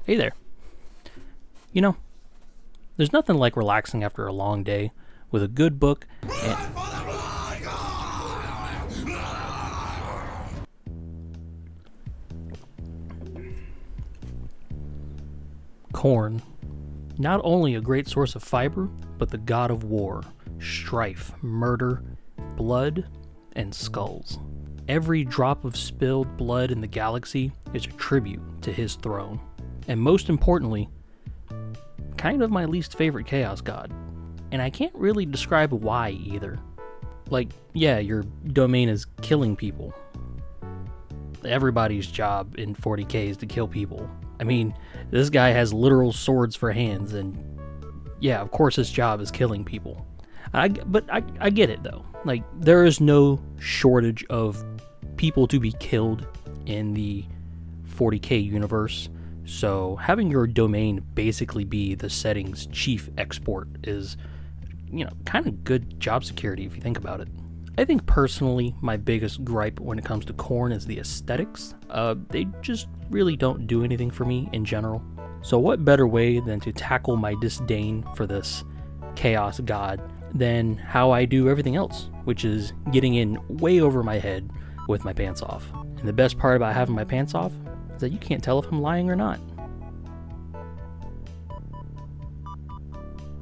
Hey there. You know, there's nothing like relaxing after a long day with a good book and... Khorne. Not only a great source of fiber, but the god of war, strife, murder, blood, and skulls. Every drop of spilled blood in the galaxy is a tribute to his throne. And most importantly, kind of my least favorite chaos god. And I can't really describe why either. Like, yeah, your domain is killing people. Everybody's job in 40k is to kill people. I mean, this guy has literal swords for hands, and yeah, of course his job is killing people. But I get it though. Like, there is no shortage of people to be killed in the 40k universe, so having your domain basically be the setting's chief export is, you know, kind of good job security if you think about it. I think personally my biggest gripe when it comes to Khorne is the aesthetics. They just really don't do anything for me in general. So what better way than to tackle my disdain for this chaos god than how I do everything else, which is getting in way over my head with my pants off. And the best part about having my pants off is that you can't tell if I'm lying or not.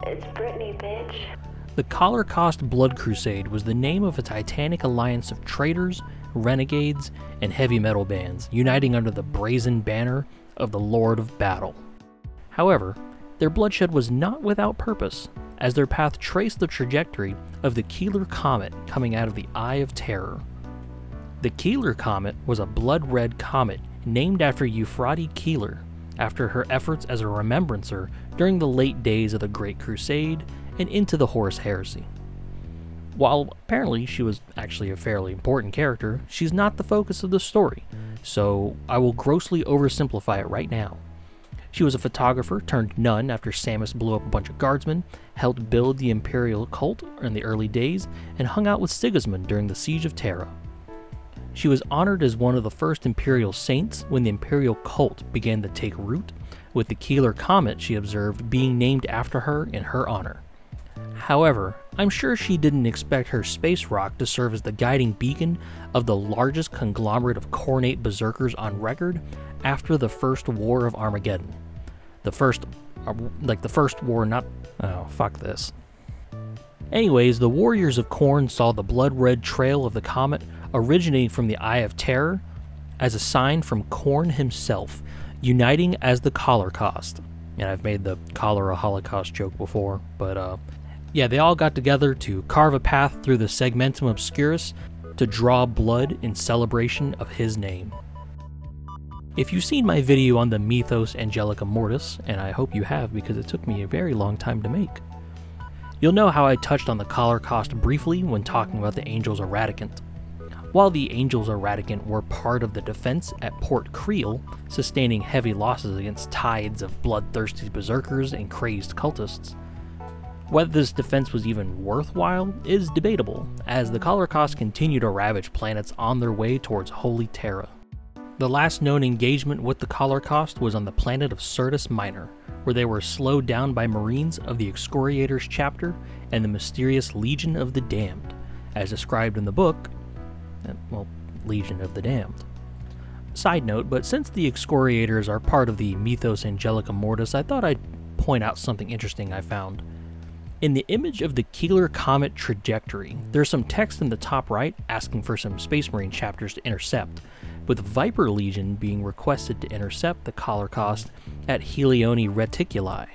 It's Brittany, bitch. The Cholercaust Blood Crusade was the name of a titanic alliance of traitors, renegades, and heavy metal bands uniting under the brazen banner of the Lord of Battle. However, their bloodshed was not without purpose, as their path traced the trajectory of the Keeler Comet coming out of the Eye of Terror. The Keeler Comet was a blood-red comet named after Euphrates Keeler, after her efforts as a remembrancer during the late days of the Great Crusade and into the Horus Heresy. While apparently she was actually a fairly important character, she's not the focus of the story, so I will grossly oversimplify it right now. She was a photographer turned nun after Samus blew up a bunch of guardsmen, helped build the Imperial cult in the early days, and hung out with Sigismund during the Siege of Terra. She was honored as one of the first Imperial saints when the Imperial cult began to take root, with the Keeler Comet she observed being named after her in her honor. However, I'm sure she didn't expect her space rock to serve as the guiding beacon of the largest conglomerate of Khornate berzerkers on record after the First War of Armageddon. The first war, not... oh, fuck this. Anyways, the warriors of Khorne saw the blood-red trail of the comet originating from the Eye of Terror as a sign from Khorne himself, uniting as the Cholercaust. And I've made the cholera holocaust joke before, but yeah, they all got together to carve a path through the Segmentum Obscurus to draw blood in celebration of his name. If you've seen my video on the Mythos Angelica Mortis, and I hope you have because it took me a very long time to make, you'll know how I touched on the Cholercaust briefly when talking about the Angels Eradicant. While the Angels Eradicant were part of the defense at Port Creel, sustaining heavy losses against tides of bloodthirsty berserkers and crazed cultists, whether this defense was even worthwhile is debatable, as the Cholercaust continue to ravage planets on their way towards Holy Terra. The last known engagement with the Cholercaust was on the planet of Certus Minor, where they were slowed down by Marines of the Excoriators chapter and the mysterious Legion of the Damned, as described in the book, well, Legion of the Damned. Side note, but since the Excoriators are part of the Mythos Angelica Mortis, I thought I'd point out something interesting I found. In the image of the Keeler Comet trajectory, there's some text in the top right asking for some Space Marine chapters to intercept, with Viper Legion being requested to intercept the Cholercaust at Helione Reticuli.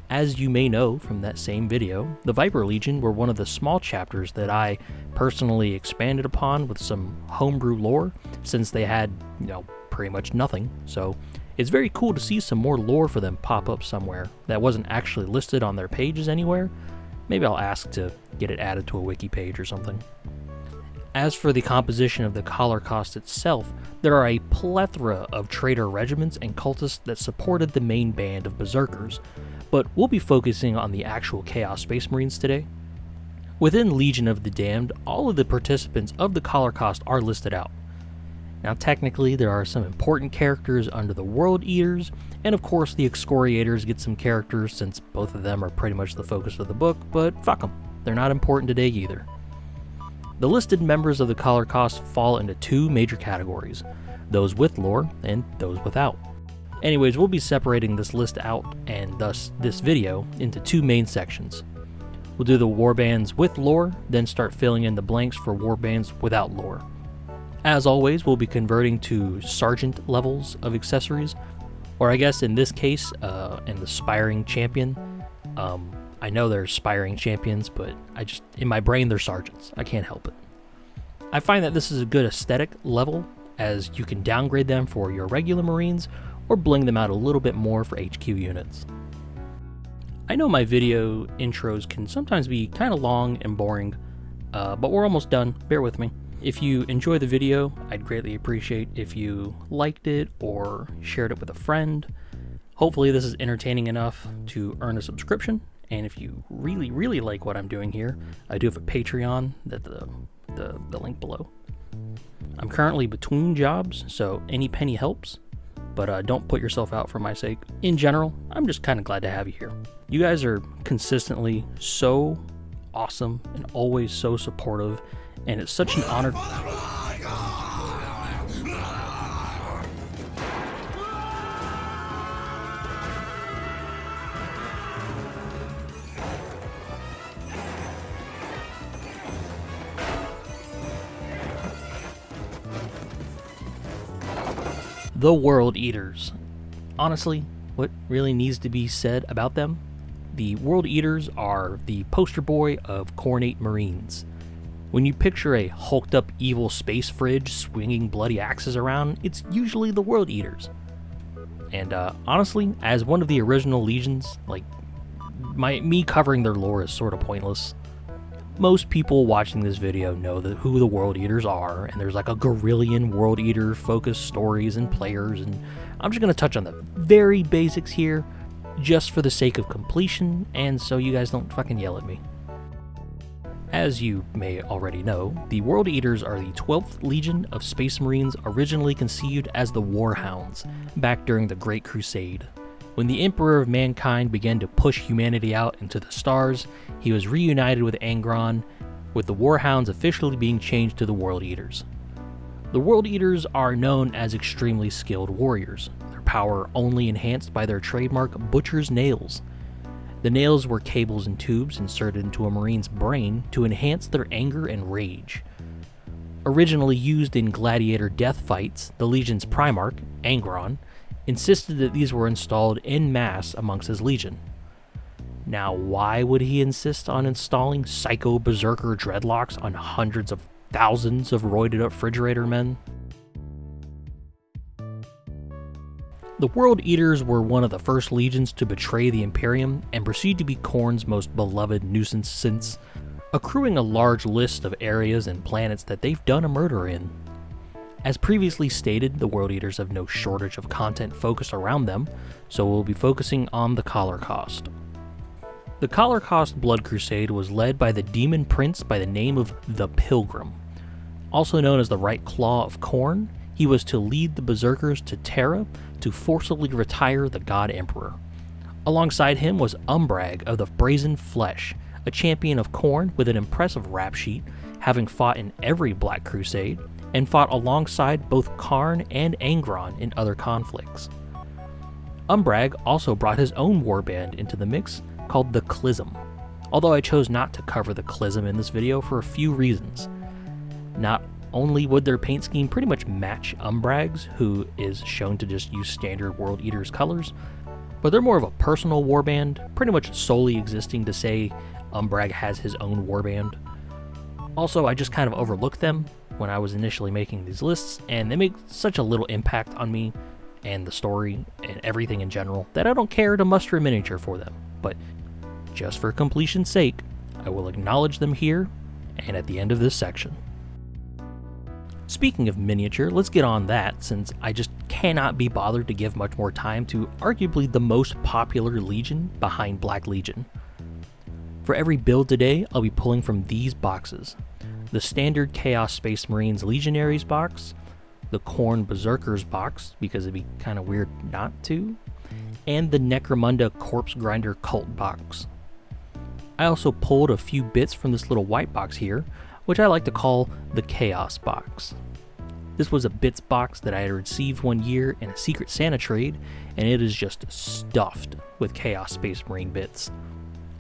As you may know from that same video, the Viper Legion were one of the small chapters that I personally expanded upon with some homebrew lore, since they had, you know, pretty much nothing, so it's very cool to see some more lore for them pop up somewhere that wasn't actually listed on their pages anywhere. Maybe I'll ask to get it added to a wiki page or something. As for the composition of the Cholercaust itself, there are a plethora of traitor regiments and cultists that supported the main band of berserkers, but we'll be focusing on the actual Chaos Space Marines today. Within Legion of the Damned, all of the participants of the Cholercaust are listed out. Now technically there are some important characters under the World Eaters, and of course the Excoriators get some characters since both of them are pretty much the focus of the book, but fuck them, they're not important today either. The listed members of the Cholercaust fall into two major categories, those with lore and those without. Anyways, we'll be separating this list out, and thus this video, into two main sections. We'll do the warbands with lore, then start filling in the blanks for warbands without lore. As always, we'll be converting to sergeant levels of accessories, or I guess in this case, in the Spiring Champion. I know they're Spiring Champions, but in my brain they're sergeants. I can't help it. I find that this is a good aesthetic level, as you can downgrade them for your regular Marines, or bling them out a little bit more for HQ units. I know my video intros can sometimes be kind of long and boring, but we're almost done, bear with me. If you enjoy the video, I'd greatly appreciate if you liked it or shared it with a friend. Hopefully this is entertaining enough to earn a subscription, and if you really like what I'm doing here, I do have a Patreon, that the link below. I'm currently between jobs, so any penny helps. But don't put yourself out for my sake. In general, I'm just kind of glad to have you here. You guys are consistently so awesome and always so supportive, and it's such an honor. The World Eaters. Honestly, what really needs to be said about them? The World Eaters are the poster boy of Khorne Marines. When you picture a hulked up evil space fridge swinging bloody axes around, it's usually the World Eaters. And honestly, as one of the original legions, like, me covering their lore is sort of pointless. Most people watching this video know who the World Eaters are, and there's like a Gorillion World Eater focused stories and players, and I'm just going to touch on the very basics here, just for the sake of completion, and so you guys don't fucking yell at me. As you may already know, the World Eaters are the 12th Legion of Space Marines, originally conceived as the Warhounds, back during the Great Crusade. When the Emperor of Mankind began to push humanity out into the stars, he was reunited with Angron, with the Warhounds officially being changed to the World Eaters. The World Eaters are known as extremely skilled warriors, their power only enhanced by their trademark Butcher's Nails. The nails were cables and tubes inserted into a Marine's brain to enhance their anger and rage. Originally used in gladiator death fights, the Legion's Primarch, Angron, insisted that these were installed en masse amongst his legion. Now, why would he insist on installing psycho berzerker dreadlocks on hundreds of thousands of roided up refrigerator men? The World Eaters were one of the first legions to betray the Imperium and proceed to be Khorne's most beloved nuisance since, accruing a large list of areas and planets that they've done a murder in. As previously stated, the World Eaters have no shortage of content focused around them, so we'll be focusing on the Cholercaust. The Cholercaust Blood Crusade was led by the demon prince by the name of the Pilgrim. Also known as the Right Claw of Khorne, he was to lead the berzerkers to Terra to forcibly retire the God Emperor. Alongside him was Umbrag of the Brazen Flesh, a champion of Khorne with an impressive rap sheet, having fought in every Black Crusade, and fought alongside both Khorne and Angron in other conflicts. Umbrag also brought his own warband into the mix, called the Clism, although I chose not to cover the Clism in this video for a few reasons. Not only would their paint scheme pretty much match Umbrag's, who is shown to just use standard World Eaters colors, but they're more of a personal warband, pretty much solely existing to say Umbrag has his own warband. Also, I just kind of overlooked them when I was initially making these lists, and they make such a little impact on me and the story and everything in general that I don't care to muster a miniature for them. But just for completion's sake, I will acknowledge them here and at the end of this section. Speaking of miniature, let's get on that, since I just cannot be bothered to give much more time to arguably the most popular legion behind Black Legion. For every build today, I'll be pulling from these boxes. The standard Chaos Space Marines Legionaries box, the Khorne berzerkers box, because it'd be kind of weird not to, and the Necromunda corpse grinder cult box. I also pulled a few bits from this little white box here, which I like to call the Chaos box. This was a bits box that I had received one year in a Secret Santa trade, and it is just stuffed with Chaos Space Marine bits.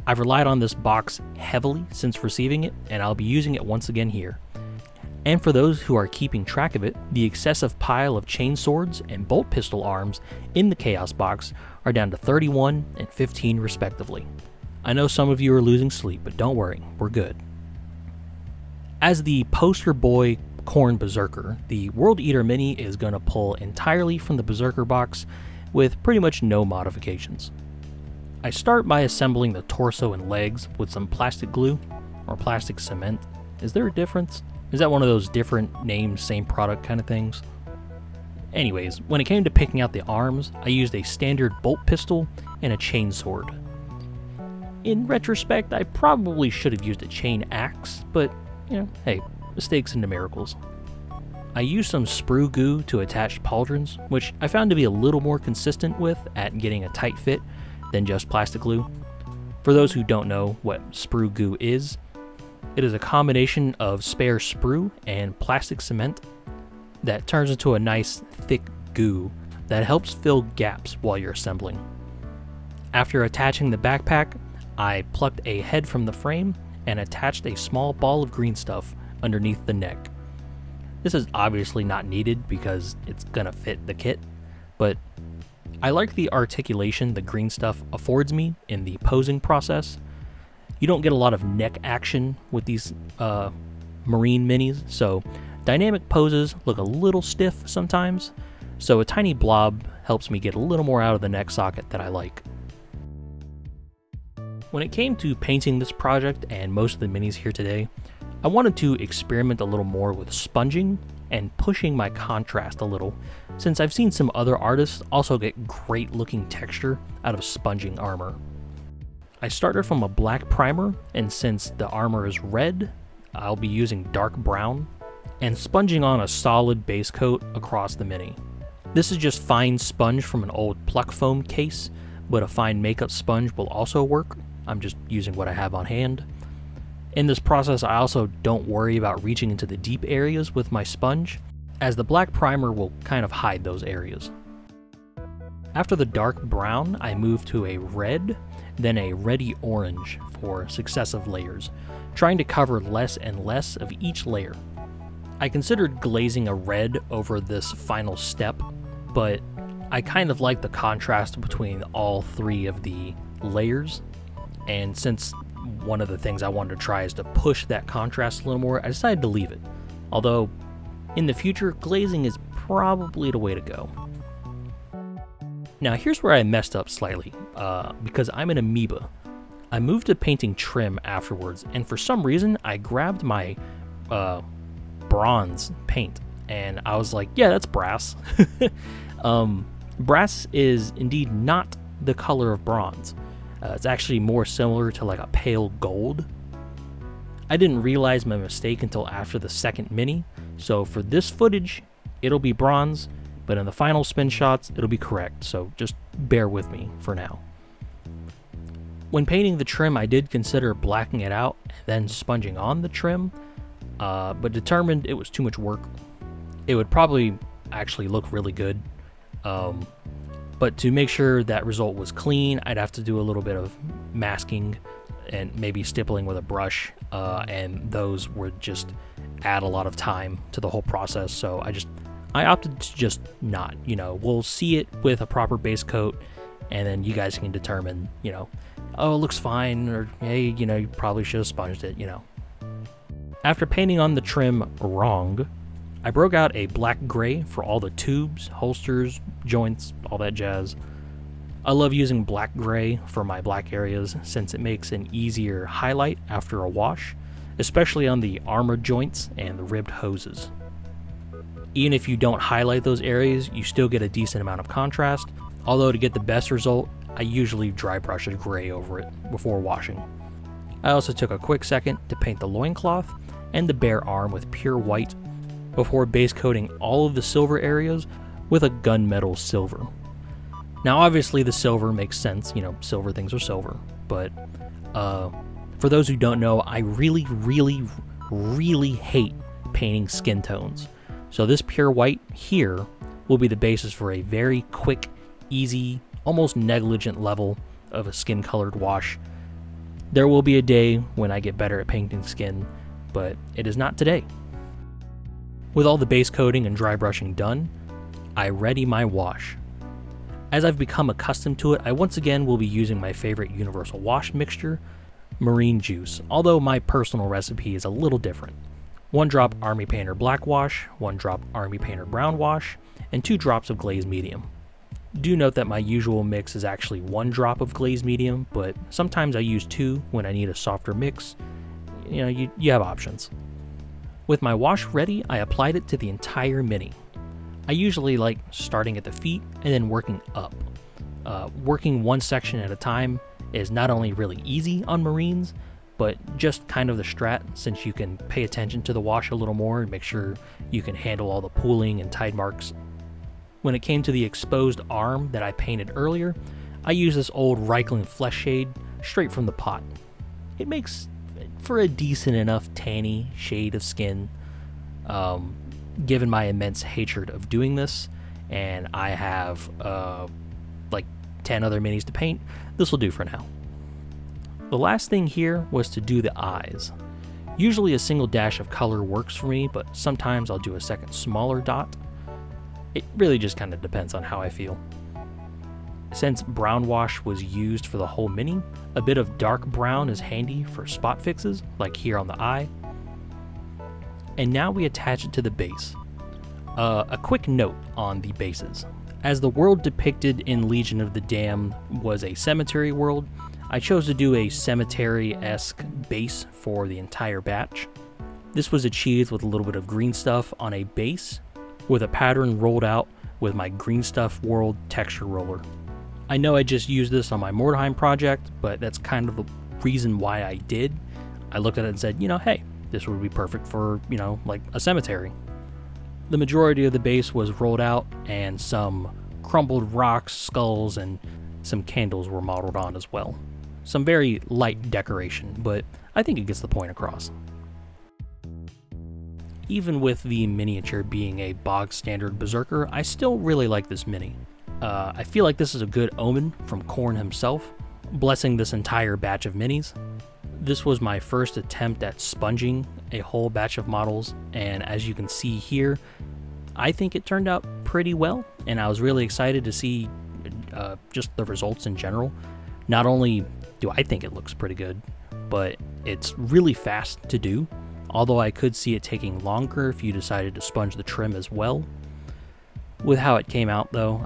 I've relied on this box heavily since receiving it, and I'll be using it once again here. And for those who are keeping track of it, the excessive pile of chain swords and bolt pistol arms in the Chaos box are down to 31 and 15 respectively. I know some of you are losing sleep, but don't worry, we're good. As the poster boy Khorne Berserker, the World Eater Mini is going to pull entirely from the Berserker box with pretty much no modifications. I start by assembling the torso and legs with some plastic glue, or plastic cement. Is there a difference? Is that one of those different names, same product kind of things? Anyways, when it came to picking out the arms, I used a standard bolt pistol and a chain sword. In retrospect, I probably should have used a chain axe, but, hey, mistakes into miracles. I used some sprue goo to attach pauldrons, which I found to be a little more consistent with at getting a tight fit than just plastic glue. For those who don't know what sprue goo is, it is a combination of spare sprue and plastic cement that turns into a nice thick goo that helps fill gaps while you're assembling. After attaching the backpack, I plucked a head from the frame and attached a small ball of green stuff underneath the neck. This is obviously not needed because it's gonna fit the kit, but I like the articulation the green stuff affords me in the posing process. You don't get a lot of neck action with these marine minis, so dynamic poses look a little stiff sometimes, so a tiny blob helps me get a little more out of the neck socket that I like. When it came to painting this project and most of the minis here today, I wanted to experiment a little more with sponging and pushing my contrast a little, since I've seen some other artists also get great looking texture out of sponging armor. I started from a black primer, and since the armor is red, I'll be using dark brown, and sponging on a solid base coat across the mini. This is just fine sponge from an old pluck foam case, but a fine makeup sponge will also work. I'm just using what I have on hand. In this process, I also don't worry about reaching into the deep areas with my sponge, as the black primer will kind of hide those areas. After the dark brown, I move to a red, then a reddy orange for successive layers, trying to cover less and less of each layer. I considered glazing a red over this final step, but I kind of like the contrast between all three of the layers, and since one of the things I wanted to try is to push that contrast a little more, I decided to leave it. Although, in the future, glazing is probably the way to go. Now here's where I messed up slightly, because I'm an amoeba. I moved to painting trim afterwards, and for some reason I grabbed my bronze paint, and I was like, yeah, that's brass. Brass is indeed not the color of bronze. It's actually more similar to like a pale gold. I didn't realize my mistake until after the second mini, so for this footage, it'll be bronze, but in the final spin shots, it'll be correct, so just bear with me for now. When painting the trim, I did consider blacking it out and then sponging on the trim, but determined it was too much work. It would probably actually look really good, but to make sure that result was clean, I'd have to do a little bit of masking and maybe stippling with a brush, and those would just add a lot of time to the whole process, so I opted to just not, we'll see it with a proper base coat, and then you guys can determine, oh, it looks fine, or hey, you probably should have sponged it, After painting on the trim wrong, I broke out a black gray for all the tubes, holsters, joints, all that jazz. I love using black gray for my black areas since it makes an easier highlight after a wash, especially on the armor joints and the ribbed hoses. Even if you don't highlight those areas, you still get a decent amount of contrast, although to get the best result, I usually dry brush a gray over it before washing. I also took a quick second to paint the loincloth and the bare arm with pure white, before base coating all of the silver areas with a gunmetal silver. Now obviously the silver makes sense, you know, silver things are silver, but for those who don't know, I really hate painting skin tones. So this pure white here will be the basis for a very quick, easy, almost negligent level of a skin colored wash. There will be a day when I get better at painting skin, but it is not today. With all the base coating and dry brushing done, I ready my wash. As I've become accustomed to it, I once again will be using my favorite universal wash mixture, Marine Juice, although my personal recipe is a little different. 1 drop Army Painter Black Wash, 1 drop Army Painter Brown Wash, and 2 drops of Glaze Medium. Do note that my usual mix is actually 1 drop of Glaze Medium, but sometimes I use 2 when I need a softer mix. You know, you have options. With my wash ready, I applied it to the entire mini. I usually like starting at the feet and then working up. Working one section at a time is not only really easy on Marines, but just kind of the strat, since you can pay attention to the wash a little more and make sure you can handle all the pooling and tide marks. When it came to the exposed arm that I painted earlier, I used this old Reichland flesh shade straight from the pot. It makes for a decent enough tanny shade of skin. Given my immense hatred of doing this, and I have like 10 other minis to paint, this will do for now. The last thing here was to do the eyes. Usually a single dash of color works for me, but sometimes I'll do a second smaller dot. It really just kind of depends on how I feel. Since brown wash was used for the whole mini, a bit of dark brown is handy for spot fixes, like here on the eye. And now we attach it to the base. A quick note on the bases. As the world depicted in Legion of the Damned was a cemetery world, I chose to do a cemetery-esque base for the entire batch. This was achieved with a little bit of green stuff on a base, with a pattern rolled out with my green stuff world texture roller. I know I just used this on my Mordheim project, but that's kind of the reason why I did. I looked at it and said, you know, hey, this would be perfect for, you know, like a cemetery. The majority of the base was rolled out, and some crumbled rocks, skulls, and some candles were modeled on as well. Some very light decoration, but I think it gets the point across. Even with the miniature being a bog standard berserker, I still really like this mini. I feel like this is a good omen from Khorne himself, blessing this entire batch of minis. This was my first attempt at sponging a whole batch of models, and as you can see here, I think it turned out pretty well, and I was really excited to see just the results in general. Not only do I think it looks pretty good, but it's really fast to do, although I could see it taking longer if you decided to sponge the trim as well. With how it came out though,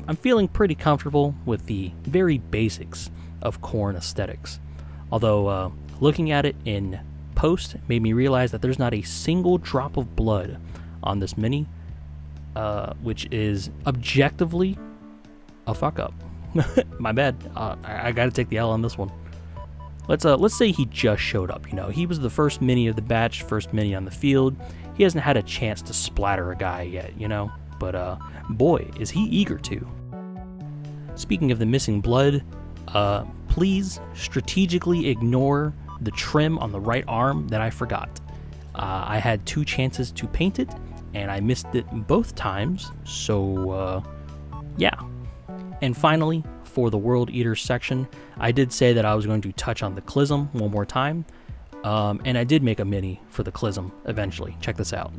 I'm feeling pretty comfortable with the very basics of Khorne aesthetics. Although looking at it in post made me realize that there's not a single drop of blood on this mini, which is objectively a fuck up. My bad. I gotta take the L on this one. Let's say he just showed up. You know, he was the first mini of the batch, first mini on the field. He hasn't had a chance to splatter a guy yet, you know. But boy, is he eager to. Speaking of the missing blood, please strategically ignore the trim on the right arm that I forgot. I had 2 chances to paint it, and I missed it both times, so yeah. And finally, for the World Eater section, I did say that I was going to touch on the Clism one more time, and I did make a mini for the Clism eventually. Check this out.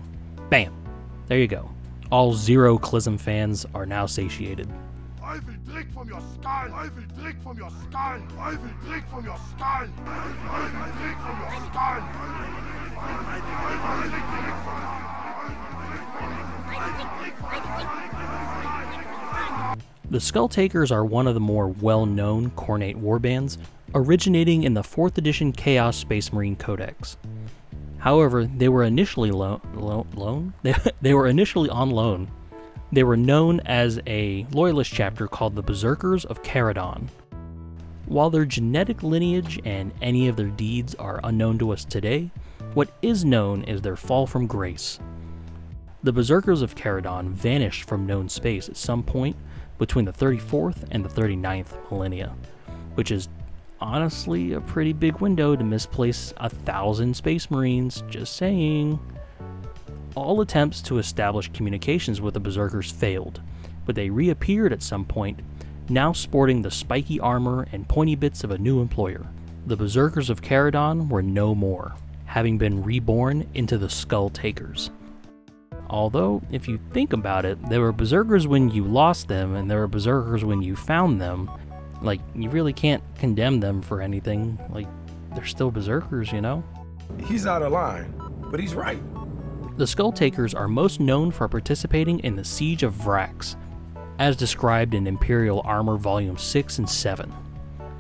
Bam! There you go. All 0 Clism fans are now satiated. I will drink from your skull! I will drink from your skull! I will drink from your skull! I will drink from your skull! The Skulltakers are one of the more well-known Khornate warbands, originating in the 4th edition Chaos Space Marine Codex. However, they were initially They were initially on loan. They were known as a loyalist chapter called the Berzerkers of Caradon. While their genetic lineage and any of their deeds are unknown to us today, what is known is their fall from grace. The Berzerkers of Caradon vanished from known space at some point between the 34th and the 39th millennia, which is honestly a pretty big window to misplace 1,000 Space Marines, just saying. All attempts to establish communications with the Berzerkers failed, but they reappeared at some point, now sporting the spiky armor and pointy bits of a new employer. The Berzerkers of Caradon were no more, having been reborn into the Skulltakers. Although, if you think about it, there were Berzerkers when you lost them, and there were Berzerkers when you found them. Like, you really can't condemn them for anything. Like, they're still Berzerkers, you know? He's out of line, but he's right. The Skulltakers are most known for participating in the Siege of Vrax, as described in Imperial Armor Volume 6 and 7.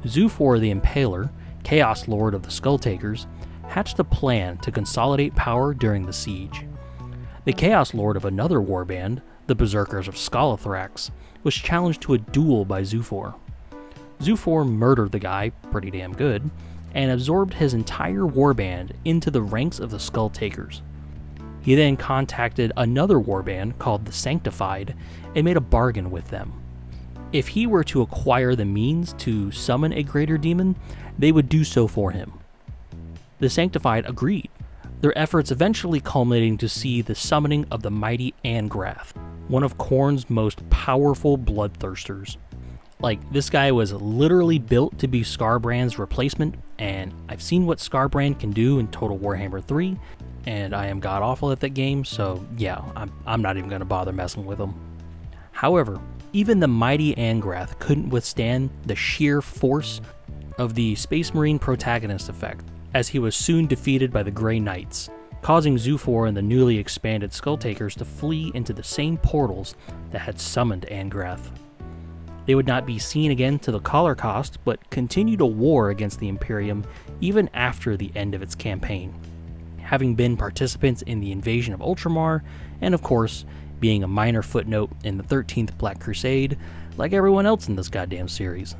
Zhufor the Impaler, Chaos Lord of the Skulltakers, hatched a plan to consolidate power during the siege. The Chaos Lord of another warband, the Berzerkers of Skalathrax, was challenged to a duel by Zhufor. Zhufor murdered the guy, pretty damn good, and absorbed his entire warband into the ranks of the Skulltakers. He then contacted another warband called the Sanctified and made a bargain with them. If he were to acquire the means to summon a greater demon, they would do so for him. The Sanctified agreed, their efforts eventually culminating to see the summoning of the mighty Angrath, one of Khorne's most powerful bloodthirsters. Like, this guy was literally built to be Skarbrand's replacement, and I've seen what Skarbrand can do in Total Warhammer 3, and I am god-awful at that game, so yeah, I'm not even going to bother messing with him. However, even the mighty Angrath couldn't withstand the sheer force of the Space Marine protagonist effect, as he was soon defeated by the Grey Knights, causing Zhufor and the newly expanded Skulltakers to flee into the same portals that had summoned Angrath. They would not be seen again to the Cholercaust, but continued a war against the Imperium even after the end of its campaign, having been participants in the invasion of Ultramar, and of course, being a minor footnote in the 13th Black Crusade, like everyone else in this goddamn series.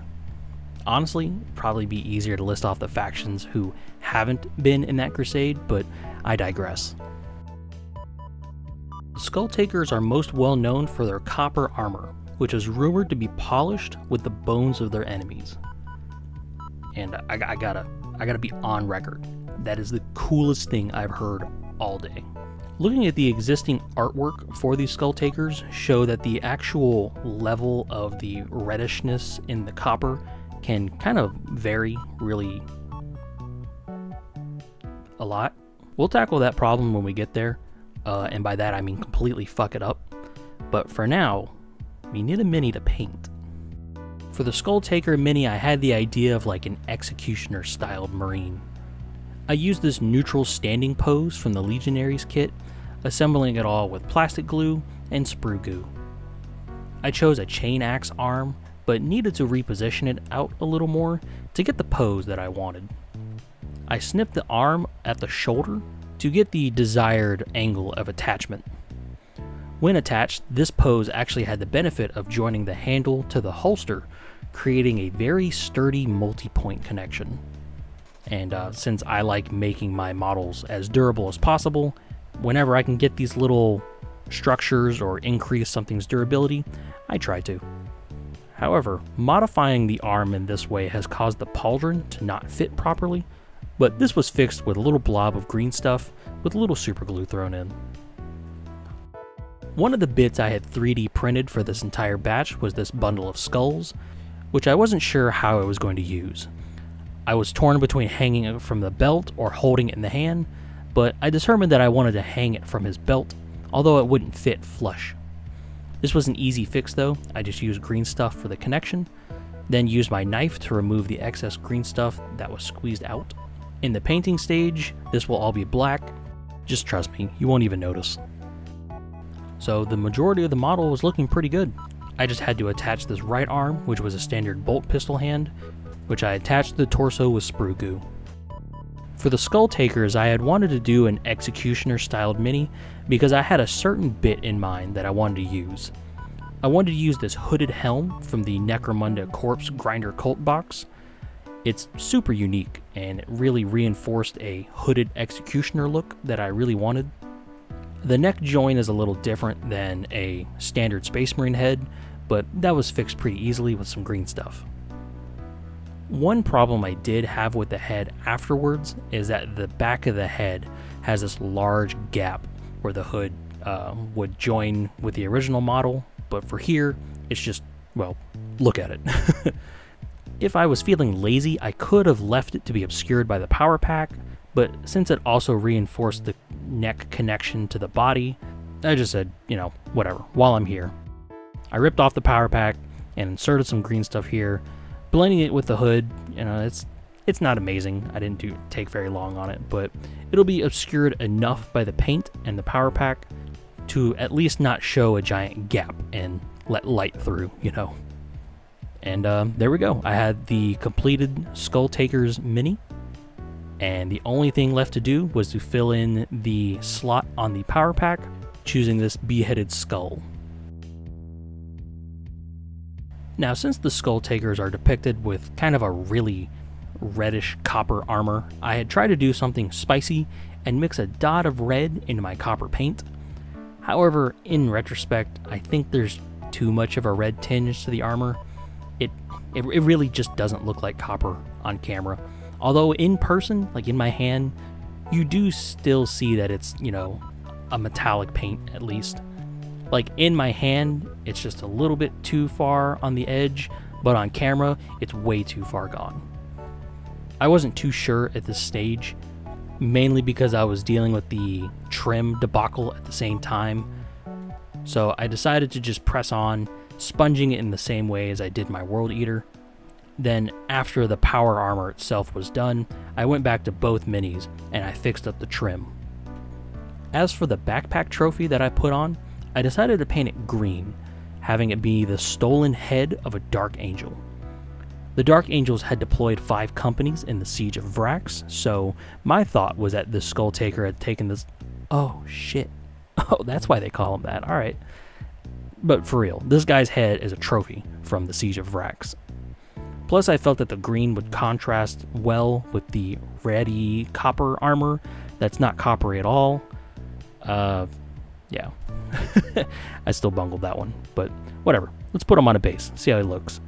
Honestly, probably be easier to list off the factions who haven't been in that crusade, but I digress. The Skulltakers are most well known for their copper armor, which is rumored to be polished with the bones of their enemies. And I gotta be on record. That is the coolest thing I've heard all day. Looking at the existing artwork for these Skulltakers show that the actual level of the reddishness in the copper can kind of vary really a lot. We'll tackle that problem when we get there, and by that I mean completely fuck it up. But for now, we need a mini to paint. For the Skulltaker mini, I had the idea of like an executioner styled marine. I used this neutral standing pose from the Legionaries kit, assembling it all with plastic glue and sprue goo. I chose a chain axe arm, but needed to reposition it out a little more to get the pose that I wanted. I snipped the arm at the shoulder to get the desired angle of attachment. When attached, this pose actually had the benefit of joining the handle to the holster, creating a very sturdy multi-point connection. And since I like making my models as durable as possible, whenever I can get these little structures or increase something's durability, I try to. However, modifying the arm in this way has caused the pauldron to not fit properly, but this was fixed with a little blob of green stuff with a little super glue thrown in. One of the bits I had 3D printed for this entire batch was this bundle of skulls, which I wasn't sure how I was going to use. I was torn between hanging it from the belt or holding it in the hand, but I determined that I wanted to hang it from his belt, although it wouldn't fit flush. This was an easy fix though. I just used green stuff for the connection, then used my knife to remove the excess green stuff that was squeezed out. In the painting stage, this will all be black. Just trust me, you won't even notice. So the majority of the model was looking pretty good. I just had to attach this right arm, which was a standard bolt pistol hand, which I attached to the torso with sprue goo. For the Skulltakers, I had wanted to do an executioner styled mini because I had a certain bit in mind that I wanted to use. I wanted to use this hooded helm from the Necromunda Corpse Grinder Cult box. It's super unique and it really reinforced a hooded executioner look that I really wanted. The neck joint is a little different than a standard Space Marine head, but that was fixed pretty easily with some green stuff. One problem I did have with the head afterwards is that the back of the head has this large gap where the hood would join with the original model, but for here, it's just, well, look at it. If I was feeling lazy, I could have left it to be obscured by the power pack, but since it also reinforced the neck connection to the body, I just said, you know, whatever, while I'm here. I ripped off the power pack and inserted some green stuff here, blending it with the hood. You know, it's not amazing. I didn't take very long on it, but it'll be obscured enough by the paint and the power pack to at least not show a giant gap and let light through, you know. And there we go. I had the completed Skulltakers mini, and the only thing left to do was to fill in the slot on the power pack, choosing this beheaded skull. Now, since the Skulltakers are depicted with kind of a really reddish copper armor, I had tried to do something spicy and mix a dot of red into my copper paint. However, in retrospect, I think there's too much of a red tinge to the armor. It really just doesn't look like copper on camera. Although in person, like in my hand, you do still see that it's, you know, a metallic paint at least. Like in my hand, it's just a little bit too far on the edge, but on camera, it's way too far gone. I wasn't too sure at this stage, mainly because I was dealing with the trim debacle at the same time. So I decided to just press on, sponging it in the same way as I did my World Eater. Then after the power armor itself was done, I went back to both minis and I fixed up the trim. As for the backpack trophy that I put on, I decided to paint it green, having it be the stolen head of a Dark Angel. The Dark Angels had deployed 5 companies in the Siege of Vrax, so my thought was that the Skulltaker had taken this... Oh, shit. Oh, that's why they call him that, alright. But for real, this guy's head is a trophy from the Siege of Vrax. Plus, I felt that the green would contrast well with the reddy copper armor that's not coppery at all. Yeah. I still bungled that one, but whatever. Let's put him on a base, see how he looks.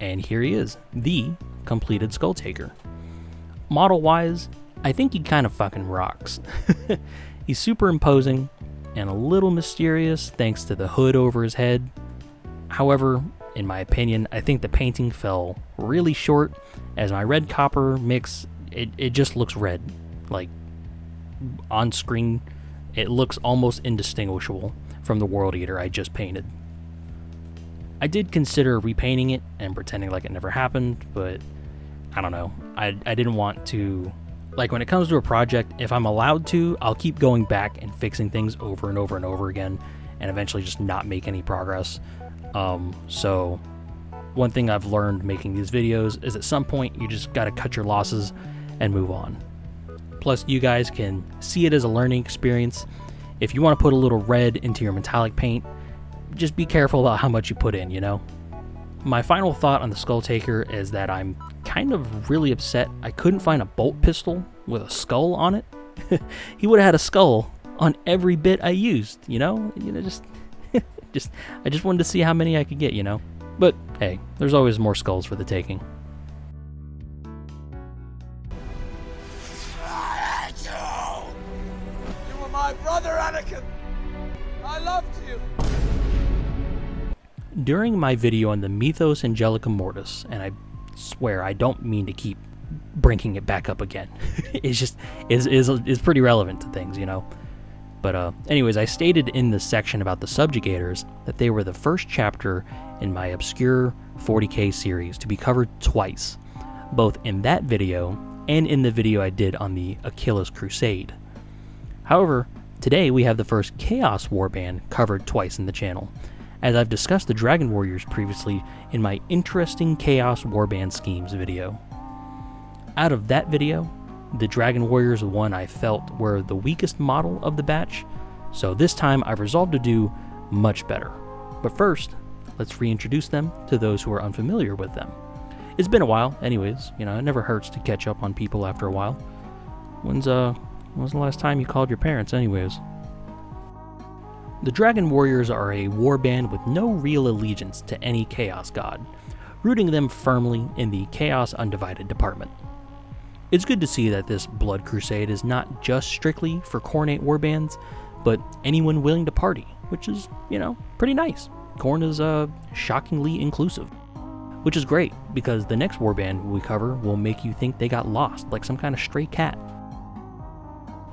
And here he is, the completed Skulltaker. Model-wise, I think he kind of fucking rocks. He's super imposing and a little mysterious thanks to the hood over his head. However, in my opinion, I think the painting fell really short, as my red copper mix, it just looks red. Like, on screen, it looks almost indistinguishable from the World Eater I just painted. I did consider repainting it and pretending like it never happened, but I don't know. I didn't want to... Like, when it comes to a project, if I'm allowed to, I'll keep going back and fixing things over and over and over again, and eventually just not make any progress. So one thing I've learned making these videos is at some point you just gotta cut your losses and move on. Plus, you guys can see it as a learning experience. If you want to put a little red into your metallic paint, just be careful about how much you put in, you know? My final thought on the Skulltaker is that I'm kind of really upset I couldn't find a bolt pistol with a skull on it. He would have had a skull on every bit I used, you know? I just wanted to see how many I could get, you know? But hey, there's always more skulls for the taking. You were my brother, Anakin! I loved you! During my video on the Mythos Angelica Mortis, and I swear I don't mean to keep bringing it back up again, it's just is pretty relevant to things, you know? But anyways, I stated in the section about the Subjugators that they were the first chapter in my obscure 40k series to be covered twice, both in that video and in the video I did on the Achilles Crusade. However, today we have the first Chaos Warband covered twice in the channel, as I've discussed the Dragon Warriors previously in my Interesting Chaos Warband Schemes video. Out of that video, the Dragon Warriors were one I felt were the weakest model of the batch, so this time I've resolved to do much better. But first, let's reintroduce them to those who are unfamiliar with them. It's been a while anyways, you know, it never hurts to catch up on people after a while. When's When was the last time you called your parents anyways? The Dragon Warriors are a warband with no real allegiance to any Chaos God, rooting them firmly in the Chaos Undivided department. It's good to see that this Blood Crusade is not just strictly for Khorne warbands, but anyone willing to party, which is, you know, pretty nice. Khorne is shockingly inclusive, which is great because the next warband we cover will make you think they got lost like some kind of stray cat.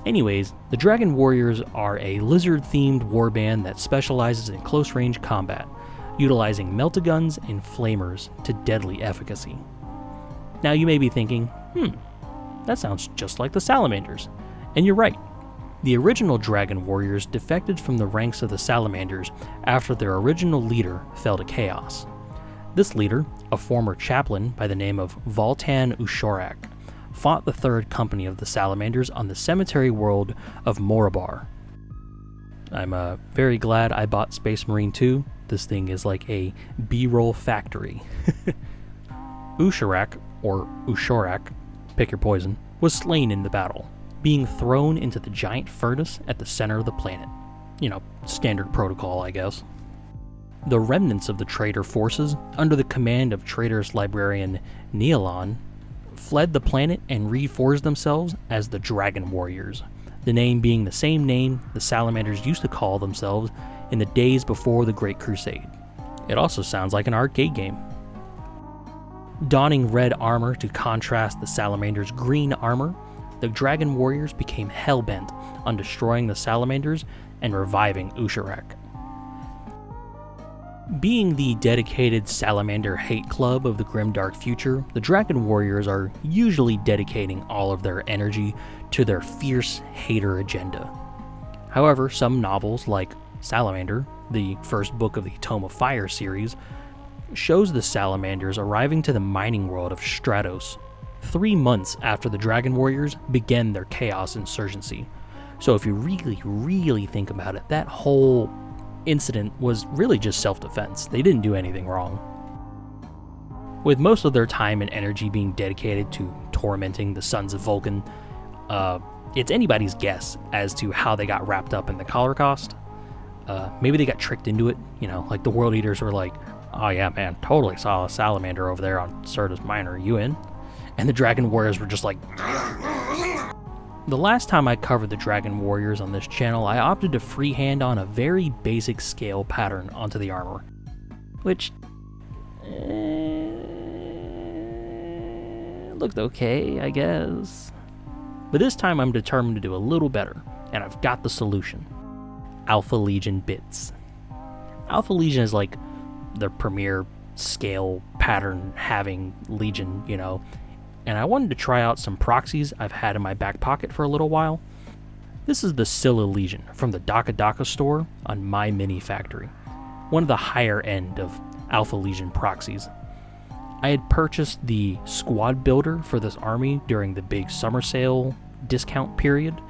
Anyways, the Dragon Warriors are a lizard-themed warband that specializes in close-range combat, utilizing meltaguns and flamers to deadly efficacy. Now you may be thinking, that sounds just like the Salamanders. And you're right. The original Dragon Warriors defected from the ranks of the Salamanders after their original leader fell to chaos. This leader, a former chaplain by the name of Voltan Ushorak, fought the Third Company of the Salamanders on the cemetery world of Morabar. I'm very glad I bought Space Marine 2. This thing is like a B-roll factory. Ushorak, or Ushorak, pick your poison, was slain in the battle, being thrown into the giant furnace at the center of the planet. You know, standard protocol, I guess. The remnants of the traitor forces, under the command of traitorous librarian Nealon, fled the planet and reforged themselves as the Dragon Warriors, the name being the same name the Salamanders used to call themselves in the days before the Great Crusade. It also sounds like an arcade game. Donning red armor to contrast the Salamanders' green armor, the Dragon Warriors became hellbent on destroying the Salamanders and reviving Ushorak. Being the dedicated Salamander hate club of the grimdark future, the Dragon Warriors are usually dedicating all of their energy to their fierce hater agenda. However, some novels like Salamander, the first book of the Tome of Fire series, shows the Salamanders arriving to the mining world of Stratos 3 months after the Dragon Warriors began their chaos insurgency. So if you really think about it, that whole incident was really just self-defense. They didn't do anything wrong. With most of their time and energy being dedicated to tormenting the Sons of Vulcan, it's anybody's guess as to how they got wrapped up in the Cholercaust. Maybe they got tricked into it, you know, like the World Eaters were like, oh yeah man, totally saw a salamander over there on Certus Minor, you in? And the Dragon Warriors were just like... The last time I covered the Dragon Warriors on this channel, I opted to freehand on a very basic scale pattern onto the armor, which looked okay, I guess. But this time I'm determined to do a little better, and I've got the solution. Alpha Legion bits. Alpha Legion is like the premier scale pattern having Legion, you know, and I wanted to try out some proxies I've had in my back pocket for a little while. This is the Scylla Legion from the Daka Daka store on My Mini Factory, one of the higher end of Alpha Legion proxies. I had purchased the squad builder for this army during the big summer sale discount period,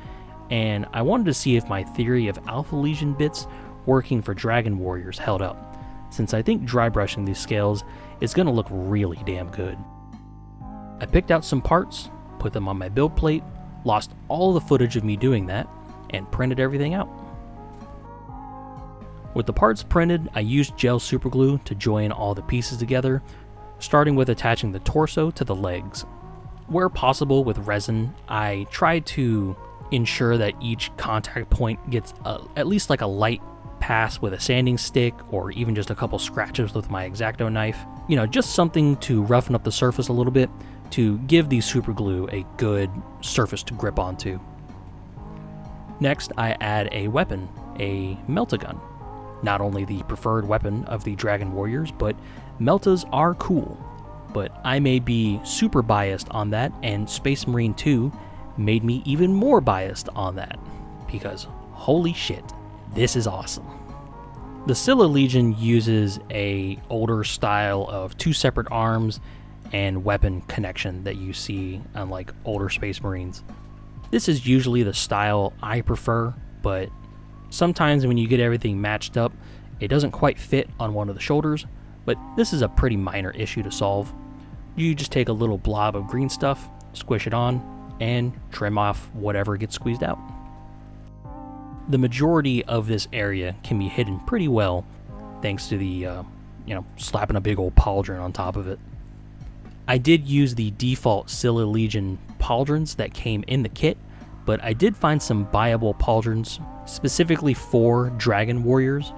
and I wanted to see if my theory of Alpha Legion bits working for Dragon Warriors held up, since I think dry brushing these scales is going to look really damn good. I picked out some parts, put them on my build plate, lost all the footage of me doing that, and printed everything out. With the parts printed, I used gel superglue to join all the pieces together, starting with attaching the torso to the legs. Where possible with resin, I tried to ensure that each contact point gets at least like a light pass with a sanding stick, or even just a couple scratches with my X-Acto knife. You know, just something to roughen up the surface a little bit to give the super glue a good surface to grip onto. Next, I add a weapon, a meltagun. Not only the preferred weapon of the Dragon Warriors, but meltas are cool. But I may be super biased on that, and Space Marine 2 made me even more biased on that, because holy shit, this is awesome. The Scylla Legion uses a older style of 2 separate arms and weapon connection that you see on like older Space Marines. This is usually the style I prefer, but sometimes when you get everything matched up, it doesn't quite fit on one of the shoulders, but this is a pretty minor issue to solve. You just take a little blob of green stuff, squish it on, and trim off whatever gets squeezed out. The majority of this area can be hidden pretty well thanks to the, slapping a big old pauldron on top of it. I did use the default Scylla Legion pauldrons that came in the kit, but I did find some buyable pauldrons specifically for Dragon Warriors.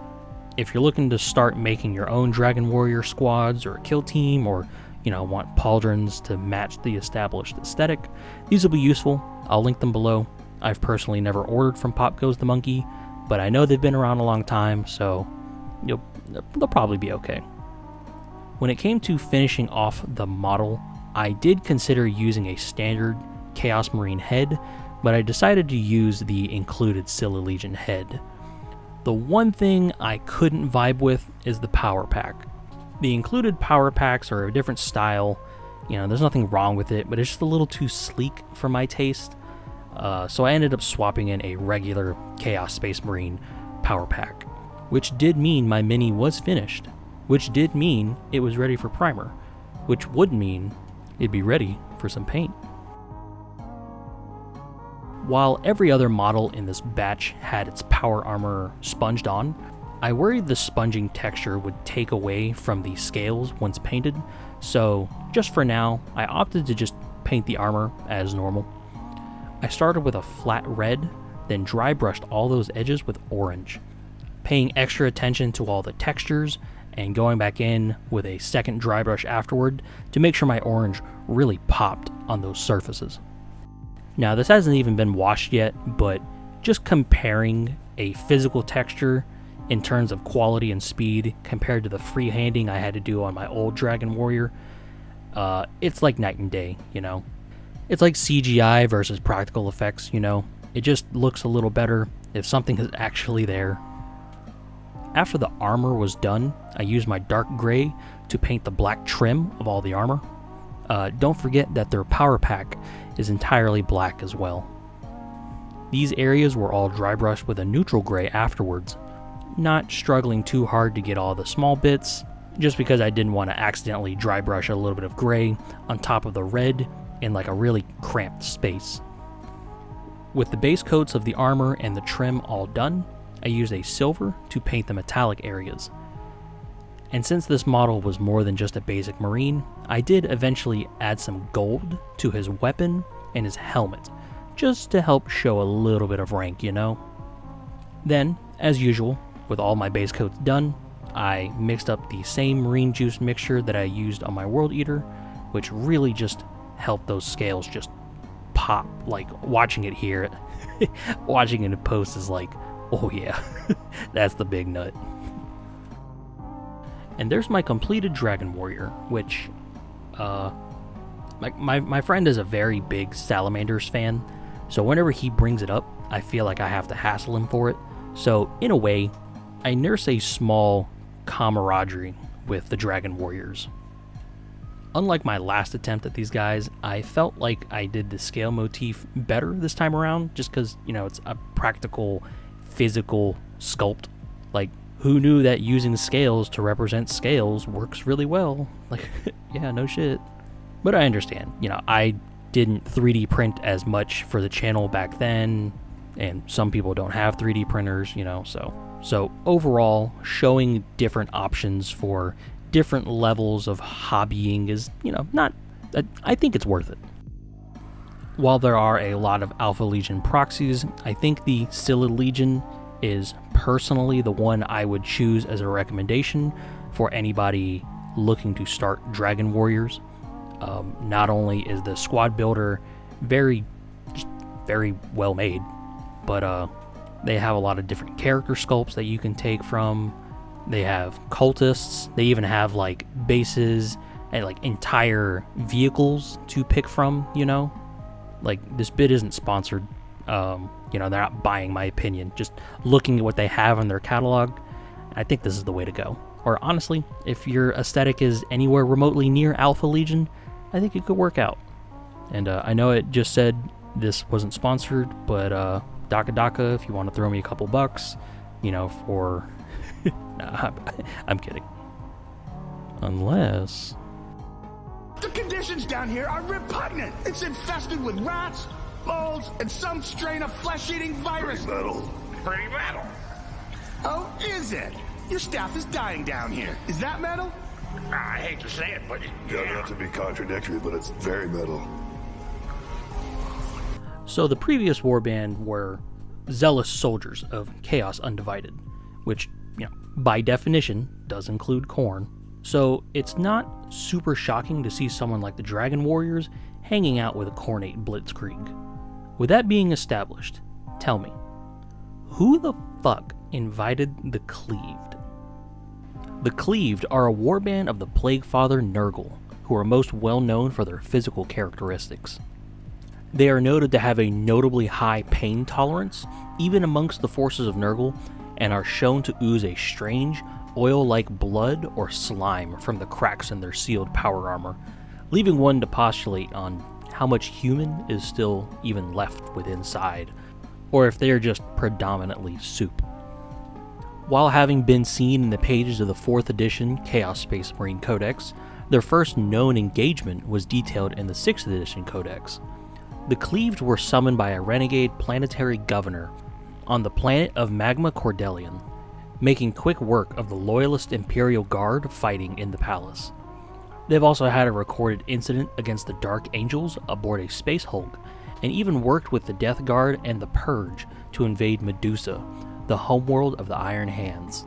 If you're looking to start making your own Dragon Warrior squads or a kill team, or want pauldrons to match the established aesthetic, these will be useful. I'll link them below. I've personally never ordered from Pop Goes the Monkey, but I know they've been around a long time, so they'll probably be okay. When it came to finishing off the model, I did consider using a standard Chaos Marine head, but I decided to use the included Scylla Legion head. The one thing I couldn't vibe with is the power pack. The included power packs are a different style. There's nothing wrong with it, but it's just a little too sleek for my taste. So I ended up swapping in a regular Chaos Space Marine power pack, which did mean my mini was finished, which did mean it was ready for primer, which would mean it'd be ready for some paint. While every other model in this batch had its power armor sponged on, I worried the sponging texture would take away from the scales once painted, so just for now, I opted to just paint the armor as normal. I started with a flat red, then dry brushed all those edges with orange, paying extra attention to all the textures and going back in with a second dry brush afterward to make sure my orange really popped on those surfaces. Now, this hasn't even been washed yet, but just comparing a physical texture in terms of quality and speed compared to the freehanding I had to do on my old Dragon Warrior, it's like night and day, It's like CGI versus practical effects, It just looks a little better if something is actually there. After the armor was done, I used my dark gray to paint the black trim of all the armor. Don't forget that their power pack is entirely black as well. These areas were all dry brushed with a neutral gray afterwards, not struggling too hard to get all the small bits, just because I didn't want to accidentally dry brush a little bit of gray on top of the red in like a really cramped space. With the base coats of the armor and the trim all done, I used a silver to paint the metallic areas. And since this model was more than just a basic Marine, I did eventually add some gold to his weapon and his helmet, just to help show a little bit of rank, Then, as usual, with all my base coats done, I mixed up the same Marine juice mixture that I used on my World Eater, which really just helped those scales just pop. Like, watching it here, watching it in post is like, oh yeah, that's the big nut. And there's my completed Dragon Warrior, which, my friend is a very big Salamanders fan, so whenever he brings it up, I feel like I have to hassle him for it. So, in a way, I nurse a small camaraderie with the Dragon Warriors. Unlike my last attempt at these guys, I felt like I did the scale motif better this time around, just because, it's a practical, physical sculpt. Like, who knew that using scales to represent scales works really well? Like, yeah, no shit. But I understand, I didn't 3D print as much for the channel back then, and some people don't have 3D printers, So overall, showing different options for different levels of hobbying is, I think it's worth it. While there are a lot of Alpha Legion proxies, I think the Scylla Legion is personally the one I would choose as a recommendation for anybody looking to start Dragon Warriors. Not only is the squad builder very well made, but they have a lot of different character sculpts that you can take from. They have cultists. They even have like bases and like entire vehicles to pick from, Like, this bit isn't sponsored. They're not buying my opinion. Just looking at what they have in their catalog, I think this is the way to go. Or honestly, if your aesthetic is anywhere remotely near Alpha Legion, I think it could work out. And I know it just said this wasn't sponsored, but Daka, if you want to throw me a couple bucks, for... Nah, I'm kidding. Unless... The condition conditions down here are repugnant. It's infested with rats, moles, and some strain of flesh-eating virus. Pretty metal. Oh, is it? Your staff is dying down here. Is that metal? I hate to say it, but Yeah, not to be contradictory, but it's very metal. So the previous warband were zealous soldiers of Chaos Undivided, which, by definition, does include Khorne. So it's not super shocking to see someone like the Dragon Warriors hanging out with a Khornate Blitzkrieg. With that being established, tell me, who the fuck invited the Cleaved? The Cleaved are a warband of the Plague Father Nurgle, who are most well known for their physical characteristics. They are noted to have a notably high pain tolerance, even amongst the forces of Nurgle, and are shown to ooze a strange, oil-like blood or slime from the cracks in their sealed power armor, leaving one to postulate on how much human is still even left within inside, or if they are just predominantly soup. While having been seen in the pages of the 4th edition Chaos Space Marine Codex, their first known engagement was detailed in the 6th edition Codex. The Cleaved were summoned by a renegade planetary governor on the planet of Magma Cordelion, making quick work of the loyalist Imperial Guard fighting in the palace. They've also had a recorded incident against the Dark Angels aboard a Space Hulk, and even worked with the Death Guard and the Purge to invade Medusa, the homeworld of the Iron Hands.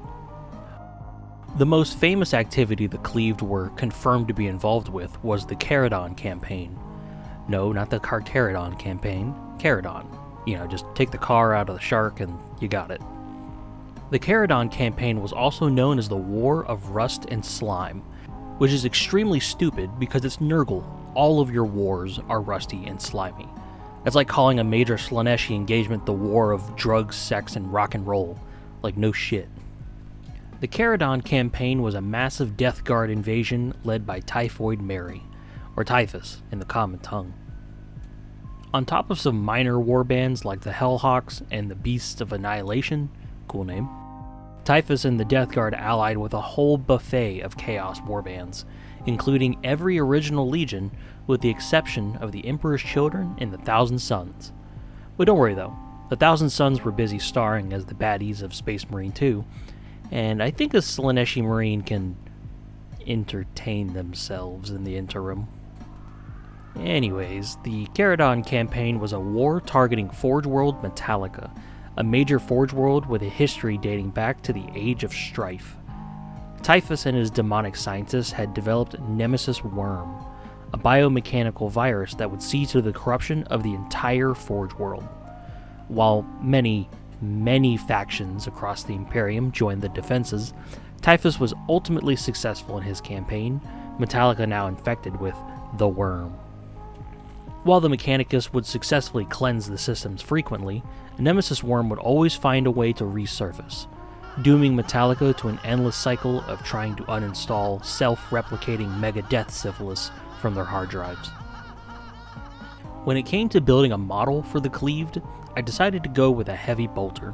The most famous activity the Cleaved were confirmed to be involved with was the Caradon campaign. No, not the Carcharodon campaign, Caradon. Just take the car out of the shark and you got it. The Caradon campaign was also known as the War of Rust and Slime, which is extremely stupid because it's Nurgle. All of your wars are rusty and slimy. It's like calling a major Slaaneshi engagement the War of Drugs, Sex, and Rock and Roll. Like, no shit. The Caradon campaign was a massive Death Guard invasion led by Typhoid Mary, or Typhus in the common tongue. On top of some minor warbands like the Hellhawks and the Beasts of Annihilation, cool name, Typhus and the Death Guard allied with a whole buffet of Chaos warbands, including every original Legion with the exception of the Emperor's Children and the Thousand Sons. But don't worry though, the Thousand Sons were busy starring as the baddies of Space Marine 2, and I think a Slaaneshi Marine can entertain themselves in the interim. Anyways, the Caradon campaign was a war targeting Forge World Metallica, a major Forge World with a history dating back to the Age of Strife. Typhus and his demonic scientists had developed Nemesis Worm, a biomechanical virus that would see to the corruption of the entire Forge World. While many factions across the Imperium joined the defenses, Typhus was ultimately successful in his campaign, Metallica now infected with the Worm. While the Mechanicus would successfully cleanse the systems frequently, Nemesis Worm would always find a way to resurface, dooming Metallica to an endless cycle of trying to uninstall self-replicating Mega-Death Syphilis from their hard drives. When it came to building a model for the Cleaved, I decided to go with a heavy bolter.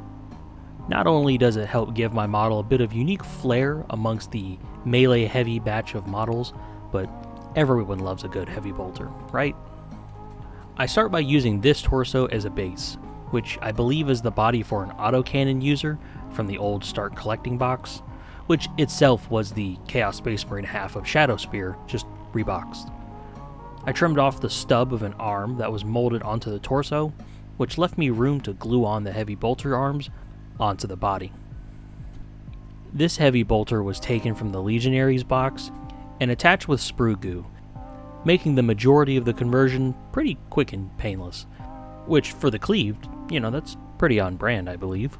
Not only does it help give my model a bit of unique flair amongst the melee heavy batch of models, but everyone loves a good heavy bolter, right? I start by using this torso as a base, which I believe is the body for an autocannon user from the old Start Collecting box, which itself was the Chaos Space Marine half of Shadow Spear, just reboxed. I trimmed off the stub of an arm that was molded onto the torso, which left me room to glue on the heavy bolter arms onto the body. This heavy bolter was taken from the Legionaries box and attached with sprue goo, making the majority of the conversion pretty quick and painless, which for the Cleaved, that's pretty on brand, I believe.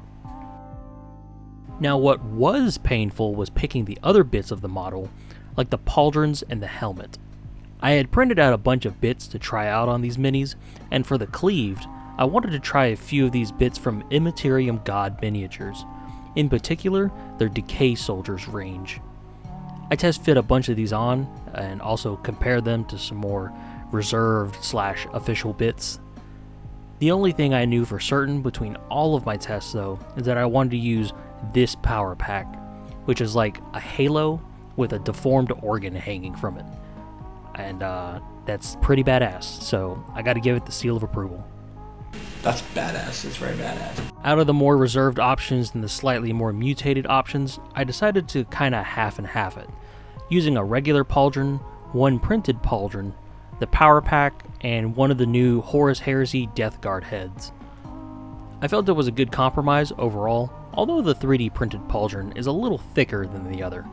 Now what was painful was picking the other bits of the model, like the pauldrons and the helmet. I had printed out a bunch of bits to try out on these minis, and for the Cleaved, I wanted to try a few of these bits from Immaterium God miniatures, in particular their Decay Soldiers range. I test fit a bunch of these on, and also compare them to some more reserved / official bits. The only thing I knew for certain between all of my tests though, is that I wanted to use this power pack, which is like a halo with a deformed organ hanging from it. And that's pretty badass, so I gotta give it the seal of approval. That's badass. It's very badass. Out of the more reserved options and the slightly more mutated options, I decided to kinda half and half it, using a regular Pauldron, one printed Pauldron, the power pack, and one of the new Horus Heresy Death Guard heads. I felt it was a good compromise overall, although the 3D printed Pauldron is a little thicker than the other.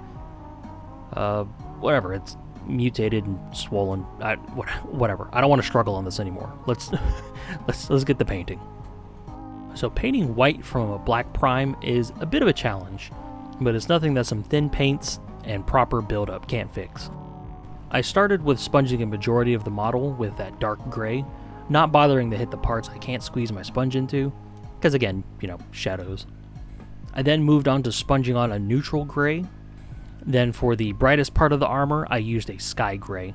Whatever, it's mutated and swollen. Whatever. I don't want to struggle on this anymore. Let's get the painting. So painting white from a black prime is a bit of a challenge, but it's nothing that some thin paints and proper build-up can't fix. I started with sponging a majority of the model with that dark gray, not bothering to hit the parts I can't squeeze my sponge into, because again, you know, shadows. I then moved on to sponging on a neutral gray. Then for the brightest part of the armor, I used a sky gray.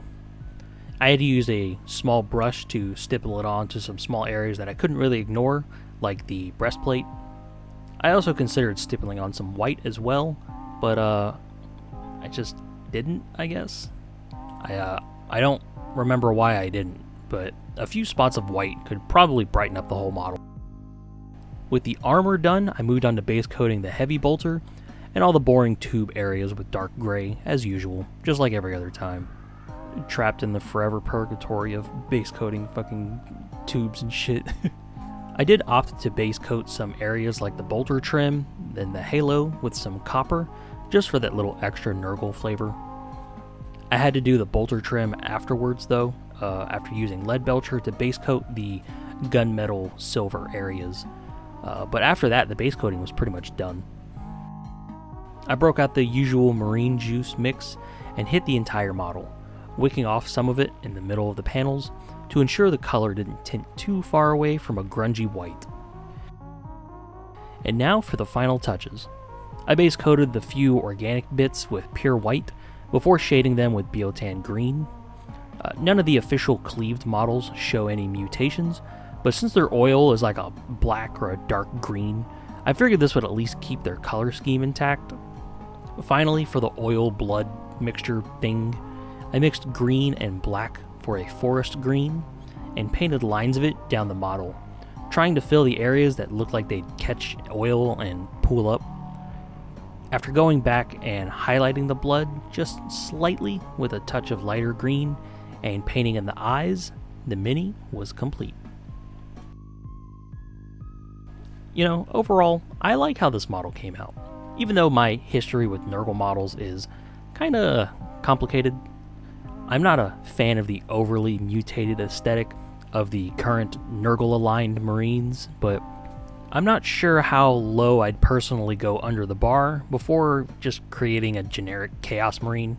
I had to use a small brush to stipple it on to some small areas that I couldn't really ignore, like the breastplate. I also considered stippling on some white as well, but I just didn't, I guess. I don't remember why I didn't, but a few spots of white could probably brighten up the whole model. With the armor done, I moved on to base coating the heavy bolter and all the boring tube areas with dark gray, as usual, just like every other time. Trapped in the forever purgatory of base coating fucking tubes and shit. I did opt to base coat some areas like the bolter trim, then the halo with some copper, just for that little extra Nurgle flavor. I had to do the bolter trim afterwards though, after using lead belcher to base coat the gunmetal silver areas. But after that, the base coating was pretty much done. I broke out the usual marine juice mix and hit the entire model, wicking off some of it in the middle of the panels to ensure the color didn't tint too far away from a grungy white. And now for the final touches. I base coated the few organic bits with pure white before shading them with biotan green. None of the official Cleaved models show any mutations, but since their oil is like a black or a dark green, I figured this would at least keep their color scheme intact. Finally, for the oil blood mixture thing, I mixed green and black for a forest green and painted lines of it down the model, trying to fill the areas that looked like they'd catch oil and pool up. After going back and highlighting the blood just slightly with a touch of lighter green and painting in the eyes, the mini was complete. You know, overall, I like how this model came out. Even though my history with Nurgle models is kinda complicated, I'm not a fan of the overly mutated aesthetic of the current Nurgle-aligned Marines, but I'm not sure how low I'd personally go under the bar before just creating a generic Chaos Marine.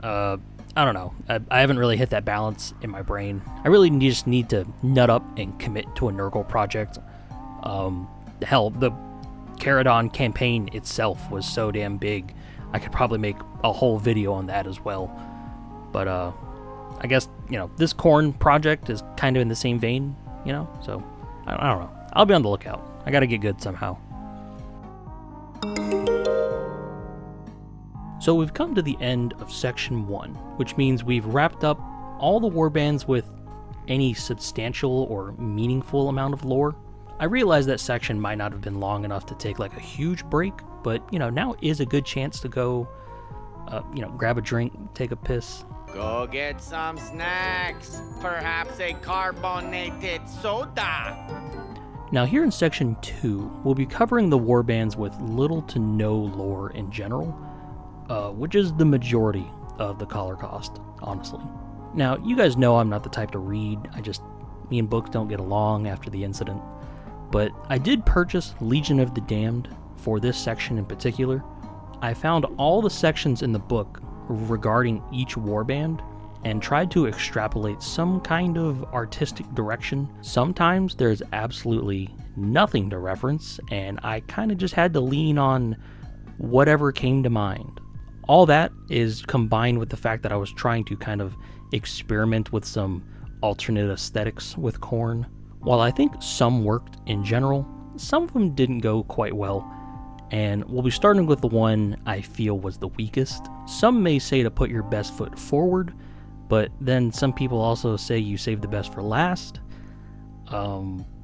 I don't know. I haven't really hit that balance in my brain. I really just need to nut up and commit to a Nurgle project. Hell, the Caradon campaign itself was so damn big, I could probably make a whole video on that as well. But, I guess, you know, this Khorne project is kind of in the same vein, you know? So, I don't know. I'll be on the lookout. I gotta get good somehow. So we've come to the end of Section 1, which means we've wrapped up all the warbands with any substantial or meaningful amount of lore. I realize that section might not have been long enough to take like a huge break, but you know, now is a good chance to go, you know, grab a drink, take a piss. Go get some snacks. Perhaps a carbonated soda. Now here in Section 2, we'll be covering the warbands with little to no lore in general, which is the majority of the Cholercaust, honestly. Now, you guys know I'm not the type to read, me and books don't get along after the incident, but I did purchase Legion of the Damned for this section in particular. I found all the sections in the book regarding each warband and tried to extrapolate some kind of artistic direction. Sometimes there's absolutely nothing to reference, and I kind of just had to lean on whatever came to mind. All that is combined with the fact that I was trying to kind of experiment with some alternate aesthetics with Khorne. While I think some worked in general, some of them didn't go quite well, and we'll be starting with the one I feel was the weakest. Some may say to put your best foot forward, but then some people also say you save the best for last.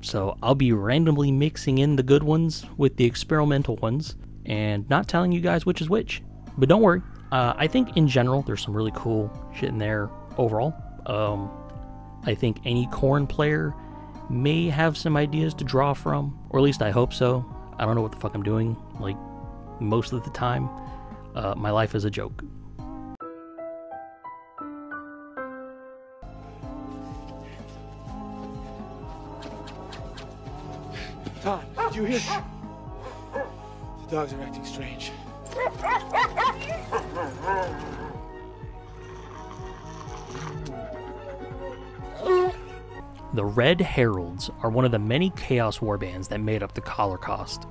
So I'll be randomly mixing in the good ones with the experimental ones and not telling you guys which is which. But don't worry, I think in general there's some really cool shit in there overall. I think any Khorne player may have some ideas to draw from, or at least I hope so. I don't know what the fuck I'm doing, like, most of the time. My life is a joke. Tom, did you hear? The dogs are acting strange. The Red Heralds are one of the many Chaos warbands that made up the Cholercaust.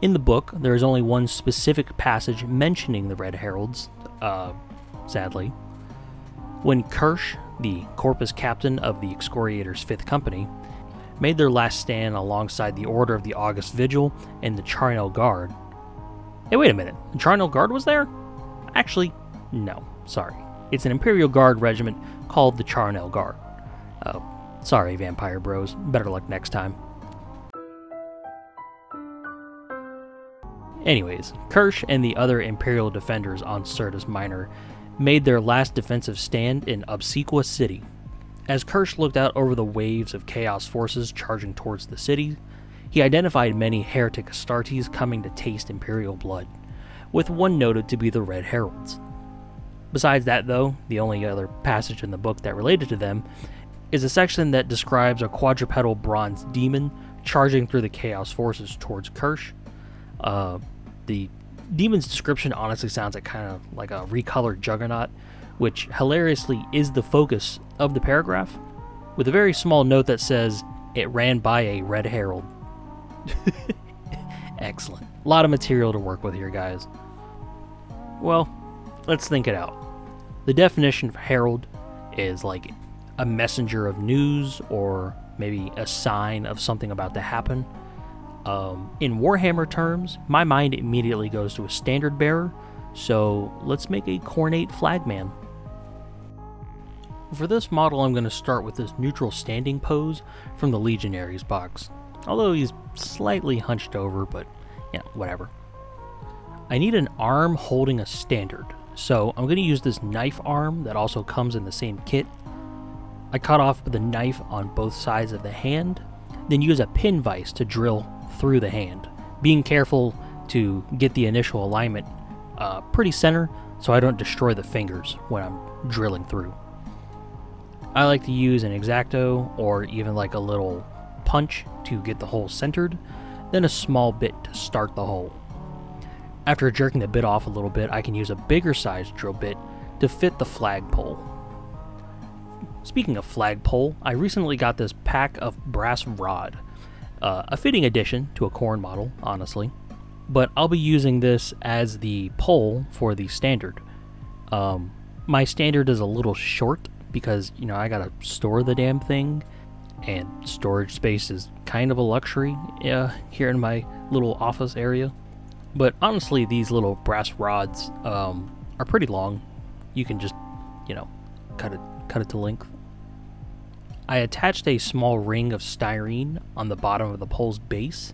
In the book, there is only one specific passage mentioning the Red Heralds, sadly. When Kirsch, the Corpus Captain of the Excoriator's 5th Company, made their last stand alongside the Order of the August Vigil and the Charnel Guard. Hey, wait a minute, the Charnel Guard was there? Actually, no, sorry. It's an Imperial Guard regiment called the Charnel Guard. Sorry, Vampire Bros. Better luck next time. Anyways, Kirsch and the other Imperial defenders on Certus Minor made their last defensive stand in Obsequa City. As Kirsch looked out over the waves of Chaos forces charging towards the city, he identified many heretic Astartes coming to taste Imperial blood, with one noted to be the Red Heralds. Besides that though, the only other passage in the book that related to them is a section that describes a quadrupedal bronze demon charging through the Chaos forces towards Kirsch. The demon's description honestly sounds like kind of like a recolored juggernaut, which hilariously is the focus of the paragraph, with a very small note that says, "It ran by a Red Herald." Excellent. A lot of material to work with here, guys. Well, let's think it out. The definition of herald is like a messenger of news, or maybe a sign of something about to happen. In Warhammer terms, my mind immediately goes to a standard bearer, so let's make a Khornate flagman. For this model, I'm going to start with this neutral standing pose from the Legionaries box, although he's slightly hunched over, but yeah, whatever. I need an arm holding a standard, so I'm going to use this knife arm that also comes in the same kit. I cut off the knife on both sides of the hand, then use a pin vise to drill through the hand, being careful to get the initial alignment pretty center so I don't destroy the fingers when I'm drilling through. I like to use an X-Acto or even like a little punch to get the hole centered, then a small bit to start the hole. After jerking the bit off a little bit, I can use a bigger sized drill bit to fit the flagpole. Speaking of flagpole, I recently got this pack of brass rod. A fitting addition to a Khorne model, honestly. But I'll be using this as the pole for the standard. My standard is a little short because, you know, I gotta store the damn thing, and storage space is kind of a luxury here in my little office area. But honestly, these little brass rods are pretty long. You can just, you know, cut it to length. I attached a small ring of styrene on the bottom of the pole's base,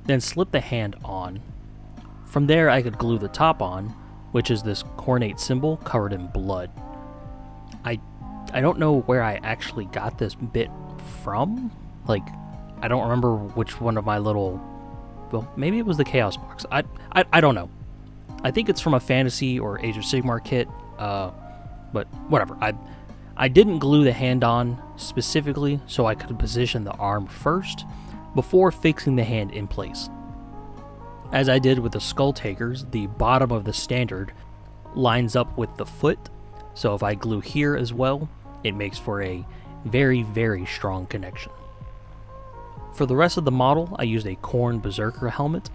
then slipped the hand on. From there, I could glue the top on, which is this Khornate symbol covered in blood. I don't know where I actually got this bit from. Like, I don't remember which one of my little... Well, maybe it was the Chaos box. I don't know. I think it's from a Fantasy or Age of Sigmar kit, but whatever. I didn't glue the hand on specifically so I could position the arm first before fixing the hand in place. As I did with the Skulltakers, the bottom of the standard lines up with the foot, so if I glue here as well, it makes for a very, very strong connection. For the rest of the model, I used a Khorne Berserker helmet,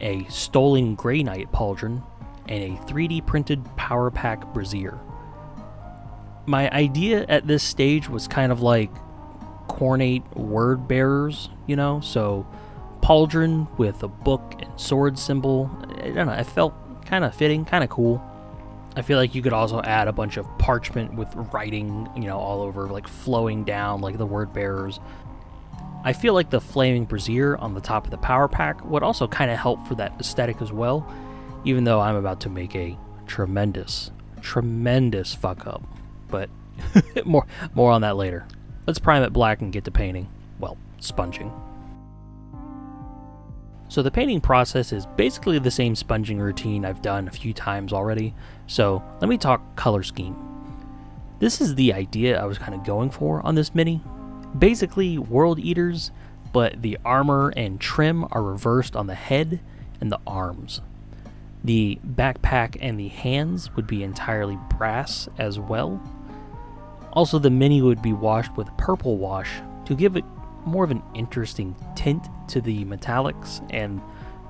a Stolen Grey Knight pauldron, and a 3D printed Power Pack brazier. My idea at this stage was kind of like Khornate word bearers, you know, so pauldron with a book and sword symbol. I don't know, it felt kind of fitting, kind of cool. I feel like you could also add a bunch of parchment with writing, you know, all over, like flowing down like the word bearers. I feel like the flaming brazier on the top of the power pack would also kind of help for that aesthetic as well, even though I'm about to make a tremendous fuck up. But more on that later. Let's prime it black and get to painting. Well, sponging. So the painting process is basically the same sponging routine I've done a few times already, so let me talk color scheme. This is the idea I was kind of going for on this mini. Basically World Eaters, but the armor and trim are reversed on the head and the arms. The backpack and the hands would be entirely brass as well. Also, the mini would be washed with purple wash to give it more of an interesting tint to the metallics and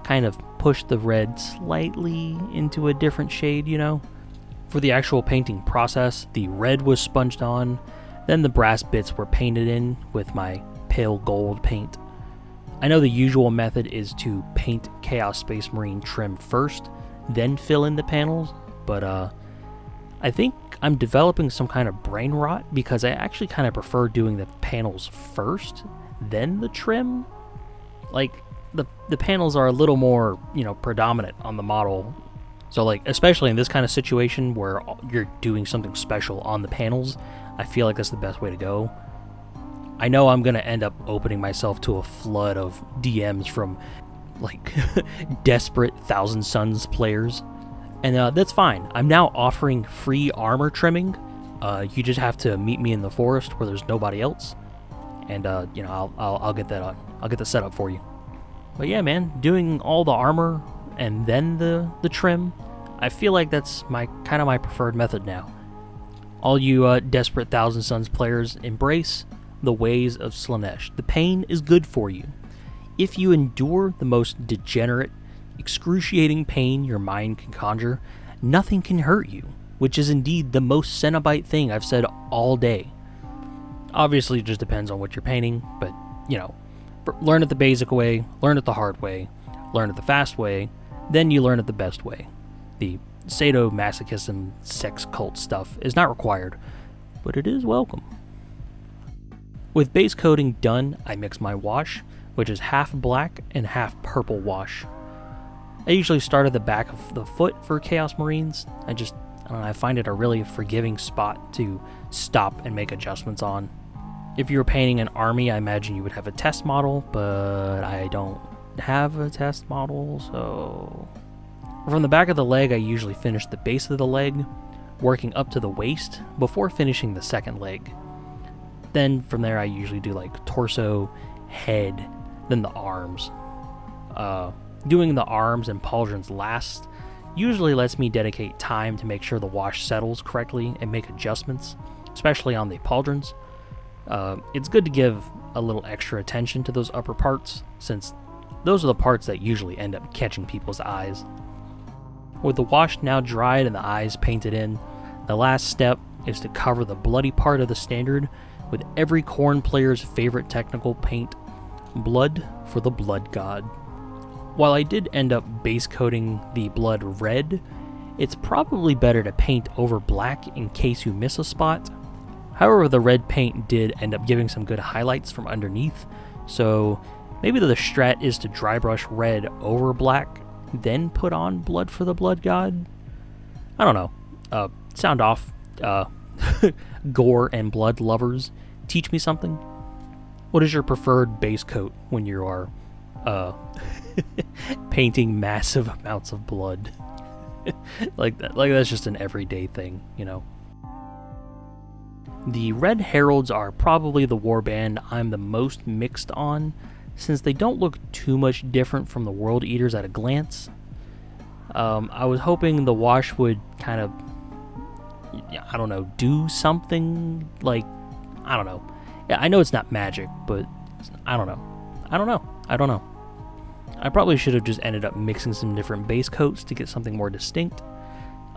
kind of push the red slightly into a different shade, you know? For the actual painting process, the red was sponged on, then the brass bits were painted in with my pale gold paint. I know the usual method is to paint Chaos Space Marine trim first, then fill in the panels, but I think I'm developing some kind of brain rot because I actually kind of prefer doing the panels first, then the trim. Like, the panels are a little more, you know, predominant on the model. So, like, especially in this kind of situation where you're doing something special on the panels, I feel like that's the best way to go. I know I'm going to end up opening myself to a flood of DMs from, like, desperate Thousand Sons players. And that's fine. I'm now offering free armor trimming. You just have to meet me in the forest where there's nobody else. And, you know, I'll get that on. I'll get the setup for you. But yeah, man, doing all the armor and then the trim, I feel like that's kind of my preferred method now. All you desperate Thousand Sons players, embrace the ways of Slaanesh. The pain is good for you. If you endure the most degenerate, excruciating pain your mind can conjure, nothing can hurt you, which is indeed the most Cenobite thing I've said all day. Obviously, it just depends on what you're painting, but, you know, learn it the basic way, learn it the hard way, learn it the fast way, then you learn it the best way. The sadomasochism sex cult stuff is not required, but it is welcome. With base coating done, I mix my wash, which is half black and half purple wash. I usually start at the back of the foot for Chaos Marines. I don't know, I find it a really forgiving spot to stop and make adjustments on. If you were painting an army, I imagine you would have a test model, but I don't have a test model, so... From the back of the leg, I usually finish the base of the leg, working up to the waist before finishing the second leg. Then from there, I usually do like torso, head, then the arms. Doing the arms and pauldrons last usually lets me dedicate time to make sure the wash settles correctly and make adjustments, especially on the pauldrons. It's good to give a little extra attention to those upper parts, since those are the parts that usually end up catching people's eyes. With the wash now dried and the eyes painted in, the last step is to cover the bloody part of the standard with every Khorne player's favorite technical paint, blood for the blood god. While I did end up base coating the blood red, it's probably better to paint over black in case you miss a spot. However, the red paint did end up giving some good highlights from underneath, so maybe the strat is to dry brush red over black, then put on blood for the blood god? I don't know. Sound off, gore and blood lovers. Teach me something. What is your preferred base coat when you are painting massive amounts of blood? like that's just an everyday thing, you know. The red Heralds are probably the warband I'm the most mixed on, since they don't look too much different from the World Eaters at a glance. I was hoping the wash would kind of, I don't know, do something, like, I don't know. Yeah, I know it's not magic, but I don't know. I probably should have just ended up mixing some different base coats to get something more distinct.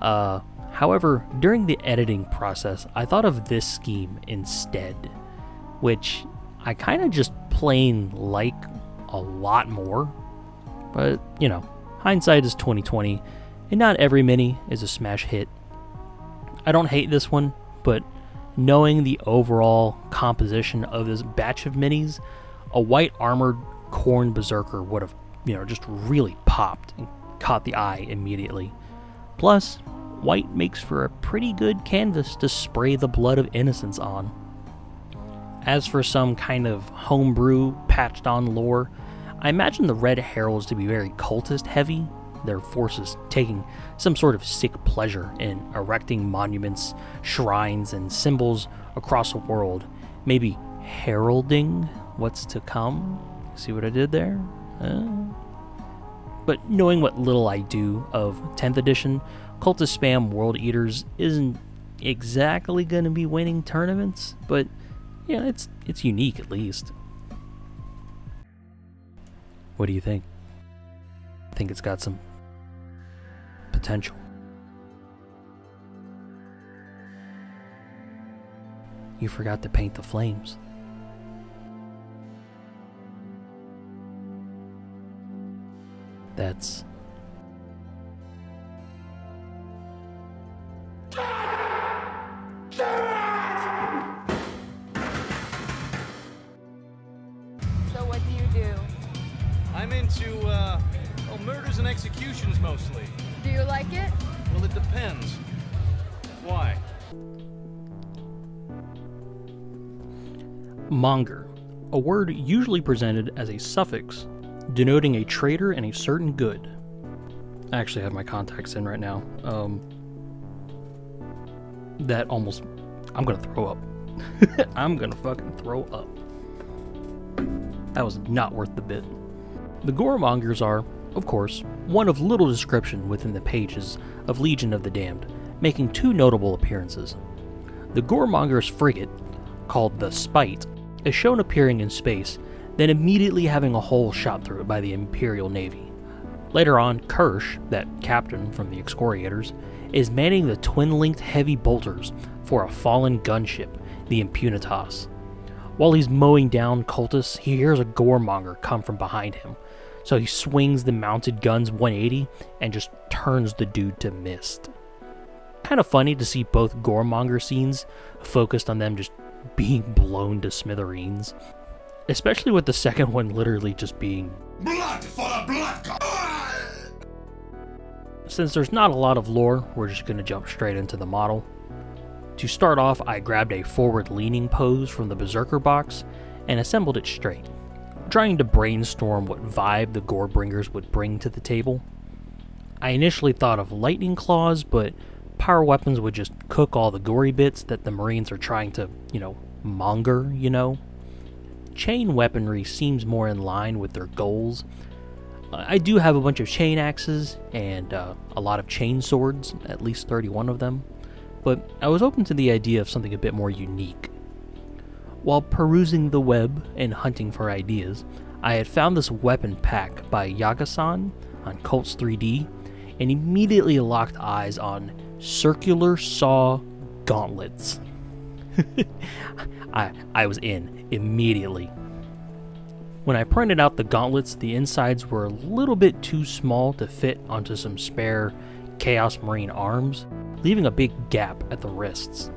However, during the editing process, I thought of this scheme instead, which I kind of just plain like a lot more. But, you know, hindsight is 20/20, and not every mini is a smash hit. I don't hate this one, but knowing the overall composition of this batch of minis, a white armored Khorne berserker would have, just really popped and caught the eye immediately. Plus, white makes for a pretty good canvas to spray the blood of innocents on. As for some kind of homebrew, patched on lore, I imagine the Red Heralds to be very cultist heavy, their forces taking some sort of sick pleasure in erecting monuments, shrines, and symbols across the world, maybe heralding what's to come. See what I did there? But knowing what little I do of 10th edition, cultist spam World Eaters isn't exactly going to be winning tournaments, but yeah, it's unique at least. What do you think? I think it's got some potential. You forgot to paint the flames. That's... So what do you do? I'm into, murders and executions mostly. Do you like it? Well, it depends. Why? Monger, a word usually presented as a suffix, denoting a trader in a certain good. I actually have my contacts in right now. That almost... I'm gonna throw up. I'm gonna fucking throw up. That was not worth the bit. The Goremongers are, of course, one of little description within the pages of Legion of the Damned, making two notable appearances. The Goremongers frigate, called the Spite, is shown appearing in space, then immediately having a hole shot through it by the Imperial Navy. Later on, Kirsch, that captain from the Excoriators, is manning the twin-linked heavy bolters for a fallen gunship, the Impunitas. While he's mowing down cultists, he hears a Goremonger come from behind him, so he swings the mounted guns 180 and just turns the dude to mist. Kind of funny to see both Goremonger scenes focused on them just being blown to smithereens, especially with the second one literally just being Blood for the blood god! Since there's not a lot of lore, we're just going to jump straight into the model. To start off, I grabbed a forward-leaning pose from the Berserker box and assembled it straight, trying to brainstorm what vibe the Gorebringers would bring to the table. I initially thought of lightning claws, but power weapons would just cook all the gory bits that the Marines are trying to, monger, Chain weaponry seems more in line with their goals. I do have a bunch of chain axes and a lot of chain swords, at least 31 of them, but I was open to the idea of something a bit more unique. While perusing the web and hunting for ideas, I had found this weapon pack by Yagasan on Cults 3D and immediately locked eyes on circular saw gauntlets. I was in immediately. When I printed out the gauntlets, the insides were a little bit too small to fit onto some spare Chaos Marine arms, leaving a big gap at the wrists.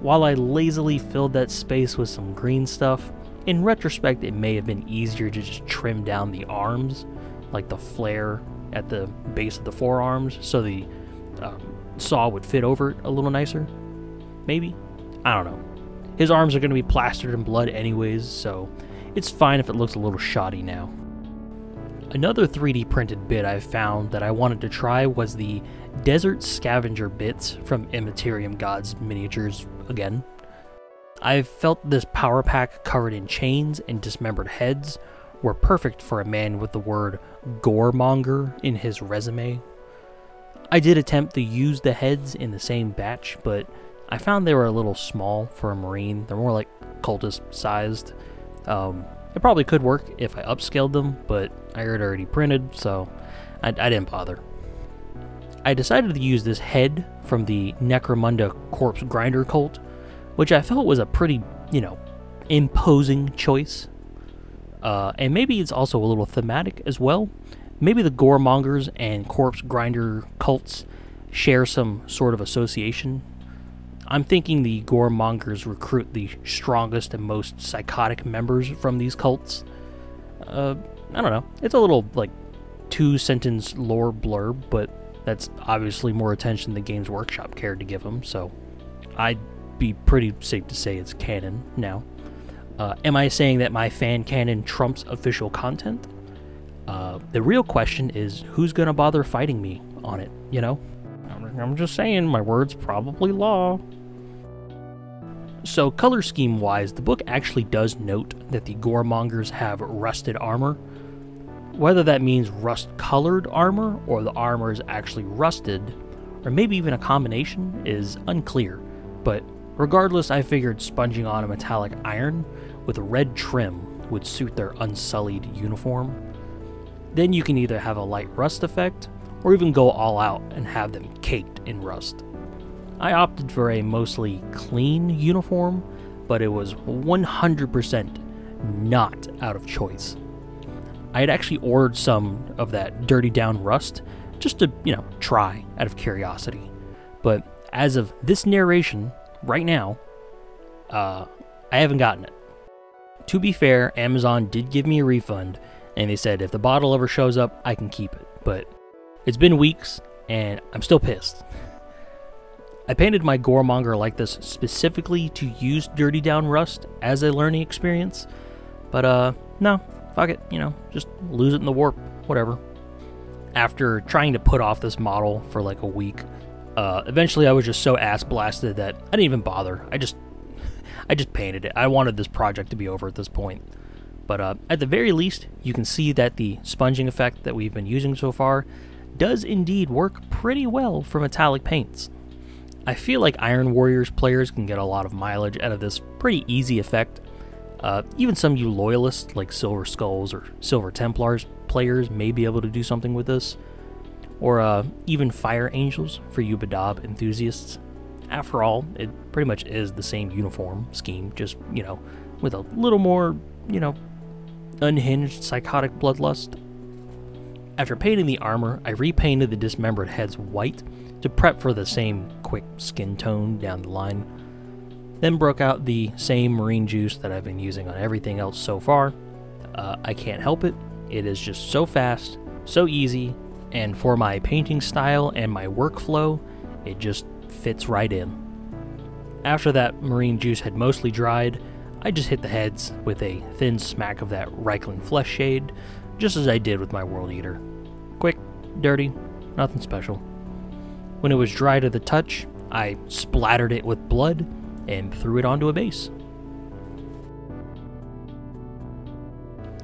While I lazily filled that space with some green stuff, in retrospect it may have been easier to just trim down the arms, like the flare at the base of the forearms, so the saw would fit over it a little nicer. Maybe? I don't know. His arms are going to be plastered in blood anyways, so it's fine if it looks a little shoddy now. Another 3D printed bit I found that I wanted to try was the Desert Scavenger bits from Immaterium Gods miniatures again. I felt this power pack covered in chains and dismembered heads were perfect for a man with the word Goremonger in his resume. I did attempt to use the heads in the same batch, but I found they were a little small for a Marine. They're more like cultist sized. It probably could work if I upscaled them, but I had already printed, so I didn't bother. I decided to use this head from the Necromunda Corpse Grinder cult, which I felt was a pretty, imposing choice. And maybe it's also a little thematic as well. Maybe the Goremongers and Corpse Grinder cults share some sort of association. I'm thinking the Goremongers recruit the strongest and most psychotic members from these cults. I don't know. It's a little, like, 2-sentence lore blurb, but that's obviously more attention than Games Workshop cared to give them, so I'd be pretty safe to say it's canon now. Am I saying that my fan canon trumps official content? The real question is, who's gonna bother fighting me on it, you know? I'm just saying, my word's probably law. So, color scheme-wise, the book actually does note that the Goremongers have rusted armor. Whether that means rust-colored armor, or the armor is actually rusted, or maybe even a combination, is unclear. But regardless, I figured sponging on a metallic iron with a red trim would suit their unsullied uniform. Then you can either have a light rust effect, or even go all out and have them caked in rust. I opted for a mostly clean uniform, but it was 100% not out of choice. I had actually ordered some of that dirty down rust just to, you know, try out of curiosity. But as of this narration, right now, I haven't gotten it. To be fair, Amazon did give me a refund, and they said if the bottle ever shows up, I can keep it. But it's been weeks, and I'm still pissed. I painted my Goremonger like this specifically to use dirty down rust as a learning experience, but no, fuck it, you know, just lose it in the warp, whatever. After trying to put off this model for like a week, eventually I was just so ass blasted that I didn't even bother. I just painted it. I wanted this project to be over at this point. But at the very least, you can see that the sponging effect that we've been using so far does indeed work pretty well for metallic paints. I feel like Iron Warriors players can get a lot of mileage out of this pretty easy effect. Even some you loyalists like Silver Skulls or Silver Templars players may be able to do something with this. Or even Fire Angels for you Badab enthusiasts. After all, it pretty much is the same uniform scheme, just, you know, with a little more, you know, unhinged psychotic bloodlust. After painting the armor, I repainted the dismembered heads white to prep for the same quick skin tone down the line. Then broke out the same marine juice that I've been using on everything else so far. I can't help it. It is just so fast, so easy, and for my painting style and my workflow, it just fits right in. After that marine juice had mostly dried, I just hit the heads with a thin smack of that Reichling flesh shade, just as I did with my World Eater. Quick, dirty, nothing special. When it was dry to the touch, I splattered it with blood and threw it onto a base.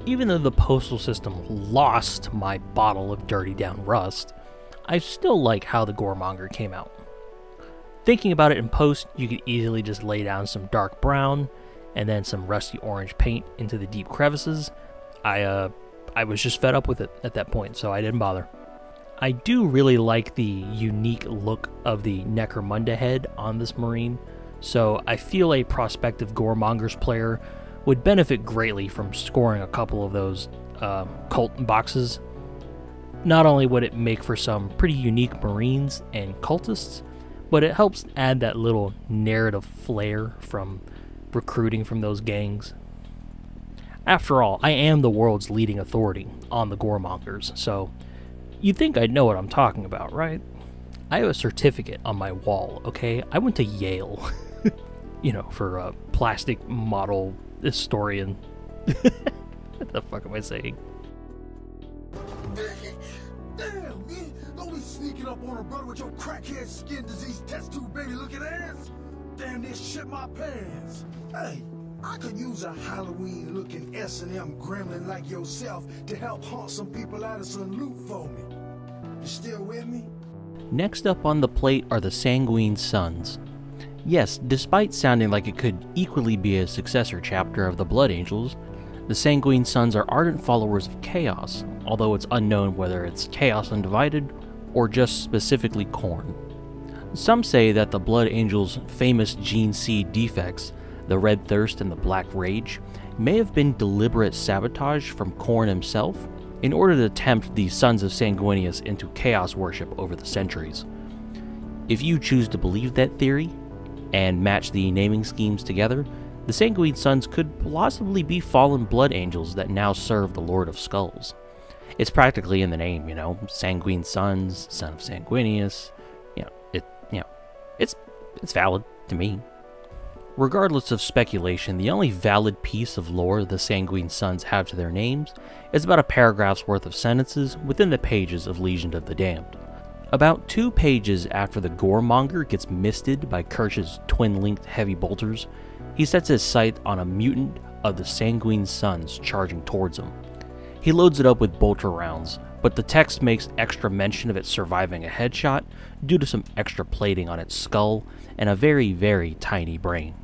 Even though the postal system lost my bottle of dirty down rust, I still like how the Goremonger came out. Thinking about it in post, you could easily just lay down some dark brown and then some rusty orange paint into the deep crevices. I was just fed up with it at that point, so I didn't bother. I do really like the unique look of the Necromunda head on this Marine, so I feel a prospective Goremongers player would benefit greatly from scoring a couple of those cult boxes. Not only would it make for some pretty unique Marines and cultists, but it helps add that little narrative flair from recruiting from those gangs. After all, I am the world's leading authority on the Goremongers, so you'd think I'd know what I'm talking about, right? I have a certificate on my wall, okay? I went to Yale, you know, for a plastic model historian. What the fuck am I saying? Damn, man. Don't be sneaking up on a brother with your crackhead skin disease test tube baby looking ass. Damn, this shit my pants. Hey, I could use a Halloween looking S&M gremlin like yourself to help haunt some people out of some loot for me. You still with me? Next up on the plate are the Sanguine Sons. Yes, despite sounding like it could equally be a successor chapter of the Blood Angels, the Sanguine Sons are ardent followers of Chaos, although it's unknown whether it's Chaos Undivided or just specifically Khorne. Some say that the Blood Angels' famous Gene C defects, the Red Thirst and the Black Rage, may have been deliberate sabotage from Khorne himself in order to tempt the Sons of Sanguinius into chaos worship over the centuries. If you choose to believe that theory, and match the naming schemes together, the Sanguine Sons could possibly be fallen blood angels that now serve the Lord of Skulls. It's practically in the name, you know, Sanguine Sons, son of Sanguinius. It's valid to me. Regardless of speculation, the only valid piece of lore the Sanguine Sons have to their names is about a paragraph's worth of sentences within the pages of Legion of the Damned. About 2 pages after the Goremonger gets misted by Kirsch's twin-linked heavy bolters, he sets his sight on a mutant of the Sanguine Sons charging towards him. He loads it up with bolter rounds, but the text makes extra mention of it surviving a headshot due to some extra plating on its skull and a very, very tiny brain.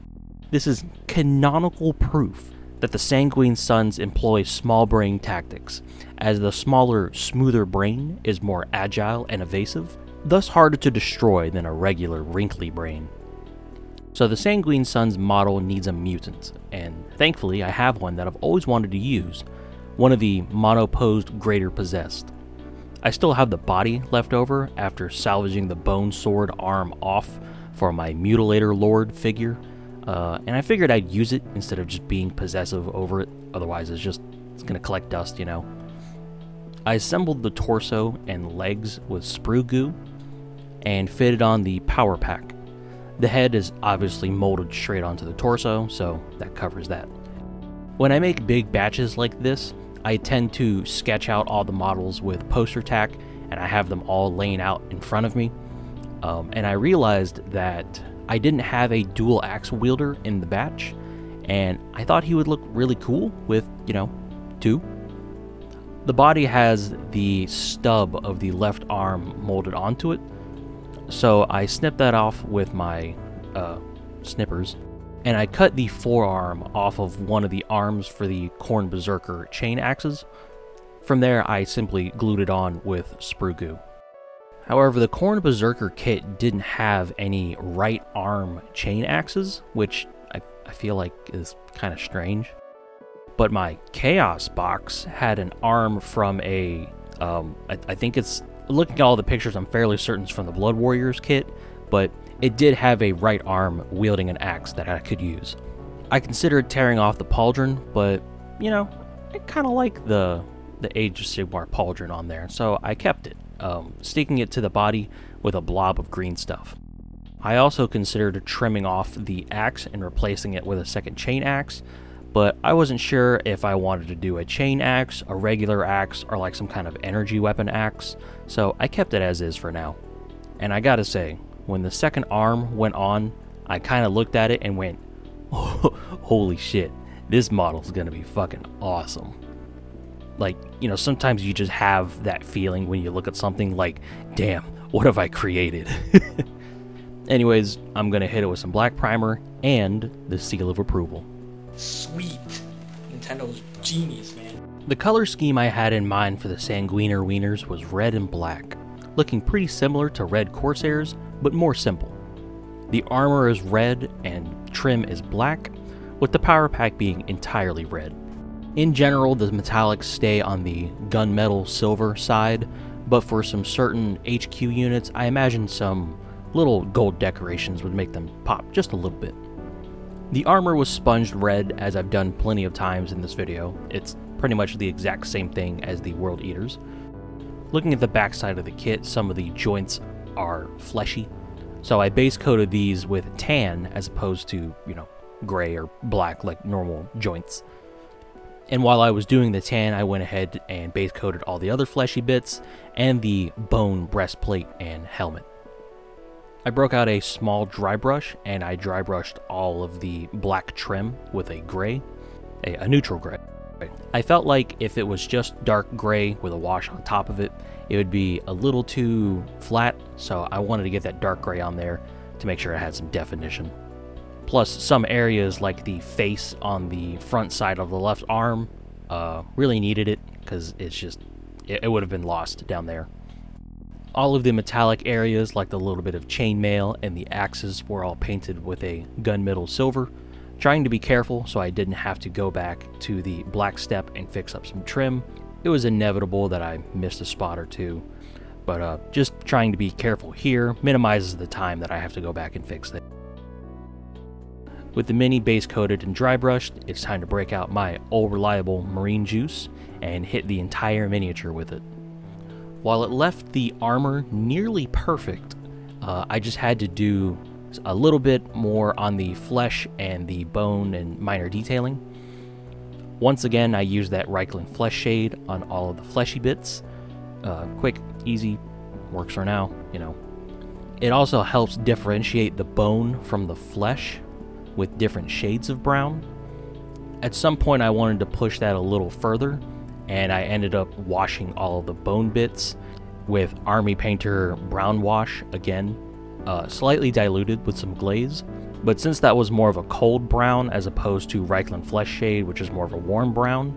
This is canonical proof that the Sanguine Sons employ small brain tactics, as the smaller, smoother brain is more agile and evasive, thus harder to destroy than a regular, wrinkly brain. So the Sanguine Sons model needs a mutant, and thankfully I have one that I've always wanted to use, one of the monoposed Greater Possessed. I still have the body left over after salvaging the bone sword arm off for my Mutilator Lord figure, and I figured I'd use it instead of just being possessive over it, otherwise it's gonna collect dust, you know. I assembled the torso and legs with sprue goo and fitted on the power pack. The head is obviously molded straight onto the torso, so that covers that. When I make big batches like this, I tend to sketch out all the models with poster tack, and I have them all laying out in front of me. And I realized that I didn't have a dual axe wielder in the batch, and I thought he would look really cool with, you know, 2. The body has the stub of the left arm molded onto it, so I snipped that off with my snippers, and I cut the forearm off of one of the arms for the Khorne Berserker chain axes. From there, I simply glued it on with sprue goo. However, the Khorne Berserker kit didn't have any right arm chain axes, which I feel like is kind of strange. But my Chaos box had an arm from a, I think it's, looking at all the pictures, I'm fairly certain it's from the Blood Warriors kit, but it did have a right arm wielding an axe that I could use. I considered tearing off the Pauldron, but, you know, I kind of like the Age of Sigmar Pauldron on there, so I kept it, sticking it to the body with a blob of green stuff. I also considered trimming off the axe and replacing it with a second chain axe, but I wasn't sure if I wanted to do a chain axe, a regular axe, or like some kind of energy weapon axe, so I kept it as is for now. And I gotta say, when the second arm went on, I kind of looked at it and went, oh, holy shit, this model's gonna be fucking awesome. Like, you know, sometimes you just have that feeling when you look at something like, damn, what have I created? Anyways, I'm gonna hit it with some black primer and the seal of approval. Sweet. Nintendo's genius, man. The color scheme I had in mind for the Sanguiner Wieners was red and black, looking pretty similar to red Corsairs, but more simple. The armor is red and trim is black, with the power pack being entirely red. In general, the metallics stay on the gunmetal silver side, but for some certain HQ units, I imagine some little gold decorations would make them pop just a little bit. The armor was sponged red, as I've done plenty of times in this video. It's pretty much the exact same thing as the World Eaters. Looking at the backside of the kit, some of the joints are fleshy, so I base coated these with tan as opposed to, you know, gray or black like normal joints. And while I was doing the tan, I went ahead and base coated all the other fleshy bits and the bone breastplate and helmet. I broke out a small dry brush and I dry brushed all of the black trim with a gray, a neutral gray. I felt like if it was just dark gray with a wash on top of it, it would be a little too flat, so I wanted to get that dark gray on there to make sure it had some definition. Plus, some areas like the face on the front side of the left arm really needed it, because it's just, it would have been lost down there. All of the metallic areas, like the little bit of chainmail and the axes, were all painted with a gunmetal silver, trying to be careful so I didn't have to go back to the black step and fix up some trim. It was inevitable that I missed a spot or two, But just trying to be careful here minimizes the time that I have to go back and fix it. With the mini base coated and dry brushed, it's time to break out my old reliable marine juice and hit the entire miniature with it. While it left the armor nearly perfect, I just had to do a little bit more on the flesh and the bone and minor detailing. Once again, I used that Reikland flesh shade on all of the fleshy bits. Quick, easy, works for now, you know. It also helps differentiate the bone from the flesh with different shades of brown. At some point I wanted to push that a little further, and I ended up washing all of the bone bits with Army Painter Brown Wash again, slightly diluted with some glaze. But since that was more of a cold brown as opposed to Reikland Flesh Shade, which is more of a warm brown,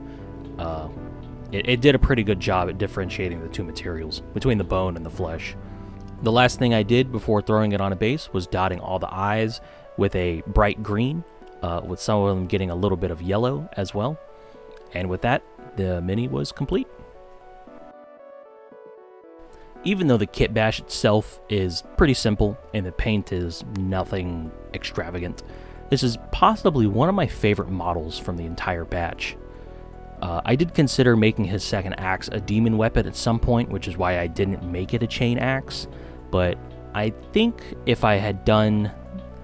it did a pretty good job at differentiating the two materials between the bone and the flesh. The last thing I did before throwing it on a base was dotting all the eyes with a bright green, with some of them getting a little bit of yellow as well. And with that, the mini was complete. Even though the Kitbash itself is pretty simple and the paint is nothing extravagant, this is possibly one of my favorite models from the entire batch. I did consider making his second axe a demon weapon at some point, which is why I didn't make it a chain axe, but I think if I had done,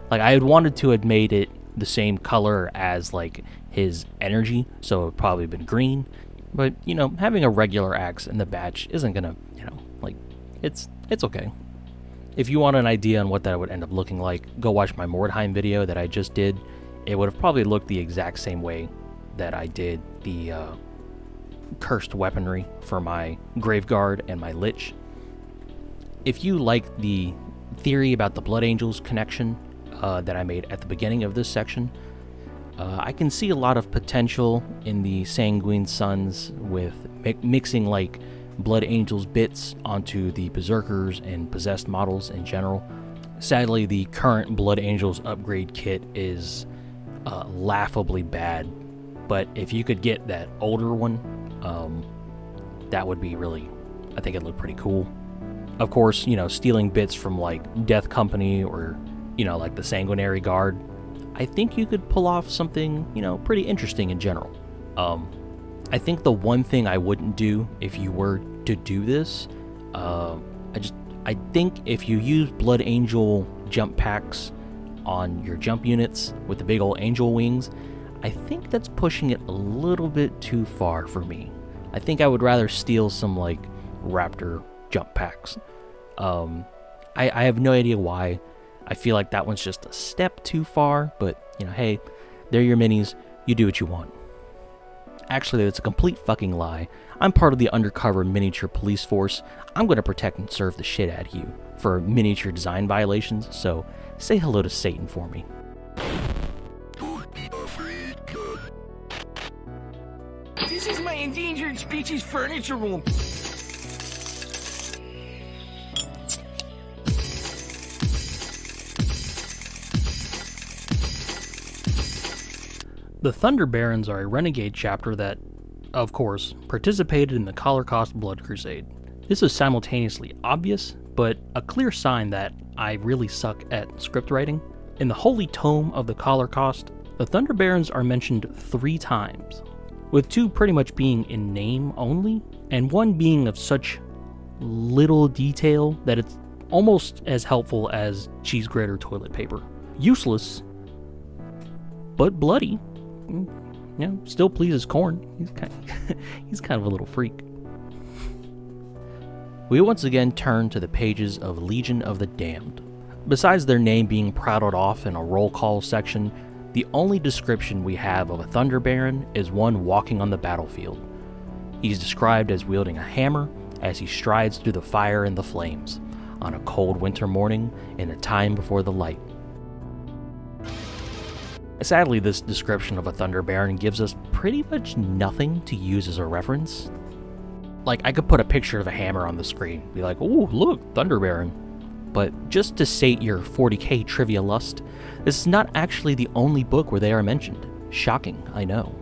like, I had wanted to have made it the same color as, like, his energy, so it would probably have been green, but, you know, having a regular axe in the batch isn't gonna, you know, like, it's okay. If you want an idea on what that would end up looking like, go watch my Mordheim video that I just did. It would have probably looked the exact same way that I did the cursed weaponry for my Grave Guard and my Lich. If you like the theory about the Blood Angels connection that I made at the beginning of this section, I can see a lot of potential in the Sanguine Sons with mixing, like, Blood Angels bits onto the Berzerkers and Possessed models in general. Sadly, the current Blood Angels upgrade kit is laughably bad, but if you could get that older one, that would be really, I think it'd look pretty cool. Of course, you know, stealing bits from, like, Death Company or, you know, like the Sanguinary Guard, I think you could pull off something, you know, pretty interesting in general. I think the one thing I wouldn't do if you were to do this, I think if you use Blood Angel jump packs on your jump units with the big old angel wings, I think that's pushing it a little bit too far for me. I think I would rather steal some, like, Raptor jump packs. I have no idea why. I feel like that one's just a step too far, but, you know, hey, they're your minis, you do what you want. Actually, that's a complete fucking lie. I'm part of the undercover miniature police force. I'm going to protect and serve the shit out of you for miniature design violations, so say hello to Satan for me. This is my endangered species furniture room. The Thunder Barons are a renegade chapter that, of course, participated in the Cholercaust Blood Crusade. This is simultaneously obvious, but a clear sign that I really suck at script writing. In the Holy Tome of the Cholercaust, the Thunder Barons are mentioned 3 times, with 2 pretty much being in name only, and 1 being of such little detail that it's almost as helpful as cheese grater toilet paper. Useless, but bloody. Yeah, still pleases Khorne. He's kind of a little freak. We once again turn to the pages of Legion of the Damned. Besides their name being prattled off in a roll call section, the only description we have of a Thunder Baron is one walking on the battlefield. He's described as wielding a hammer as he strides through the fire and the flames on a cold winter morning in a time before the light. Sadly, this description of a Thunder Baron gives us pretty much nothing to use as a reference. Like, I could put a picture of a hammer on the screen, be like, oh, look, Thunder Baron. But just to sate your 40k trivia lust, this is not actually the only book where they are mentioned. Shocking, I know.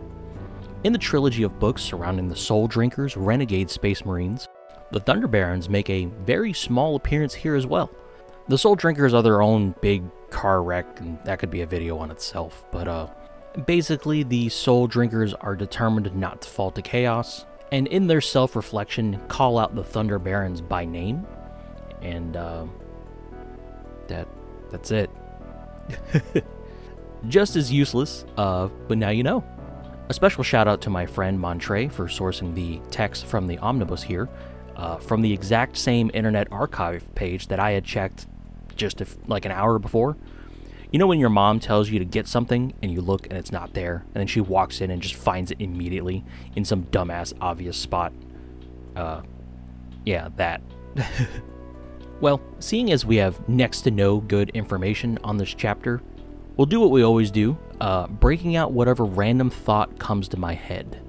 In the trilogy of books surrounding the Soul Drinkers Renegade Space Marines, The Thunder Barons make a very small appearance here as well. The Soul Drinkers are their own big car wreck, and that could be a video on itself, but basically the Soul Drinkers are determined not to fall to chaos, and in their self-reflection call out the Thunder Barons by name, and that's it. Just as useless, but now you know. A special shout out to my friend Montre for sourcing the text from the omnibus here, from the exact same Internet Archive page that I had checked just like an hour before. You know when your mom tells you to get something and you look and it's not there, and then she walks in and just finds it immediately in some dumbass obvious spot? Yeah, that. Well, seeing as we have next to no good information on this chapter, we'll do what we always do, breaking out whatever random thought comes to my head.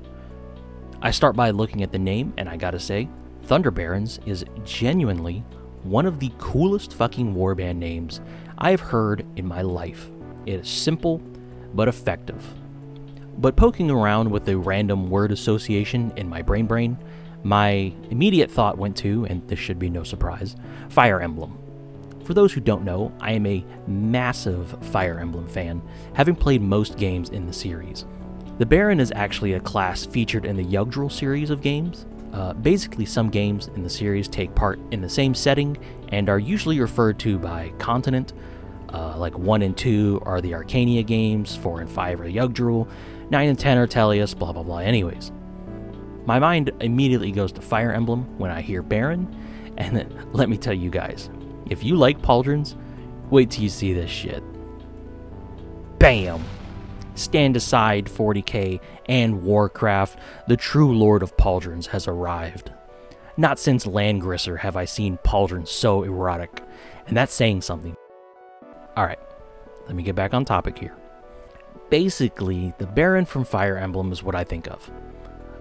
I start by looking at the name, and I gotta say, Thunder Barons is genuinely one of the coolest fucking warband names I have heard in my life. It is simple, but effective. But poking around with the random word association in my brain, my immediate thought went to, and this should be no surprise, Fire Emblem. For those who don't know, I am a massive Fire Emblem fan, having played most games in the series. The Baron is actually a class featured in the Yggdrasil series of games. Basically, some games in the series take part in the same setting and are usually referred to by continent. Like 1 and 2 are the Arcania games, 4 and 5 are Yggdrasil, 9 and 10 are Tellius, blah blah blah. Anyways, my mind immediately goes to Fire Emblem when I hear Baron, and then, let me tell you guys, if you like Pauldrons, wait till you see this shit. Bam! Stand aside, 40k and Warcraft, the true Lord of Pauldrons has arrived. Not since Landgrisser have I seen Pauldrons so erotic, and that's saying something. Alright, let me get back on topic here. Basically, the Baron from Fire Emblem is what I think of.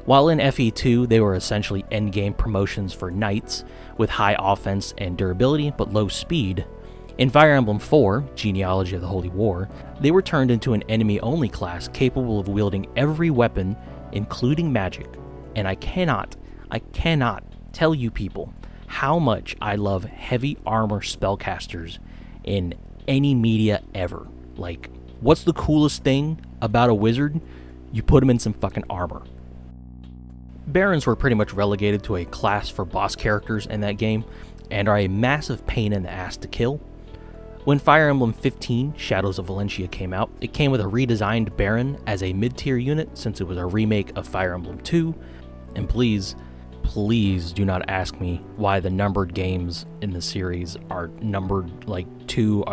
While in FE2 they were essentially endgame promotions for knights, with high offense and durability but low speed, in Fire Emblem 4, Genealogy of the Holy War, they were turned into an enemy-only class capable of wielding every weapon, including magic. And I cannot tell you people how much I love heavy armor spellcasters in any media ever. Like, what's the coolest thing about a wizard? You put him in some fucking armor. Barons were pretty much relegated to a class for boss characters in that game, and are a massive pain in the ass to kill. When Fire Emblem 15, Shadows of Valentia came out, it came with a redesigned Baron as a mid-tier unit since it was a remake of Fire Emblem 2, and please do not ask me why the numbered games in the series are numbered like 2,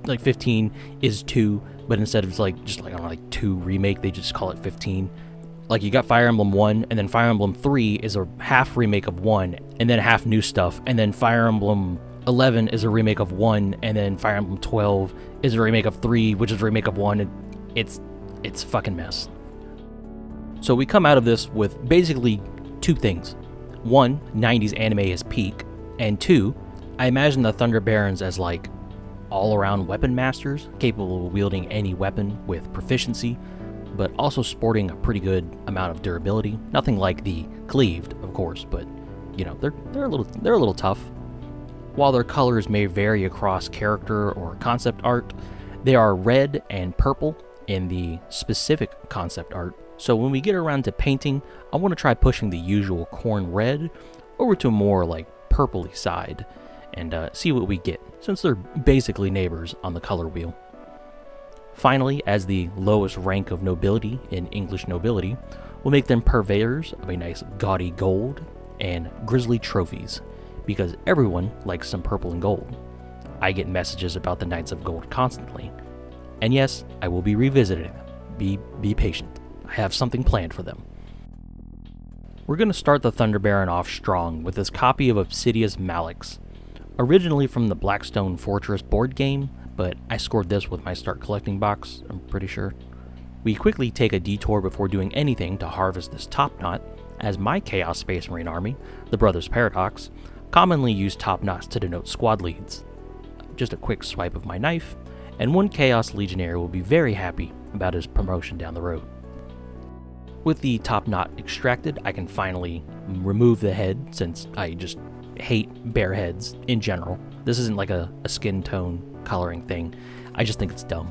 like 15 is 2, but instead of just like 2 remake, they just call it 15. Like, you got Fire Emblem 1, and then Fire Emblem 3 is a half remake of 1, and then half new stuff, and then Fire Emblem 11 is a remake of 1, and then Fire Emblem 12 is a remake of 3, which is a remake of 1, and it's a fucking mess. So we come out of this with basically 2 things. 1, 90s anime is peak, and 2, I imagine the Thunder Barons as like all-around weapon masters, capable of wielding any weapon with proficiency, but also sporting a pretty good amount of durability. Nothing like the Cleaved, of course, but you know, they're a little tough. While their colors may vary across character or concept art, they are red and purple in the specific concept art. So when we get around to painting, I want to try pushing the usual Khorne red over to a more like purpley side and see what we get, since they're basically neighbors on the color wheel. Finally, as the lowest rank of nobility in English nobility, we'll make them purveyors of a nice gaudy gold and grisly trophies, because everyone likes some purple and gold. I get messages about the Knights of Gold constantly, and yes, I will be revisiting them. Be patient. I have something planned for them. We're going to start the Thunder Baron off strong with this copy of Obsidia's Malix, originally from the Blackstone Fortress board game, but I scored this with my Start Collecting box, I'm pretty sure. We quickly take a detour before doing anything to harvest this top knot, as my Chaos Space Marine army, the Brothers Paradox, commonly use top knots to denote squad leads. Just a quick swipe of my knife, and one Chaos Legionnaire will be very happy about his promotion down the road. With the top knot extracted, I can finally remove the head, since I just hate bear heads in general. This isn't like a skin tone coloring thing. I just think it's dumb.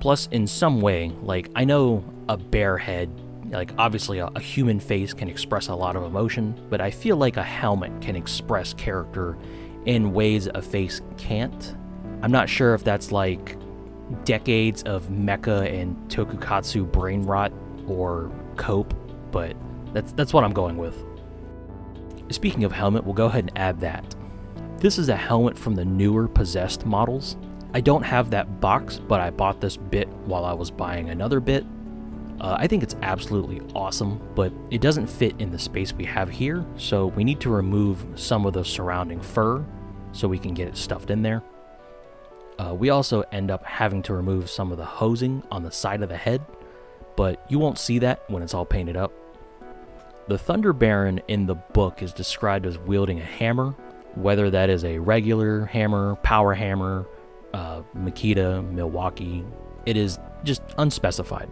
Plus, in some way, like, I know a bear head, like, obviously a human face can express a lot of emotion, but I feel like a helmet can express character in ways a face can't. I'm not sure if that's like decades of mecha and tokukatsu brain rot or cope, but that's what I'm going with. Speaking of helmet, we'll go ahead and add that. This is a helmet from the newer Possessed models. I don't have that box, but I bought this bit while I was buying another bit. I think it's absolutely awesome, but it doesn't fit in the space we have here, so we need to remove some of the surrounding fur so we can get it stuffed in there. We also end up having to remove some of the hosing on the side of the head, but you won't see that when it's all painted up. The Thunder Baron in the book is described as wielding a hammer, whether that is a regular hammer, power hammer, Makita, Milwaukee, it is just unspecified.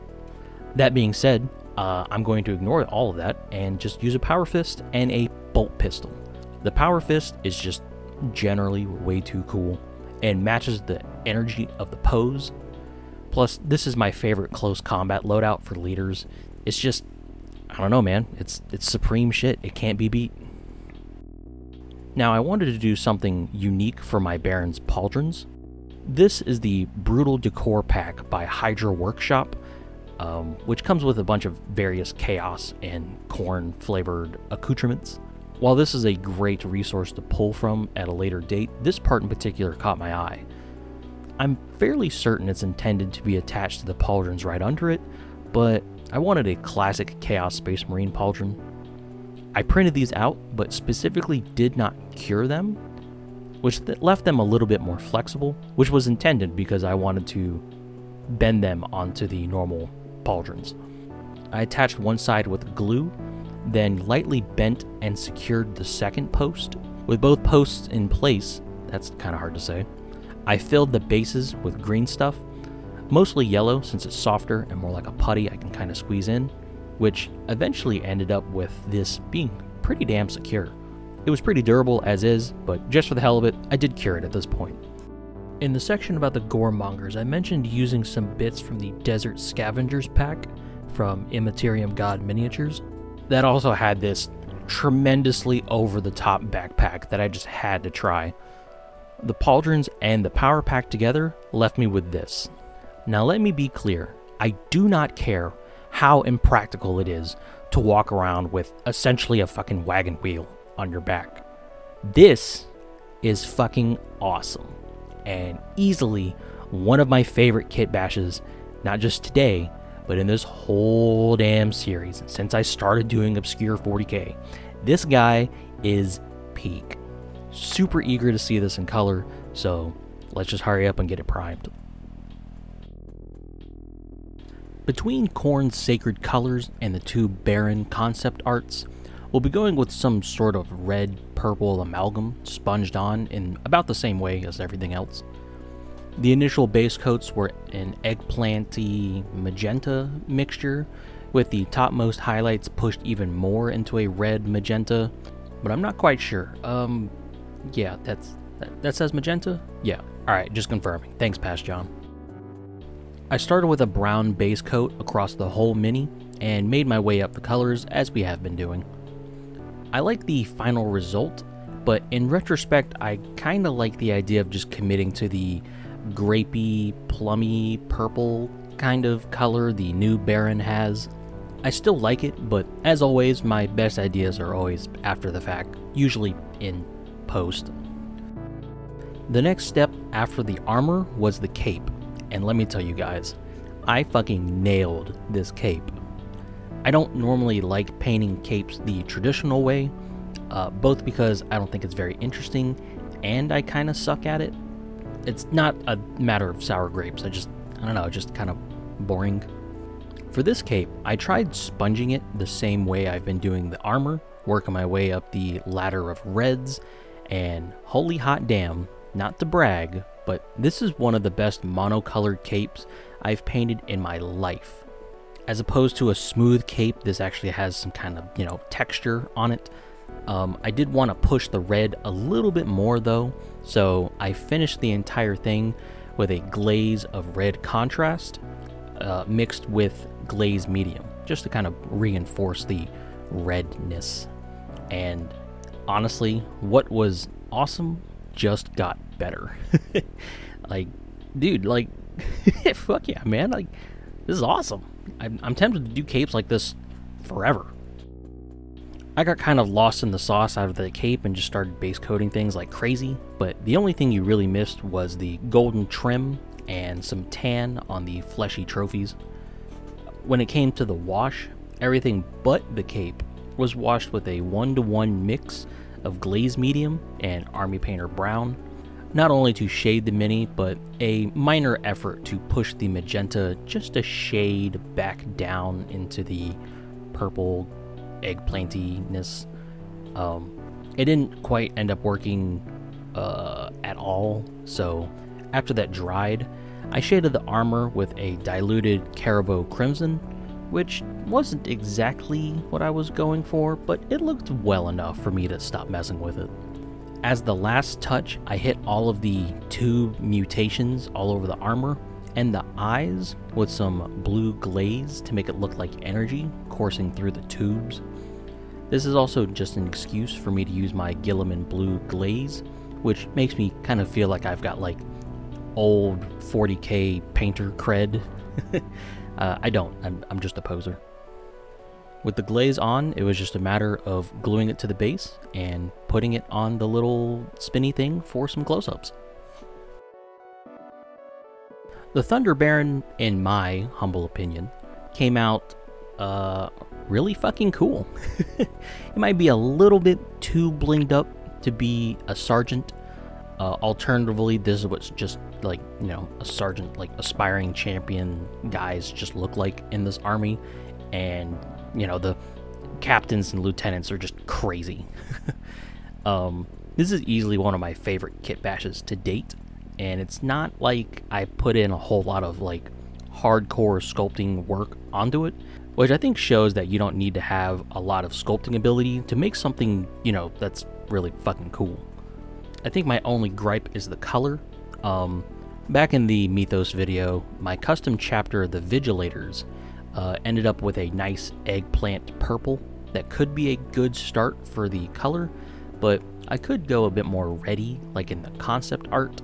That being said, I'm going to ignore all of that and just use a power fist and a bolt pistol. The power fist is just generally way too cool and matches the energy of the pose. Plus, this is my favorite close combat loadout for leaders. It's just, I don't know, man, it's supreme shit. It can't be beat. Now, I wanted to do something unique for my Baron's Pauldrons. This is the Brutal Decor pack by Hydra Workshop, which comes with a bunch of various Chaos and Khorne flavored accoutrements. While this is a great resource to pull from at a later date, this part in particular caught my eye. I'm fairly certain it's intended to be attached to the Pauldrons right under it, but I wanted a classic Chaos Space Marine Pauldron. I printed these out, but specifically did not cure them, which left them a little bit more flexible, which was intended because I wanted to bend them onto the normal Pauldrons. I attached one side with glue, then lightly bent and secured the second post. With both posts in place, that's kind of hard to say, I filled the bases with green stuff, mostly yellow since it's softer and more like a putty I can kind of squeeze in, which eventually ended up with this being pretty damn secure. It was pretty durable as is, but just for the hell of it, I did cure it at this point. In the section about the Goremongers, I mentioned using some bits from the Desert Scavengers pack from Immaterium God Miniatures. That also had this tremendously over-the-top backpack that I just had to try. The Pauldrons and the power pack together left me with this. Now let me be clear, I do not care how impractical it is to walk around with essentially a fucking wagon wheel on your back. This is fucking awesome, and easily one of my favorite kit bashes, not just today, but in this whole damn series since I started doing Obscure 40k. This guy is peak. Super eager to see this in color, so let's just hurry up and get it primed. Between Khorne's Sacred Colors and the two Baron concept arts, we'll be going with some sort of red-purple amalgam sponged on in about the same way as everything else. The initial base coats were an eggplanty magenta mixture, with the topmost highlights pushed even more into a red magenta, but I'm not quite sure. Yeah, that says magenta? Yeah, alright, just confirming. Thanks, Past John. I started with a brown base coat across the whole mini, and made my way up the colors as we have been doing. I like the final result, but in retrospect, I kinda like the idea of just committing to the grapey, plummy, purple kind of color the new Baron has. I still like it, but as always, my best ideas are always after the fact, usually in post. The next step after the armor was the cape, and let me tell you guys, I fucking nailed this cape. I don't normally like painting capes the traditional way, both because I don't think it's very interesting, and I kind of suck at it. It's not a matter of sour grapes, I don't know, just kind of boring. For this cape, I tried sponging it the same way I've been doing the armor, working my way up the ladder of reds, and holy hot damn, not to brag, but this is one of the best monocolored capes I've painted in my life. As opposed to a smooth cape, this actually has some kind of, you know, texture on it. I did want to push the red a little bit more though, so I finished the entire thing with a glaze of red contrast mixed with glaze medium, just to kind of reinforce the redness. And honestly, what was awesome just got better. Like, dude, like, fuck yeah, man, like, this is awesome. I'm tempted to do capes like this forever. I got kind of lost in the sauce out of the cape and just started base coating things like crazy, but the only thing you really missed was the golden trim and some tan on the fleshy trophies. When it came to the wash, everything but the cape was washed with a 1-to-1 mix of glaze medium and army painter brown, not only to shade the mini, but a minor effort to push the magenta just a shade back down into the purple eggplantiness. It didn't quite end up working at all, so after that dried, I shaded the armor with a diluted Caribou Crimson, which wasn't exactly what I was going for, but it looked well enough for me to stop messing with it. As the last touch, I hit all of the tube mutations all over the armor and the eyes with some blue glaze to make it look like energy coursing through the tubes. This is also just an excuse for me to use my Gilliman blue glaze, which makes me kind of feel like I've got like old 40k painter cred. I don't, I'm just a poser. With the glaze on, it was just a matter of gluing it to the base and putting it on the little spinny thing for some close-ups. The Thunder Baron, in my humble opinion, came out really fucking cool. It might be a little bit too blinged up to be a sergeant. Alternatively, this is what's just like, you know, a sergeant, like aspiring champion guys just look like in this army. And, you know, the captains and lieutenants are just crazy. This is easily one of my favorite Kitbashes to date. And it's not like I put in a whole lot of like hardcore sculpting work onto it, which I think shows that you don't need to have a lot of sculpting ability to make something, you know, that's really fucking cool. I think my only gripe is the color. Back in the Mythos video, my custom chapter, the Vigilators, ended up with a nice eggplant purple that could be a good start for the color, but I could go a bit more ready, like in the concept art.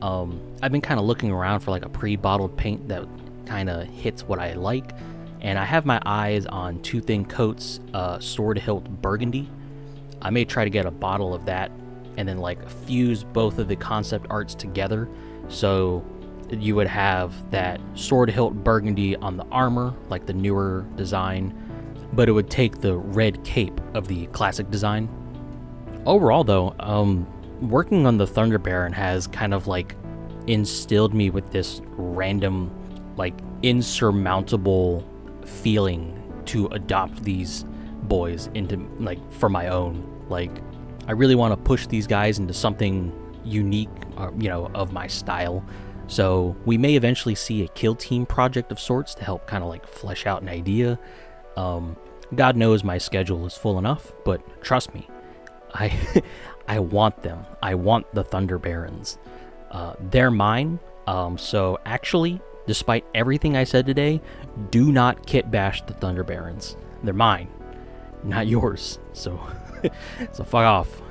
I've been kind of looking around for like a pre-bottled paint that kind of hits what I like, and I have my eyes on Two Thin Coat's Sword Hilt Burgundy. I may try to get a bottle of that and then like fuse both of the concept arts together, so you would have that Sword Hilt Burgundy on the armor, like the newer design, but it would take the red cape of the classic design. Overall though, working on the Thunder Baron has kind of like instilled me with this random, like insurmountable feeling to adopt these boys into, like, for my own. Like, I really want to push these guys into something unique, you know, of my style. So we may eventually see a kill team project of sorts to help kind of like flesh out an idea. God knows my schedule is full enough, but trust me, I want them. I want the Thunder Barons. They're mine. So actually, despite everything I said today, do not kitbash the Thunder Barons. They're mine, not yours. So, so fuck off.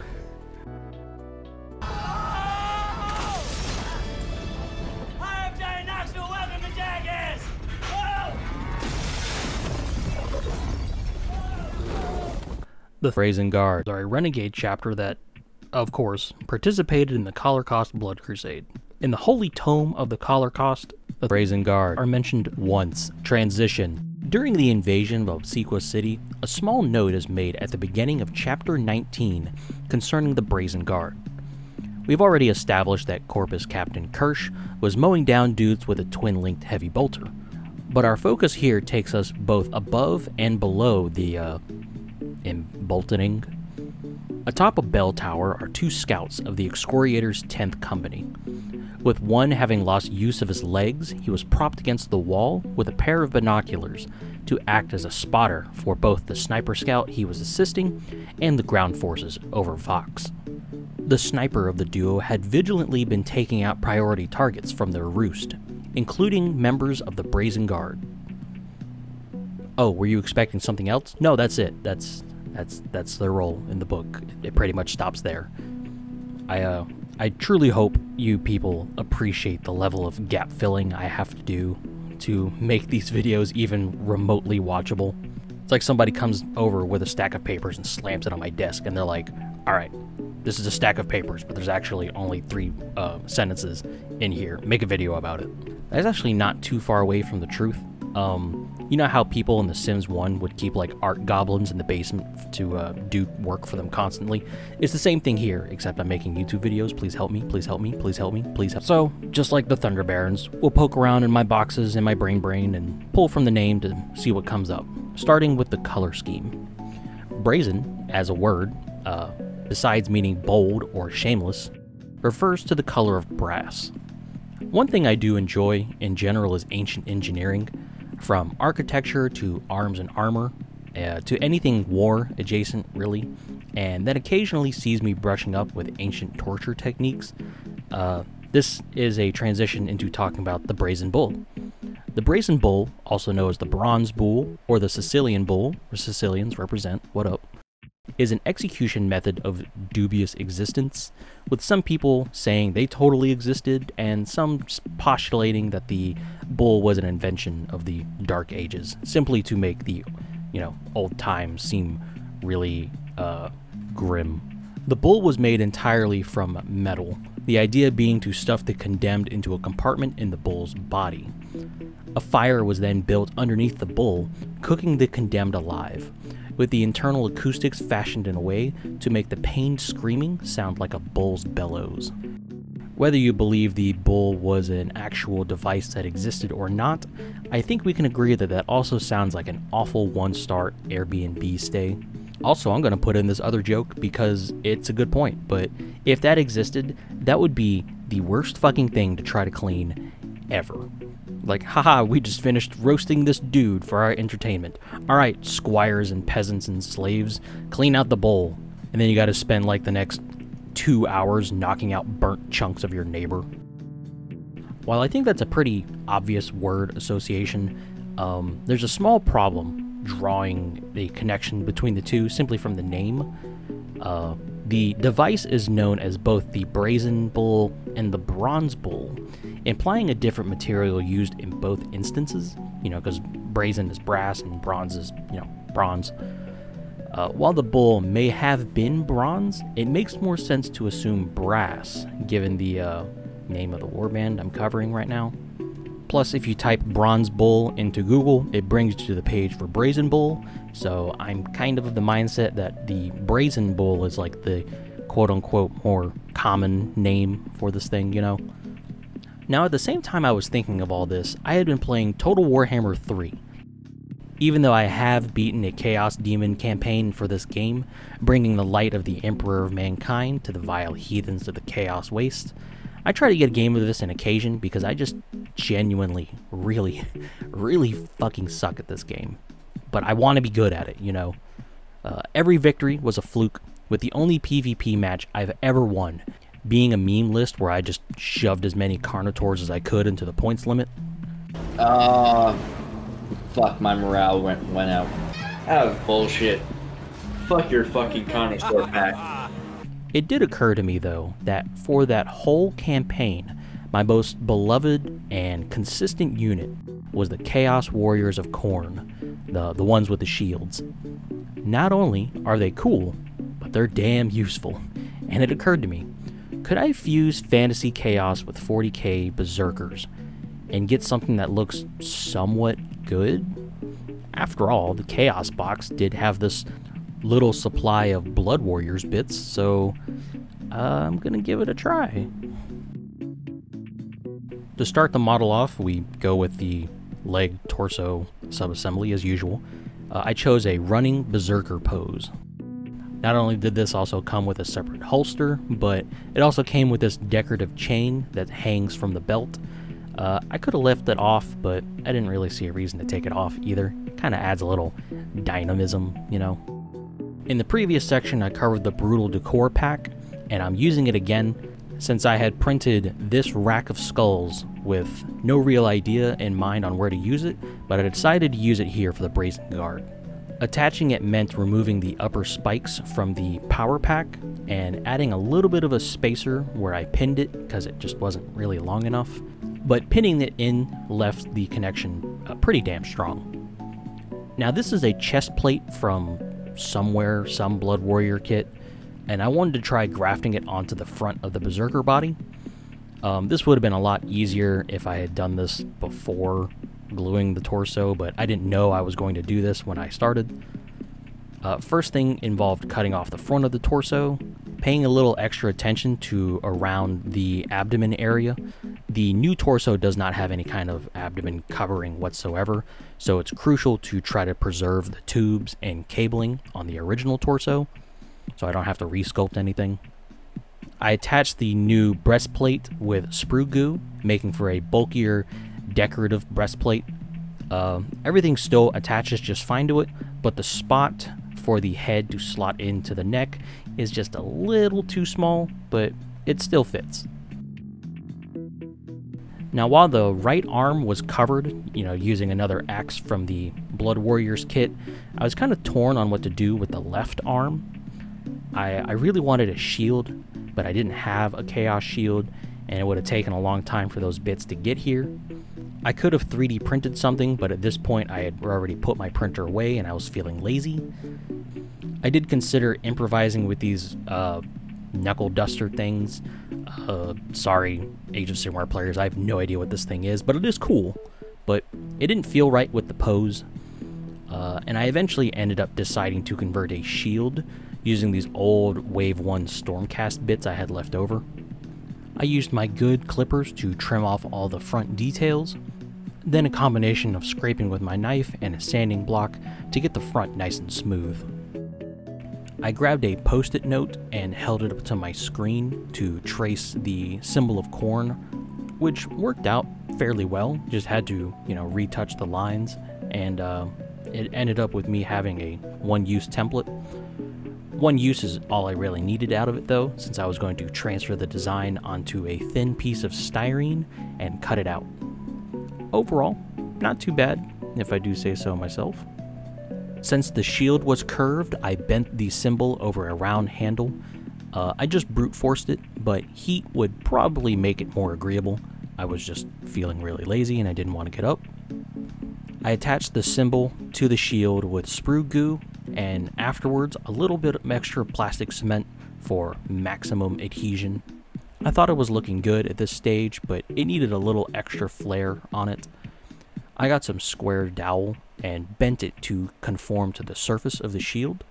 The Brazen Guard are a renegade chapter that, of course, participated in the Cholercaust Blood Crusade. In the Holy Tome of the Cholercaust, the Brazen Guard are mentioned once. Transition. During the invasion of Obsequa City, a small note is made at the beginning of Chapter 19 concerning the Brazen Guard. We've already established that Corpus Captain Kirsch was mowing down dudes with a twin-linked heavy bolter, but our focus here takes us both above and below the emboltening. Atop a bell tower are 2 scouts of the Excoriator's 10th Company. With one having lost use of his legs, he was propped against the wall with a pair of binoculars to act as a spotter for both the sniper scout he was assisting and the ground forces over Vox. The sniper of the duo had vigilantly been taking out priority targets from their roost, including members of the Brazen Guard. Oh, were you expecting something else? No, that's it. That's their role in the book. It pretty much stops there. I truly hope you people appreciate the level of gap filling I have to do to make these videos even remotely watchable. It's like somebody comes over with a stack of papers and slams it on my desk, and they're like, alright, this is a stack of papers, but there's actually only 3 sentences in here. Make a video about it. That's actually not too far away from the truth. You know how people in The Sims 1 would keep like art goblins in the basement to do work for them constantly? It's the same thing here, except I'm making YouTube videos. Please help me, please help me, please help me, please help. So, just like the Thunder Barons, we'll poke around in my boxes and my brain and pull from the name to see what comes up, starting with the color scheme. Brazen, as a word, besides meaning bold or shameless, refers to the color of brass. One thing I do enjoy in general is ancient engineering, from architecture to arms and armor, to anything war adjacent really, and that occasionally sees me brushing up with ancient torture techniques. This is a transition into talking about the Brazen Bull. The Brazen Bull, also known as the Bronze Bull or the Sicilian Bull, where Sicilians represent, what up, is an execution method of dubious existence, with some people saying they totally existed and some postulating that the bull was an invention of the Dark Ages, simply to make the, old times seem really grim. The bull was made entirely from metal, the idea being to stuff the condemned into a compartment in the bull's body. A fire was then built underneath the bull, cooking the condemned alive, with the internal acoustics fashioned in a way to make the pained screaming sound like a bull's bellows. Whether you believe the bull was an actual device that existed or not, I think we can agree that that also sounds like an awful 1-star Airbnb stay. Also, I'm going to put in this other joke because it's a good point, but if that existed, that would be the worst fucking thing to try to clean ever. Like, haha, we just finished roasting this dude for our entertainment. Alright, squires and peasants and slaves, clean out the bowl. And then you gotta spend like the next 2 hours knocking out burnt chunks of your neighbor. While I think that's a pretty obvious word association, there's a small problem drawing the connection between the two simply from the name. The device is known as both the Brazen Bull and the Bronze Bull, implying a different material used in both instances, because brazen is brass and bronze is, bronze. While the bull may have been bronze, it makes more sense to assume brass, given the name of the warband I'm covering right now. Plus, if you type Bronze Bull into Google, it brings you to the page for Brazen Bull, so I'm kind of the mindset that the Brazen Bull is like the quote-unquote more common name for this thing, Now, at the same time I was thinking of all this, I had been playing Total Warhammer 3. Even though I have beaten a Chaos Demon campaign for this game, bringing the light of the Emperor of Mankind to the vile heathens of the Chaos Waste, I try to get a game of this on occasion because I just genuinely, really fucking suck at this game. But I want to be good at it, Every victory was a fluke, with the only PvP match I've ever won being a meme list where I just shoved as many Carnotaurs as I could into the points limit. Fuck, my morale went out. That was bullshit. Fuck your fucking Carnotaur pack. It did occur to me, though, that for that whole campaign, my most beloved and consistent unit was the Chaos Warriors of Khorne, the ones with the shields. Not only are they cool, but they're damn useful, and it occurred to me, could I fuse Fantasy Chaos with 40k Berzerkers and get something that looks somewhat good? After all, the Chaos box did have this little supply of Blood Warriors bits, so I'm gonna give it a try. To start the model off, we go with the leg torso subassembly as usual. I chose a running berserker pose. Not only did this also come with a separate holster, but it also came with this decorative chain that hangs from the belt. I could have left it off, but I didn't really see a reason to take it off either. Kind of adds a little dynamism, you know. In the previous section, I covered the Brutal Decor pack, and I'm using it again since I had printed this rack of skulls with no real idea in mind on where to use it, but I decided to use it here for the Brazen Guard. Attaching it meant removing the upper spikes from the power pack and adding a little bit of a spacer where I pinned it because it just wasn't really long enough, but pinning it in left the connection pretty damn strong. Now this is a chest plate from somewhere, some Blood Warrior kit, and I wanted to try grafting it onto the front of the Berserker body. This would have been a lot easier if I had done this before gluing the torso, but I didn't know I was going to do this when I started. First thing involved cutting off the front of the torso, paying a little extra attention to around the abdomen area. The new torso does not have any kind of abdomen covering whatsoever, so it's crucial to try to preserve the tubes and cabling on the original torso, so I don't have to resculpt anything. I attached the new breastplate with sprue goo, making for a bulkier decorative breastplate. Everything still attaches just fine to it, but the spot for the head to slot into the neck is just a little too small, but it still fits. Now while the right arm was covered, you know, using another axe from the Blood Warriors kit, I was kind of torn on what to do with the left arm. I really wanted a shield, but I didn't have a Chaos Shield, and it would have taken a long time for those bits to get here. I could have 3D printed something, but at this point I had already put my printer away and I was feeling lazy. I did consider improvising with these knuckle duster things. Sorry, Age of Sigmar players, I have no idea what this thing is, but it is cool. But it didn't feel right with the pose. And I eventually ended up deciding to convert a shield using these old Wave 1 Stormcast bits I had left over. I used my good clippers to trim off all the front details, then a combination of scraping with my knife and a sanding block to get the front nice and smooth. I grabbed a post-it note and held it up to my screen to trace the symbol of Khorne, which worked out fairly well, just had to, you know, retouch the lines, and it ended up with me having a one-use template. One use is all I really needed out of it though, since I was going to transfer the design onto a thin piece of styrene and cut it out. Overall, not too bad, if I do say so myself. Since the shield was curved, I bent the symbol over a round handle. I just brute forced it, but heat would probably make it more agreeable. I was just feeling really lazy and I didn't want to get up. I attached the symbol to the shield with sprue goo, and afterwards a little bit of extra plastic cement for maximum adhesion. I thought it was looking good at this stage, but it needed a little extra flair on it. I got some square dowel and bent it to conform to the surface of the shield.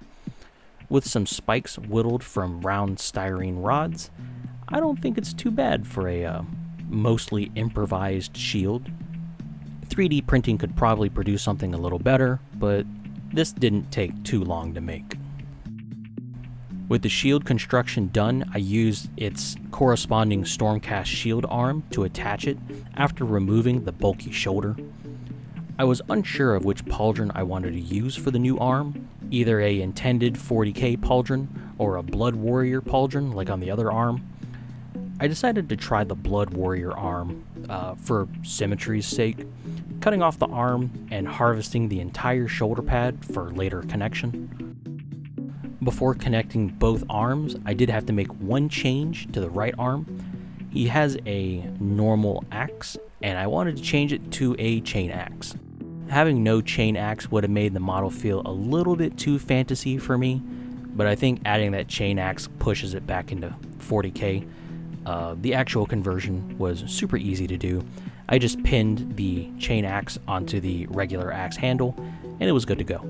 With some spikes whittled from round styrene rods, I don't think it's too bad for a mostly improvised shield. 3D printing could probably produce something a little better, but this didn't take too long to make. With the shield construction done, I used its corresponding Stormcast shield arm to attach it after removing the bulky shoulder. I was unsure of which pauldron I wanted to use for the new arm, either a intended 40k pauldron or a Blood Warrior pauldron like on the other arm. I decided to try the Blood Warrior arm for symmetry's sake, cutting off the arm and harvesting the entire shoulder pad for later connection. Before connecting both arms, I did have to make one change to the right arm. He has a normal axe, and I wanted to change it to a chain axe. Having no chain axe would have made the model feel a little bit too fantasy for me, but I think adding that chain axe pushes it back into 40k. The actual conversion was super easy to do. I just pinned the chain axe onto the regular axe handle, and it was good to go.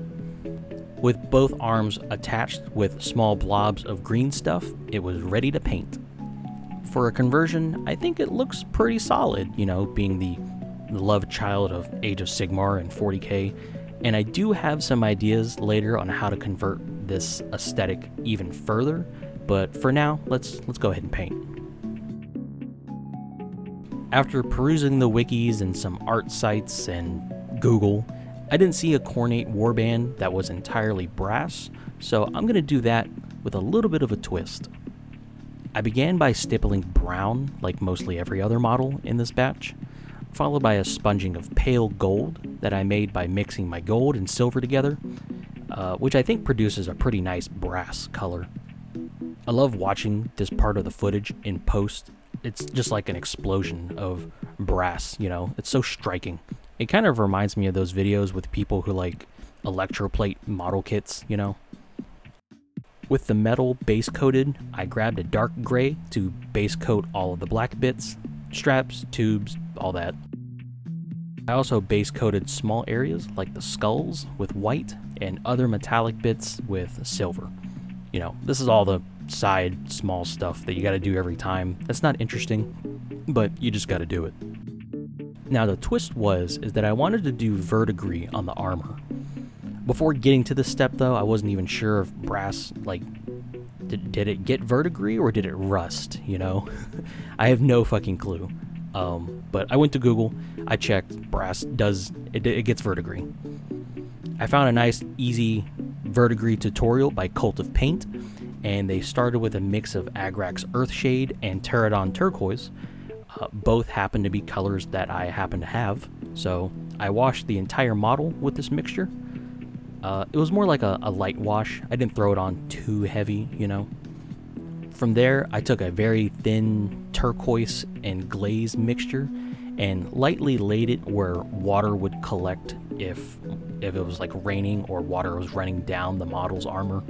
With both arms attached with small blobs of green stuff, it was ready to paint. For a conversion, I think it looks pretty solid, you know, being the love child of Age of Sigmar and 40k, and I do have some ideas later on how to convert this aesthetic even further, but for now, let's go ahead and paint. After perusing the wikis and some art sites and Google, I didn't see a Khorne warband that was entirely brass, so I'm going to do that with a little bit of a twist. I began by stippling brown, like mostly every other model in this batch, followed by a sponging of pale gold that I made by mixing my gold and silver together, which I think produces a pretty nice brass color. I love watching this part of the footage in post. It's just like an explosion of brass, you know, it's so striking. It kind of reminds me of those videos with people who like electroplate model kits, you know. With the metal base coated, I grabbed a dark gray to base coat all of the black bits, straps, tubes, all that. I also base coated small areas like the skulls with white and other metallic bits with silver. You know, this is all the side small stuff that you gotta do every time. That's not interesting, but you just gotta do it. Now the twist is that I wanted to do verdigris on the armor. Before getting to this step though, I wasn't even sure if brass, like, did it get verdigris or did it rust, you know? I have no fucking clue. But I went to Google, I checked, brass does, it gets verdigris. I found a nice, easy verdigris tutorial by Cult of Paint, and they started with a mix of Agrax Earthshade and Pterodon Turquoise. Both happen to be colors that I happen to have, so I washed the entire model with this mixture. It was more like a light wash. I didn't throw it on too heavy, you know. From there, I took a very thin turquoise and glaze mixture and lightly laid it where water would collect if it was like raining or water was running down the model's armor.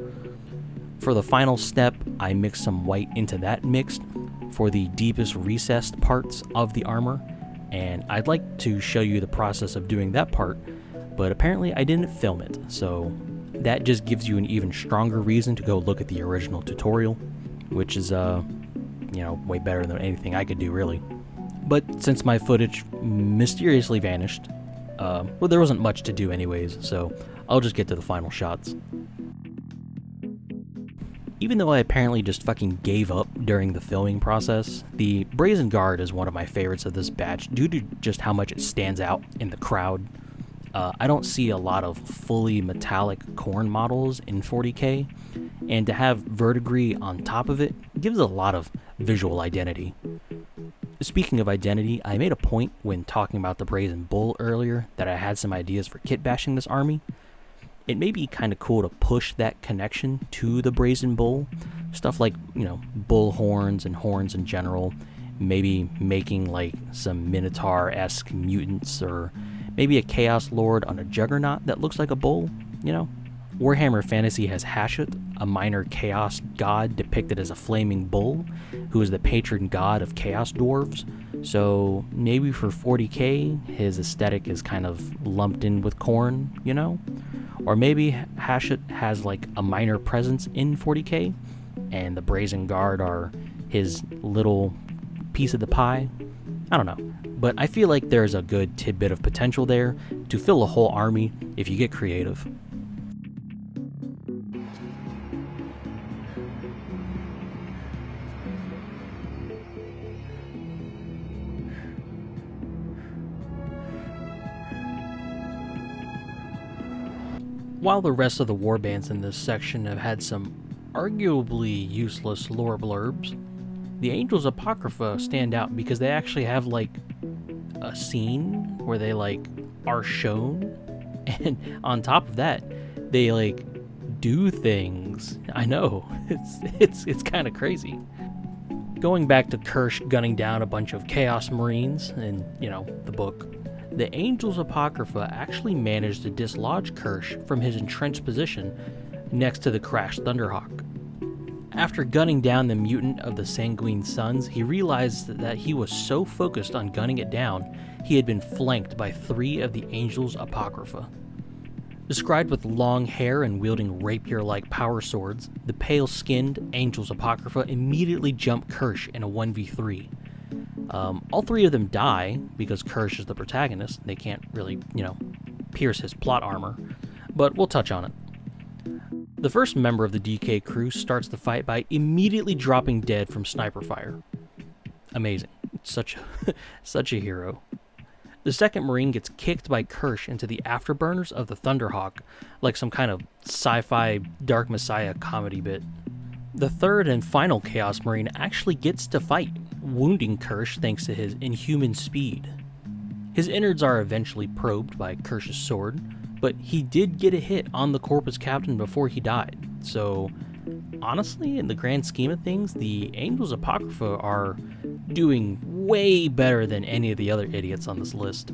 For the final step, I mixed some white into that mix for the deepest recessed parts of the armor, and I'd like to show you the process of doing that part, but apparently I didn't film it, so that just gives you an even stronger reason to go look at the original tutorial, which is, you know, way better than anything I could do, really. But since my footage mysteriously vanished, well, there wasn't much to do anyways, so I'll just get to the final shots. Even though I apparently just fucking gave up during the filming process, the Brazen Guard is one of my favorites of this batch due to just how much it stands out in the crowd. I don't see a lot of fully metallic Khorne models in 40k, and to have verdigris on top of it gives a lot of visual identity. Speaking of identity, I made a point when talking about the Brazen Bull earlier that I had some ideas for kitbashing this army. It may be kind of cool to push that connection to the Brazen Bull. Stuff like, you know, bull horns and horns in general. Maybe making like some Minotaur-esque mutants, or maybe a Chaos Lord on a Juggernaut that looks like a bull, you know? Warhammer Fantasy has Hashut, a minor Chaos god depicted as a flaming bull, who is the patron god of Chaos Dwarves. So maybe for 40k, his aesthetic is kind of lumped in with Khorne, you know? Or maybe Hashut has like a minor presence in 40k, and the Brazen Guard are his little piece of the pie. I don't know, but I feel like there's a good tidbit of potential there to fill a whole army if you get creative. While the rest of the warbands in this section have had some arguably useless lore blurbs, the Angels Apocrypha stand out because they actually have like a scene where they like are shown, and on top of that, they like do things. I know, it's kind of crazy. Going back to Kirsch gunning down a bunch of Chaos Marines in, you know, the book, the Angels Apocrypha actually managed to dislodge Kirsch from his entrenched position next to the crashed Thunderhawk. After gunning down the mutant of the Sanguine Sons, he realized that he was so focused on gunning it down, he had been flanked by 3 of the Angels Apocrypha. Described with long hair and wielding rapier-like power swords, the pale-skinned Angels Apocrypha immediately jump Kirsch in a 1v3. All 3 of them die because Kirsch is the protagonist. They can't really, you know, pierce his plot armor, but we'll touch on it. The first member of the Decay crew starts the fight by immediately dropping dead from sniper fire. Amazing. Such a hero. The second Marine gets kicked by Kirsch into the afterburners of the Thunderhawk, like some kind of sci-fi Dark Messiah comedy bit. The third and final Chaos Marine actually gets to fight, wounding Kirsch thanks to his inhuman speed. His innards are eventually probed by Kirsch's sword, but he did get a hit on the Corpus Captain before he died, so honestly, in the grand scheme of things, the Angels Apocrypha are doing way better than any of the other idiots on this list.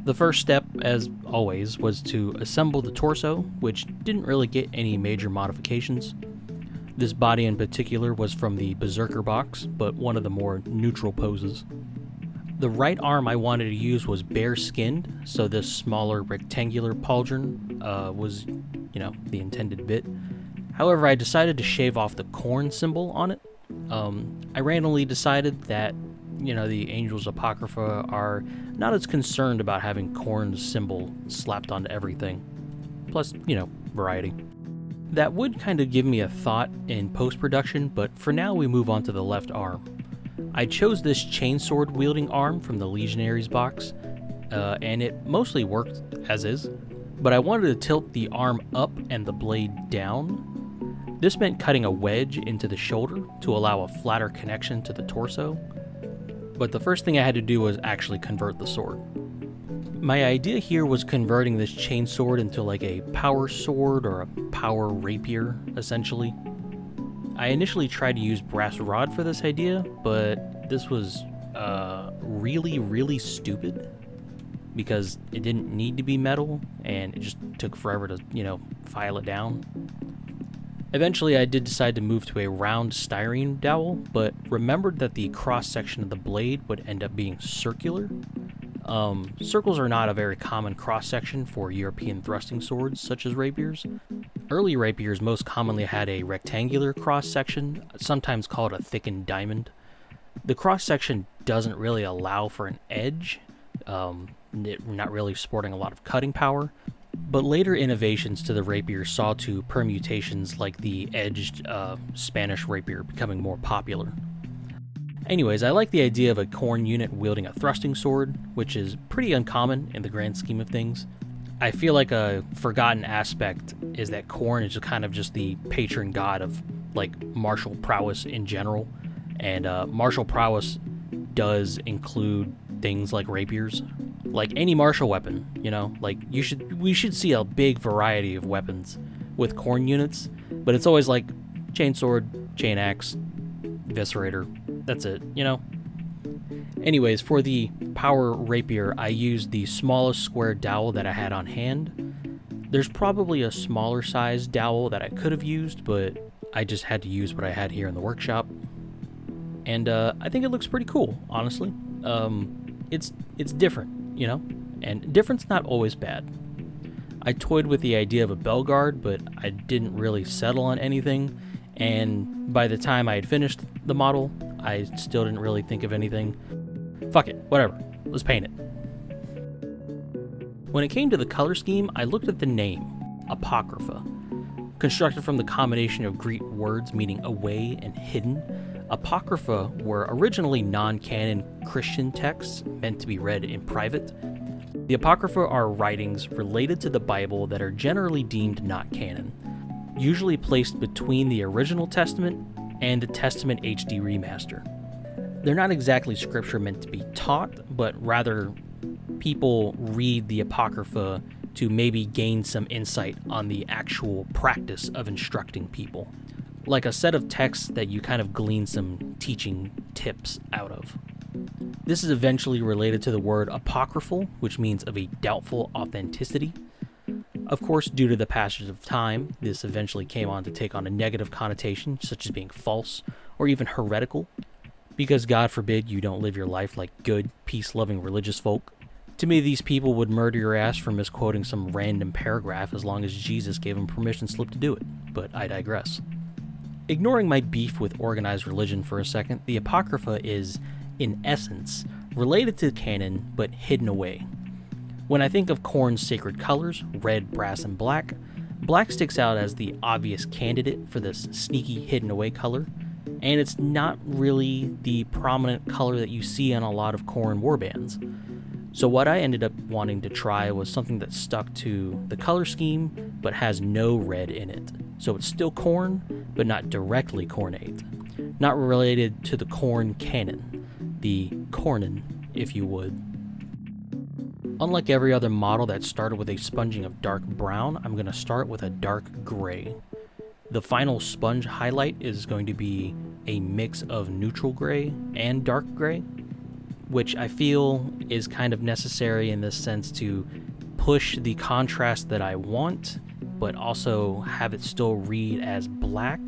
The first step, as always, was to assemble the torso, which didn't really get any major modifications. This body in particular was from the Berserker box, but one of the more neutral poses. The right arm I wanted to use was bare-skinned, so this smaller rectangular pauldron was, the intended bit. However, I decided to shave off the Khorne symbol on it. I randomly decided that, the Angels Apocrypha are not as concerned about having Khorne's symbol slapped onto everything. Plus, variety. That would kind of give me a thought in post-production, but for now we move on to the left arm. I chose this chainsword wielding arm from the Legionaries box, and it mostly worked as is, but I wanted to tilt the arm up and the blade down. This meant cutting a wedge into the shoulder to allow a flatter connection to the torso, but the first thing I had to do was actually convert the sword. My idea here was converting this chainsword into like a power sword or a power rapier, essentially. I initially tried to use brass rod for this idea, but this was really, really stupid because it didn't need to be metal and it just took forever to, file it down. Eventually, I did decide to move to a round styrene dowel, but remembered that the cross-section of the blade would end up being circular. Circles are not a very common cross-section for European thrusting swords, such as rapiers. Early rapiers most commonly had a rectangular cross-section, sometimes called a thickened diamond. The cross-section doesn't really allow for an edge, not really sporting a lot of cutting power. But later innovations to the rapier saw to permutations like the edged Spanish rapier becoming more popular. Anyways, I like the idea of a Khorne unit wielding a thrusting sword, which is pretty uncommon in the grand scheme of things. I feel like a forgotten aspect is that Khorne is kind of just the patron god of martial prowess in general, and martial prowess does include things like rapiers. Like any martial weapon, we should see a big variety of weapons with Khorne units, but it's always like chainsword, chain axe, eviscerator, that's it, Anyways, for the power rapier, I used the smallest square dowel that I had on hand. There's probably a smaller size dowel that I could have used, but I just had to use what I had here in the workshop. And I think it looks pretty cool, honestly. It's different. And different's not always bad. I toyed with the idea of a bell guard, but I didn't really settle on anything, and by the time I had finished the model, I still didn't really think of anything. Fuck it, whatever, let's paint it. When it came to the color scheme, I looked at the name, Apocrypha. Constructed from the combination of Greek words meaning away and hidden, Apocrypha were originally non-canon Christian texts meant to be read in private. The Apocrypha are writings related to the Bible that are generally deemed not canon, usually placed between the original Testament and the Testament HD remaster. They're not exactly scripture meant to be taught, but rather people read the Apocrypha to maybe gain some insight on the actual practice of instructing people. Like a set of texts that you kind of glean some teaching tips out of. This is eventually related to the word apocryphal, which means of a doubtful authenticity. Of course, due to the passage of time, this eventually came on to take on a negative connotation, such as being false or even heretical, because God forbid you don't live your life like good, peace-loving religious folk. To me, these people would murder your ass for misquoting some random paragraph as long as Jesus gave them permission slip to do it, but I digress. Ignoring my beef with organized religion for a second, the Apocrypha is, in essence, related to canon, but hidden away. When I think of Khorne's sacred colors, red, brass, and black, Black sticks out as the obvious candidate for this sneaky hidden away color, and it's not really the prominent color that you see on a lot of Khorne warbands. So what I ended up wanting to try was something that stuck to the color scheme, but has no red in it. So it's still Khorne, but not directly Khornate. Not related to the Khorne canon, the Khornen, if you would. Unlike every other model that started with a sponging of dark brown, I'm going to start with a dark gray. The final sponge highlight is going to be a mix of neutral gray and dark gray, which I feel is kind of necessary in this sense to push the contrast that I want, but also have it still read as black.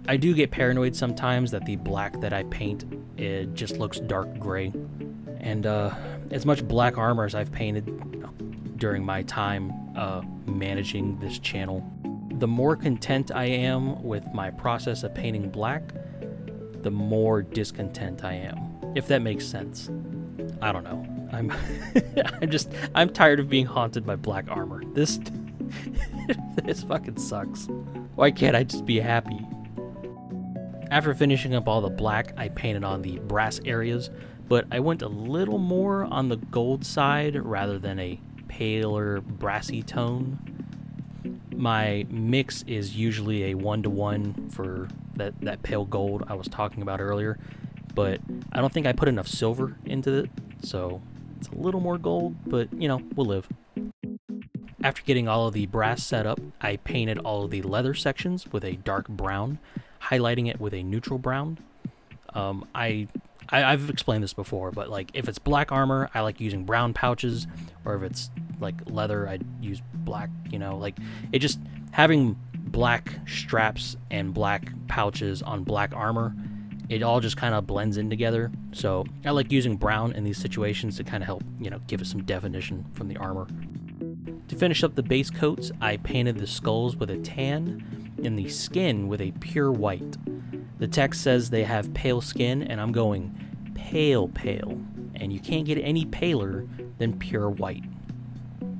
I do get paranoid sometimes that the black that I paint, it just looks dark gray. And as much black armor as I've painted during my time managing this channel, the more content I am with my process of painting black, the more discontent I am, if that makes sense. I don't know. I'm tired of being haunted by black armor. This fucking sucks. Why can't I just be happy? After finishing up all the black, I painted on the brass areas, but I went a little more on the gold side rather than a paler brassy tone. My mix is usually a 1-to-1 for that pale gold I was talking about earlier, but I don't think I put enough silver into it, so it's a little more gold, but you know, we'll live. After getting all of the brass set up, I painted all of the leather sections with a dark brown, highlighting it with a neutral brown. I've explained this before, but like if it's black armor, I like using brown pouches, or if it's like leather, I'd use black, you know, like it just having black straps and black pouches on black armor, it all just kind of blends in together. So I like using brown in these situations to kind of help, you know, give it some definition from the armor. To finish up the base coats, I painted the skulls with a tan and the skin with a pure white. The text says they have pale skin, and I'm going pale, and you can't get any paler than pure white.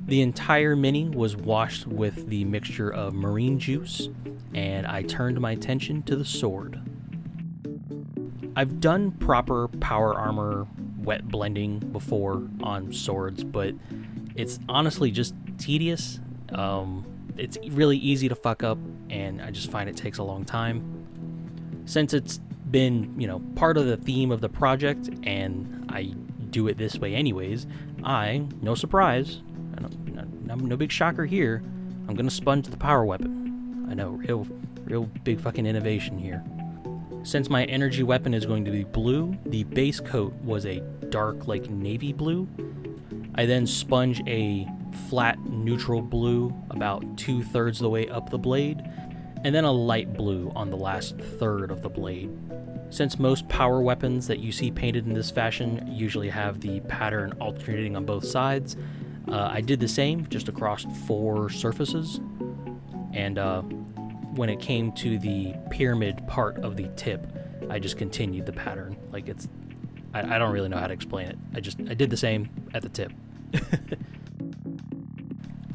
The entire mini was washed with the mixture of marine juice, and I turned my attention to the sword. I've done proper power armor wet blending before on swords, but it's honestly just tedious. It's really easy to fuck up, and I just find it takes a long time. Since it's been, you know, part of the theme of the project, and I do it this way anyways, no surprise, no big shocker here, I'm gonna sponge the power weapon. I know, real big fucking innovation here. Since my energy weapon is going to be blue, the base coat was a dark, like navy blue. I then sponge a flat neutral blue about 2/3 of the way up the blade, and then a light blue on the last third of the blade. Since most power weapons that you see painted in this fashion usually have the pattern alternating on both sides, I did the same just across 4 surfaces. And when it came to the pyramid part of the tip, I just continued the pattern. Like I don't really know how to explain it. I did the same at the tip.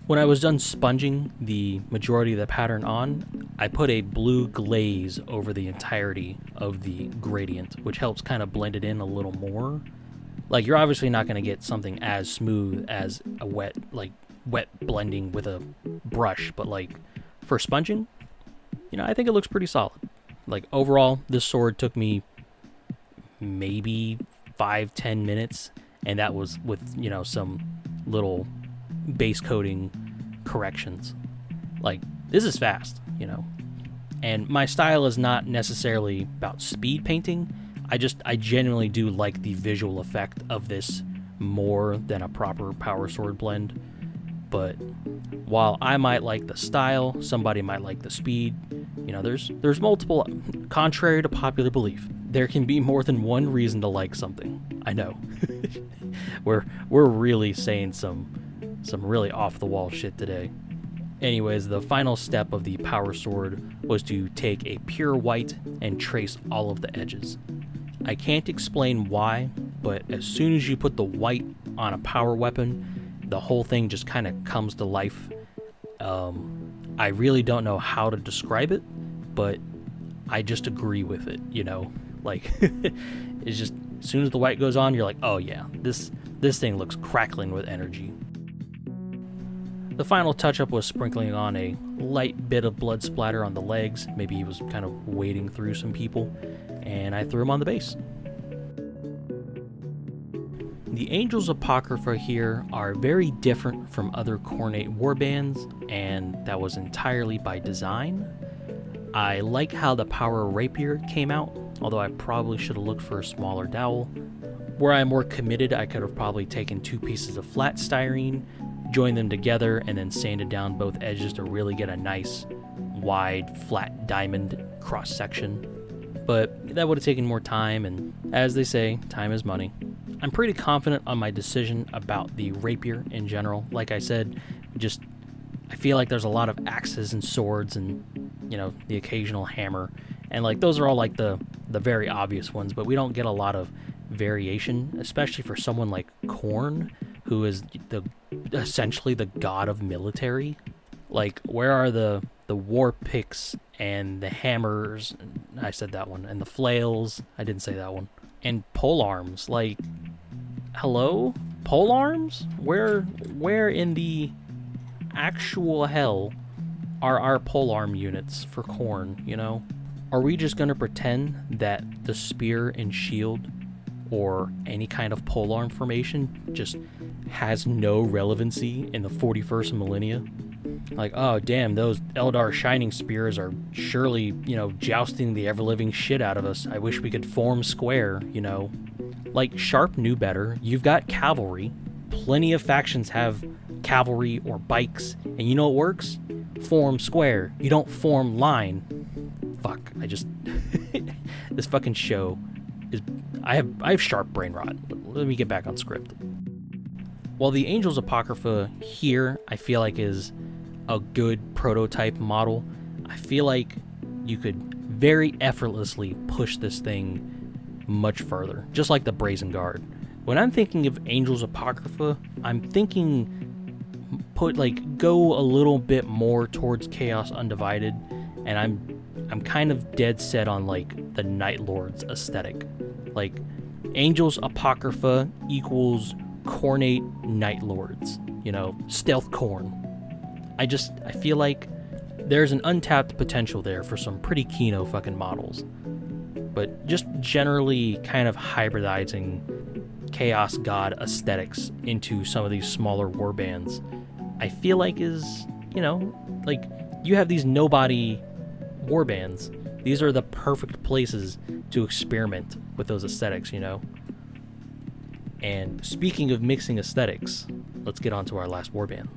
When I was done sponging the majority of the pattern on, I put a blue glaze over the entirety of the gradient, which helps kind of blend it in a little more. Like, you're obviously not going to get something as smooth as a wet blending with a brush, but like for sponging, you know, I think it looks pretty solid. Like, overall, this sword took me maybe 5-10 minutes, and that was with, you know, some little base coating corrections. Like, this is fast, you know. And my style is not necessarily about speed painting. I genuinely do like the visual effect of this more than a proper power sword blend. But while I might like the style, somebody might like the speed. You know, there's multiple, contrary to popular belief, there can be more than one reason to like something. I know. We're really saying some really off-the-wall shit today. Anyways, the final step of the power sword was to take a pure white and trace all of the edges. I can't explain why, but as soon as you put the white on a power weapon, the whole thing just kind of comes to life. I really don't know how to describe it, but I just agree with it, you know? Like, it's just, as soon as the white goes on, you're like, oh yeah, this thing looks crackling with energy. The final touch-up was sprinkling on a light bit of blood splatter on the legs. Maybe he was kind of wading through some people, and I threw him on the base. The Angels Apocrypha here are very different from other Khornate warbands, and that was entirely by design. I like how the Power Rapier came out, although I probably should have looked for a smaller dowel. Where I'm more committed, I could have probably taken 2 pieces of flat styrene, joined them together, and then sanded down both edges to really get a nice, wide, flat diamond cross-section. But that would have taken more time, and as they say, time is money. I'm pretty confident on my decision about the rapier in general. Like I said, just I feel like there's a lot of axes and swords and, you know, the occasional hammer. And like those are all like the very obvious ones, but we don't get a lot of variation, especially for someone like Khorne, who is essentially the god of military. Like, where are the war picks and the hammers? I said that one. And the flails. I didn't say that one. And polearms. Like, hello? Polearms? Where in the actual hell are our polearm units for Khorne, you know? Are we just going to pretend that the spear and shield or any kind of polearm formation just has no relevancy in the 41st millennia? Like, oh damn, those Eldar Shining Spears are surely, you know, jousting the ever-living shit out of us. I wish we could form square, you know. Like, Sharp knew better. You've got cavalry. Plenty of factions have cavalry or bikes, and you know what works? Form square. You don't form line. Fuck, I just... this fucking show is... I have sharp brain rot. Let me get back on script. While the Angels Apocrypha here, I feel like is a good prototype model, I feel like you could very effortlessly push this thing much further, just like the Brazen Guard. When I'm thinking of Angels Apocrypha, I'm thinking go a little bit more towards Chaos Undivided, and I'm kind of dead set on like the Night Lords aesthetic. Like, Angels Apocrypha equals Khornate Night Lords, you know, Stealth Khorne. I feel like there's an untapped potential there for some pretty Kino fucking models. But just generally kind of hybridizing Chaos God aesthetics into some of these smaller warbands, I feel like is, you know, like, you have these nobody warbands. These are the perfect places to experiment with those aesthetics, you know? And speaking of mixing aesthetics, let's get on to our last warband.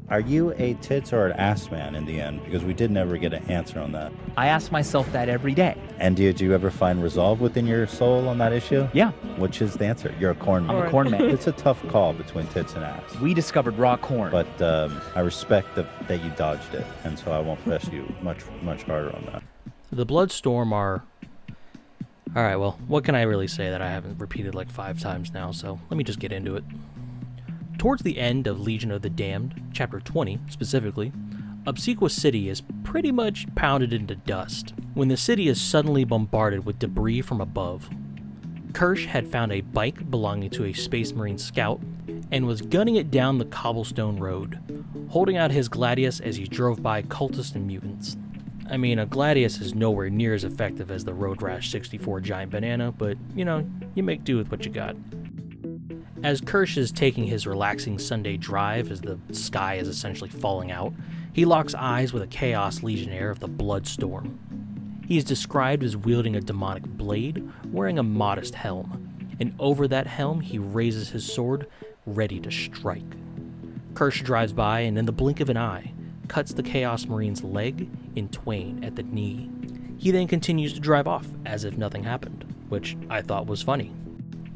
Are you a tits or an ass man in the end? Because we did never get an answer on that. I ask myself that every day. And did you ever find resolve within your soul on that issue? Yeah. Which is the answer? You're a Khorne man. I'm a Khorne man. It's a tough call between tits and ass. We discovered raw Khorne. But I respect that you dodged it, and so I won't press you much harder on that. The Bloodstorm are... Alright, well, what can I really say that I haven't repeated like 5 times now, so let me just get into it. Towards the end of Legion of the Damned, Chapter 20 specifically, Obsequa City is pretty much pounded into dust when the city is suddenly bombarded with debris from above. Kirsch had found a bike belonging to a Space Marine scout and was gunning it down the cobblestone road, holding out his Gladius as he drove by cultists and mutants. I mean, a Gladius is nowhere near as effective as the Road Rash 64 Giant Banana, but, you know, you make do with what you got. As Kirsch is taking his relaxing Sunday drive as the sky is essentially falling out, he locks eyes with a Chaos Legionnaire of the Bloodstorm. He is described as wielding a demonic blade, wearing a modest helm, and over that helm he raises his sword, ready to strike. Kirsch drives by and in the blink of an eye, cuts the Chaos Marine's leg in twain at the knee. He then continues to drive off as if nothing happened, which I thought was funny.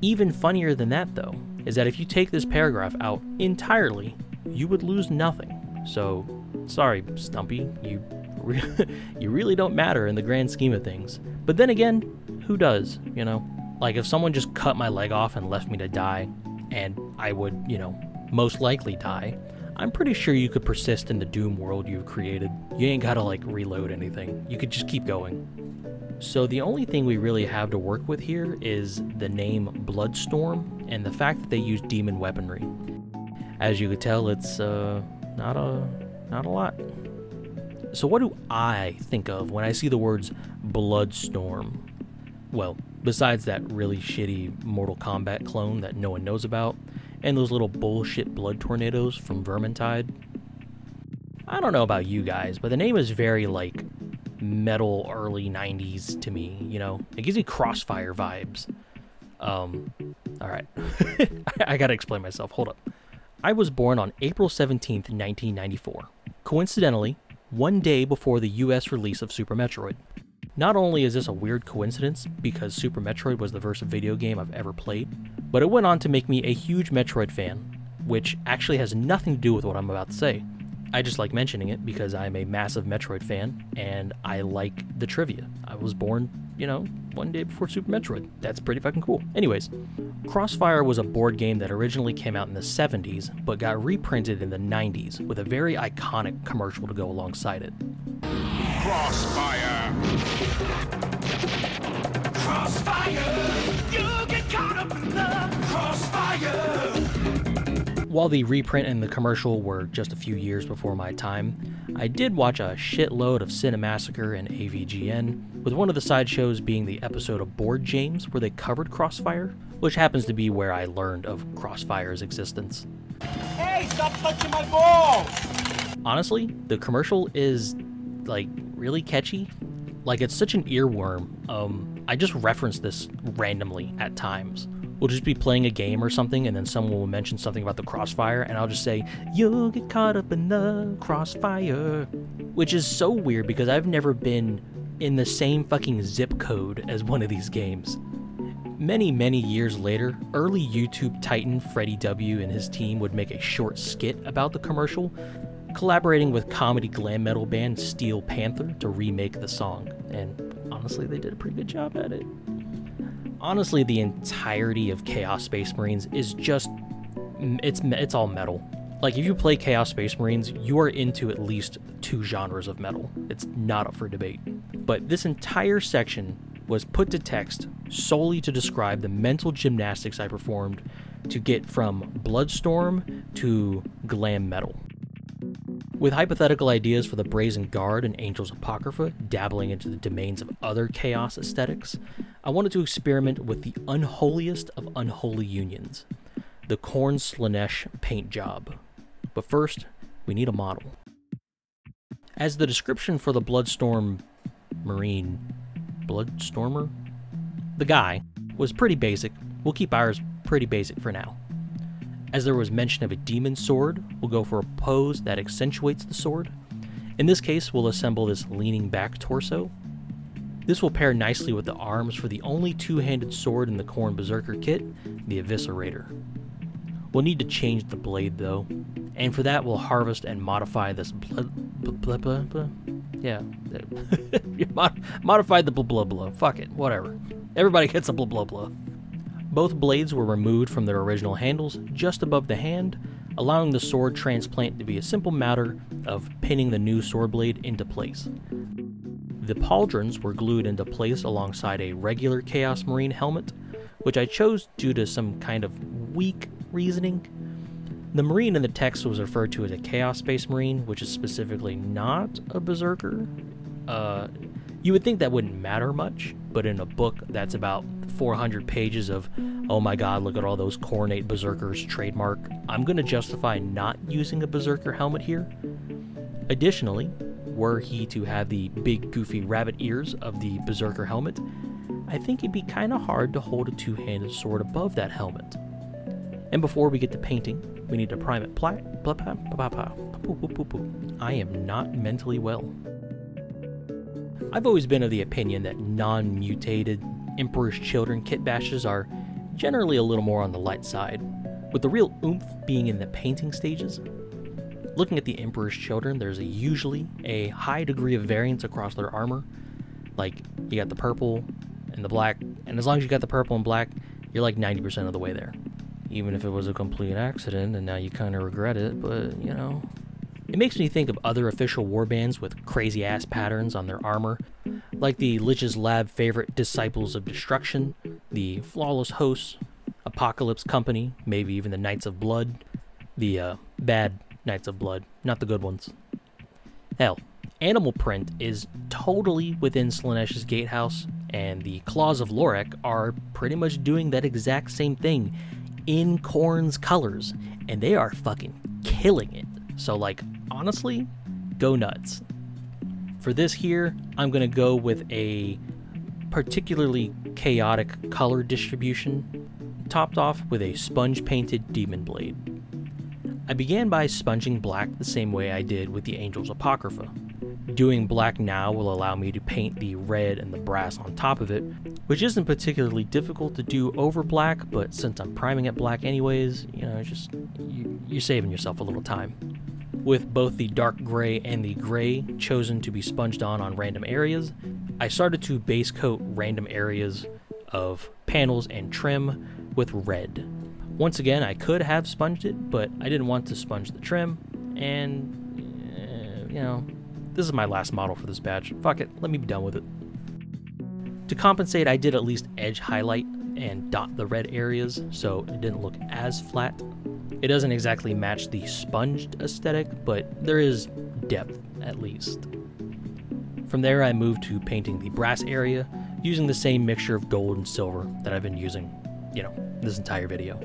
Even funnier than that, though, is that if you take this paragraph out entirely, you would lose nothing. So, sorry, Stumpy, you really don't matter in the grand scheme of things. But then again, who does, you know? Like, if someone just cut my leg off and left me to die, and I would, you know, most likely die, I'm pretty sure you could persist in the Doom world you've created. You ain't gotta like reload anything. You could just keep going. So the only thing we really have to work with here is the name Bloodstorm and the fact that they use demon weaponry. As you could tell, it's not a lot. So what do I think of when I see the words Bloodstorm? Well, besides that really shitty Mortal Kombat clone that no one knows about, and those little bullshit blood tornadoes from Vermintide. I don't know about you guys, but the name is very, like, metal early 90s to me, you know? It gives me Crossfire vibes. Alright. I gotta explain myself, hold up. I was born on April 17th, 1994. Coincidentally, one day before the US release of Super Metroid. Not only is this a weird coincidence, because Super Metroid was the first video game I've ever played, but it went on to make me a huge Metroid fan, which actually has nothing to do with what I'm about to say. I just like mentioning it because I'm a massive Metroid fan, and I like the trivia. I was born, you know, one day before Super Metroid. That's pretty fucking cool. Anyways, Crossfire was a board game that originally came out in the 70s, but got reprinted in the 90s with a very iconic commercial to go alongside it. Crossfire! Crossfire! You get caught up in the crossfire! While the reprint and the commercial were just a few years before my time, I did watch a shitload of Cinemassacre and AVGN, with one of the side shows being the episode of Board James where they covered Crossfire, which happens to be where I learned of Crossfire's existence. Hey, stop touching my balls! Honestly, the commercial is, like, really catchy. Like, it's such an earworm. I just reference this randomly at times. We'll just be playing a game or something, and then someone will mention something about the Crossfire, and I'll just say, "You'll get caught up in the Crossfire," which is so weird because I've never been in the same fucking zip code as one of these games. Many, many years later, early YouTube titan Freddie W. and his team would make a short skit about the commercial, collaborating with comedy glam metal band Steel Panther to remake the song, and honestly, they did a pretty good job at it. Honestly, the entirety of Chaos Space Marines is just, it's all metal. Like, if you play Chaos Space Marines, you are into at least 2 genres of metal. It's not up for debate. But this entire section was put to text solely to describe the mental gymnastics I performed to get from Bloodstorm to glam metal. With hypothetical ideas for the Brazen Guard and Angel's Apocrypha dabbling into the domains of other chaos aesthetics, I wanted to experiment with the unholiest of unholy unions, the Khorne Slanesh paint job. But first, we need a model. As the description for the Bloodstorm Marine, Bloodstormer? The guy was pretty basic. We'll keep ours pretty basic for now. As there was mention of a demon sword, we'll go for a pose that accentuates the sword. In this case, we'll assemble this leaning back torso. This will pair nicely with the arms for the only 2-handed sword in the Khorne Berserker kit, the Eviscerator. We'll need to change the blade though, and for that we'll harvest and modify this modify the blah. Fuck it, whatever. Everybody gets a blah. Both blades were removed from their original handles just above the hand, allowing the sword transplant to be a simple matter of pinning the new sword blade into place. The pauldrons were glued into place alongside a regular Chaos Marine helmet, which I chose due to some kind of weak reasoning. The Marine in the text was referred to as a Chaos Space Marine, which is specifically not a Berserker. You would think that wouldn't matter much, but in a book that's about 400 pages of, oh my god, look at all those Khornate Berserkers trademark, I'm going to justify not using a Berserker helmet here. Additionally, were he to have the big goofy rabbit ears of the Berserker helmet, I think it'd be kind of hard to hold a 2-handed sword above that helmet. And before we get to painting, we need to prime it. I am not mentally well. I've always been of the opinion that non-mutated Emperor's Children kitbashes are generally a little more on the light side, with the real oomph being in the painting stages. Looking at the Emperor's Children, there's usually a high degree of variance across their armor. Like, you got the purple and the black, and as long as you got the purple and black, you're like 90% of the way there. even if it was a complete accident and now you kind of regret it, but, you know. It makes me think of other official warbands with crazy-ass patterns on their armor, like the Lich's Lab favorite Disciples of Destruction, the Flawless Hosts, Apocalypse Company, maybe even the Knights of Blood, the bad Knights of Blood, not the good ones. Hell, Animal Print is totally within Slaaneash's Gatehouse, and the Claws of Lorek are pretty much doing that exact same thing in Khorne's colors, and they are fucking killing it. So, like, honestly, go nuts. For this here, I'm going to go with a particularly chaotic color distribution, topped off with a sponge-painted Demon Blade. I began by sponging black the same way I did with the Angel's Apocrypha. Doing black now will allow me to paint the red and the brass on top of it, which isn't particularly difficult to do over black, but since I'm priming it black anyways, you know, you're saving yourself a little time. With both the dark gray and the gray chosen to be sponged on random areas, I started to base coat random areas of panels and trim with red. Once again, I could have sponged it, but I didn't want to sponge the trim, and, you know, this is my last model for this batch. Fuck it, let me be done with it. To compensate, I did at least edge highlight and dot the red areas, so it didn't look as flat. It doesn't exactly match the sponged aesthetic, but there is depth at least. From there, I moved to painting the brass area, using the same mixture of gold and silver that I've been using, you know, this entire video.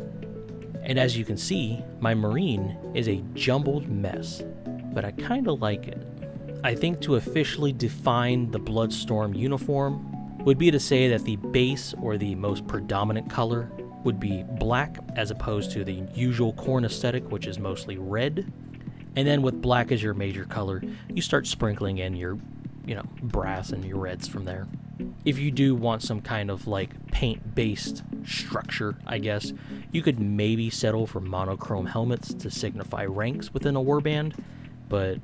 And as you can see, my marine is a jumbled mess, but I kinda like it. I think to officially define the Bloodstorm uniform would be to say that the base or the most predominant color would be black as opposed to the usual Khorne aesthetic, which is mostly red. And then with black as your major color, you start sprinkling in your, you know, brass and your reds from there. If you do want some kind of like paint-based structure, I guess, you could maybe settle for monochrome helmets to signify ranks within a warband, but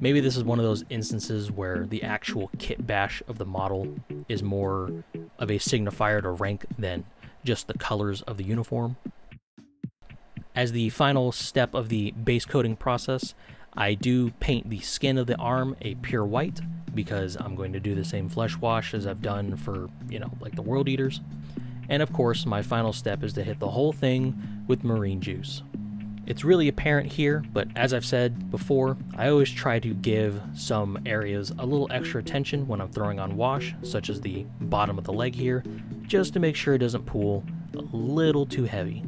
maybe this is one of those instances where the actual kitbash of the model is more of a signifier to rank than just the colors of the uniform. As the final step of the base coating process, I do paint the skin of the arm a pure white because I'm going to do the same flesh wash as I've done for, you know, like the World Eaters. And of course, my final step is to hit the whole thing with marine juice. It's really apparent here, but as I've said before, I always try to give some areas a little extra attention when I'm throwing on wash, such as the bottom of the leg here, just to make sure it doesn't pool a little too heavy.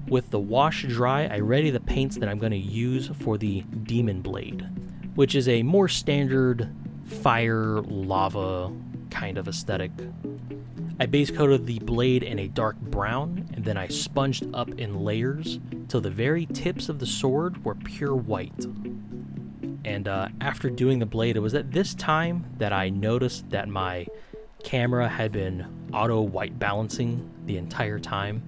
With the wash dry, I ready the paints that I'm going to use for the Demon Blade, which is a more standard fire, lava kind of aesthetic. I base coated the blade in a dark brown, and then I sponged up in layers till the very tips of the sword were pure white. And after doing the blade, it was at this time that I noticed that my camera had been auto white balancing the entire time,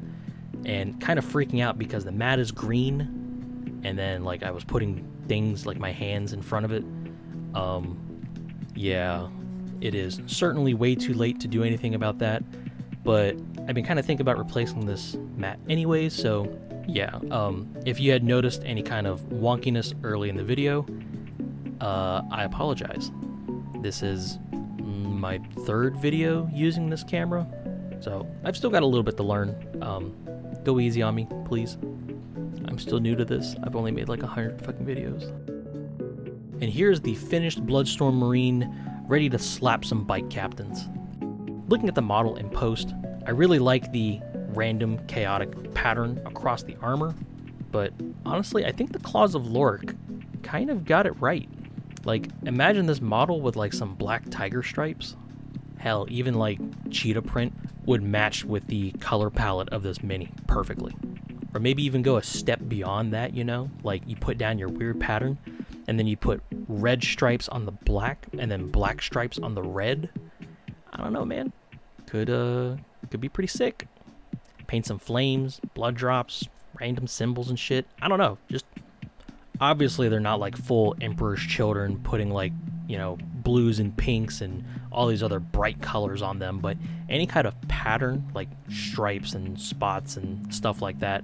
and kind of freaking out because the mat is green, and then like I was putting things like my hands in front of it. Yeah. It is certainly way too late to do anything about that, but I've been kind of thinking about replacing this mat anyways, so yeah. If you had noticed any kind of wonkiness early in the video, I apologize. This is my third video using this camera, so I've still got a little bit to learn. Go easy on me, please. I'm still new to this. I've only made like 100 fucking videos. And here's the finished Bloodstorm Marine, ready to slap some bike captains. Looking at the model in post, I really like the random chaotic pattern across the armor, but honestly, I think the Claws of Lorek kind of got it right. Like, imagine this model with like some black tiger stripes. Hell, even like cheetah print would match with the color palette of this mini perfectly. Or maybe even go a step beyond that, you know? Like, you put down your weird pattern, and then you put red stripes on the black, and then black stripes on the red. I don't know, man. Could be pretty sick. Paint some flames, blood drops, random symbols and shit. I don't know. Just obviously they're not like full Emperor's Children putting like, you know, blues and pinks and all these other bright colors on them, but any kind of pattern, like stripes and spots and stuff like that,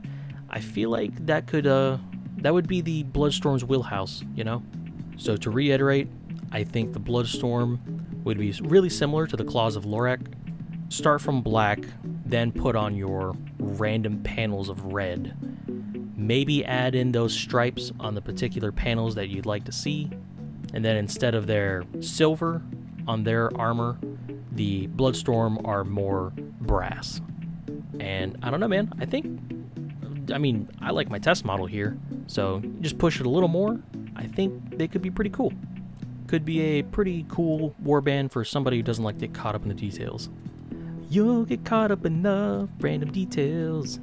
I feel like that could, that would be the Bloodstorm's wheelhouse, you know? So to reiterate, I think the Bloodstorm would be really similar to the Claws of Lorac. Start from black, then put on your random panels of red. Maybe add in those stripes on the particular panels that you'd like to see. And then instead of their silver on their armor, the Bloodstorm are more brass. And I don't know, man. I mean, I like my test model here. So just push it a little more. I think they could be pretty cool. Could be a pretty cool warband for somebody who doesn't like to get caught up in the details. You'll get caught up in the random details.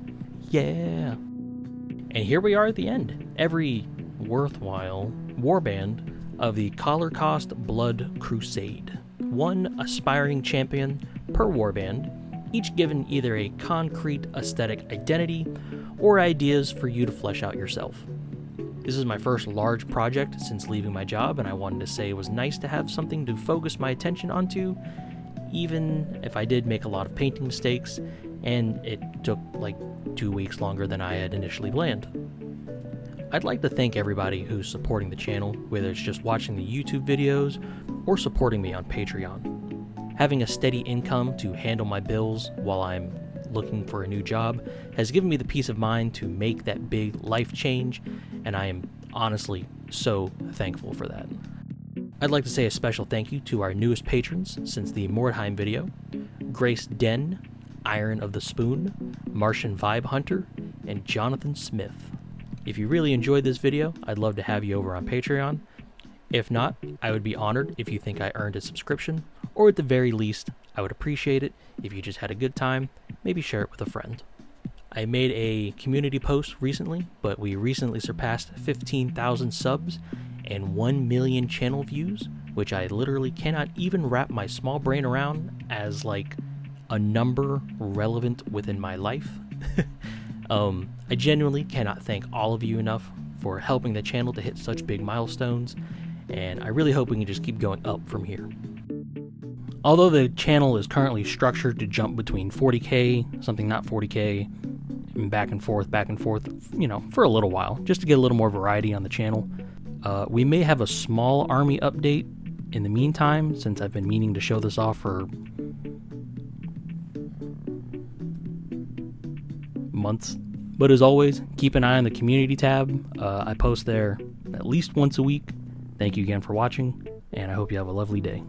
Yeah. And here we are at the end. Every worthwhile warband of the Cholercaust Blood Crusade. One aspiring champion per warband, each given either a concrete aesthetic identity or ideas for you to flesh out yourself. This is my first large project since leaving my job, and I wanted to say it was nice to have something to focus my attention onto, even if I did make a lot of painting mistakes, and it took like 2 weeks longer than I had initially planned. I'd like to thank everybody who's supporting the channel, whether it's just watching the YouTube videos or supporting me on Patreon. Having a steady income to handle my bills while I'm looking for a new job has given me the peace of mind to make that big life change, and I am honestly so thankful for that. I'd like to say a special thank you to our newest patrons since the Mordheim video: Grace Den, Iron of the Spoon, Martian Vibe Hunter, and Jonathan Smith. If you really enjoyed this video, I'd love to have you over on Patreon. If not, I would be honored if you think I earned a subscription, or at the very least, I would appreciate it if you just had a good time, maybe share it with a friend. I made a community post recently, but we recently surpassed 15,000 subs and 1 million channel views, which I literally cannot even wrap my small brain around as like a number relevant within my life. I genuinely cannot thank all of you enough for helping the channel to hit such big milestones, and I really hope we can just keep going up from here. Although the channel is currently structured to jump between 40k, something not 40k, and back and forth, you know, for a little while, just to get a little more variety on the channel. We may have a small army update in the meantime, since I've been meaning to show this off for months. But as always, keep an eye on the community tab. I post there at least once a week. Thank you again for watching, and I hope you have a lovely day.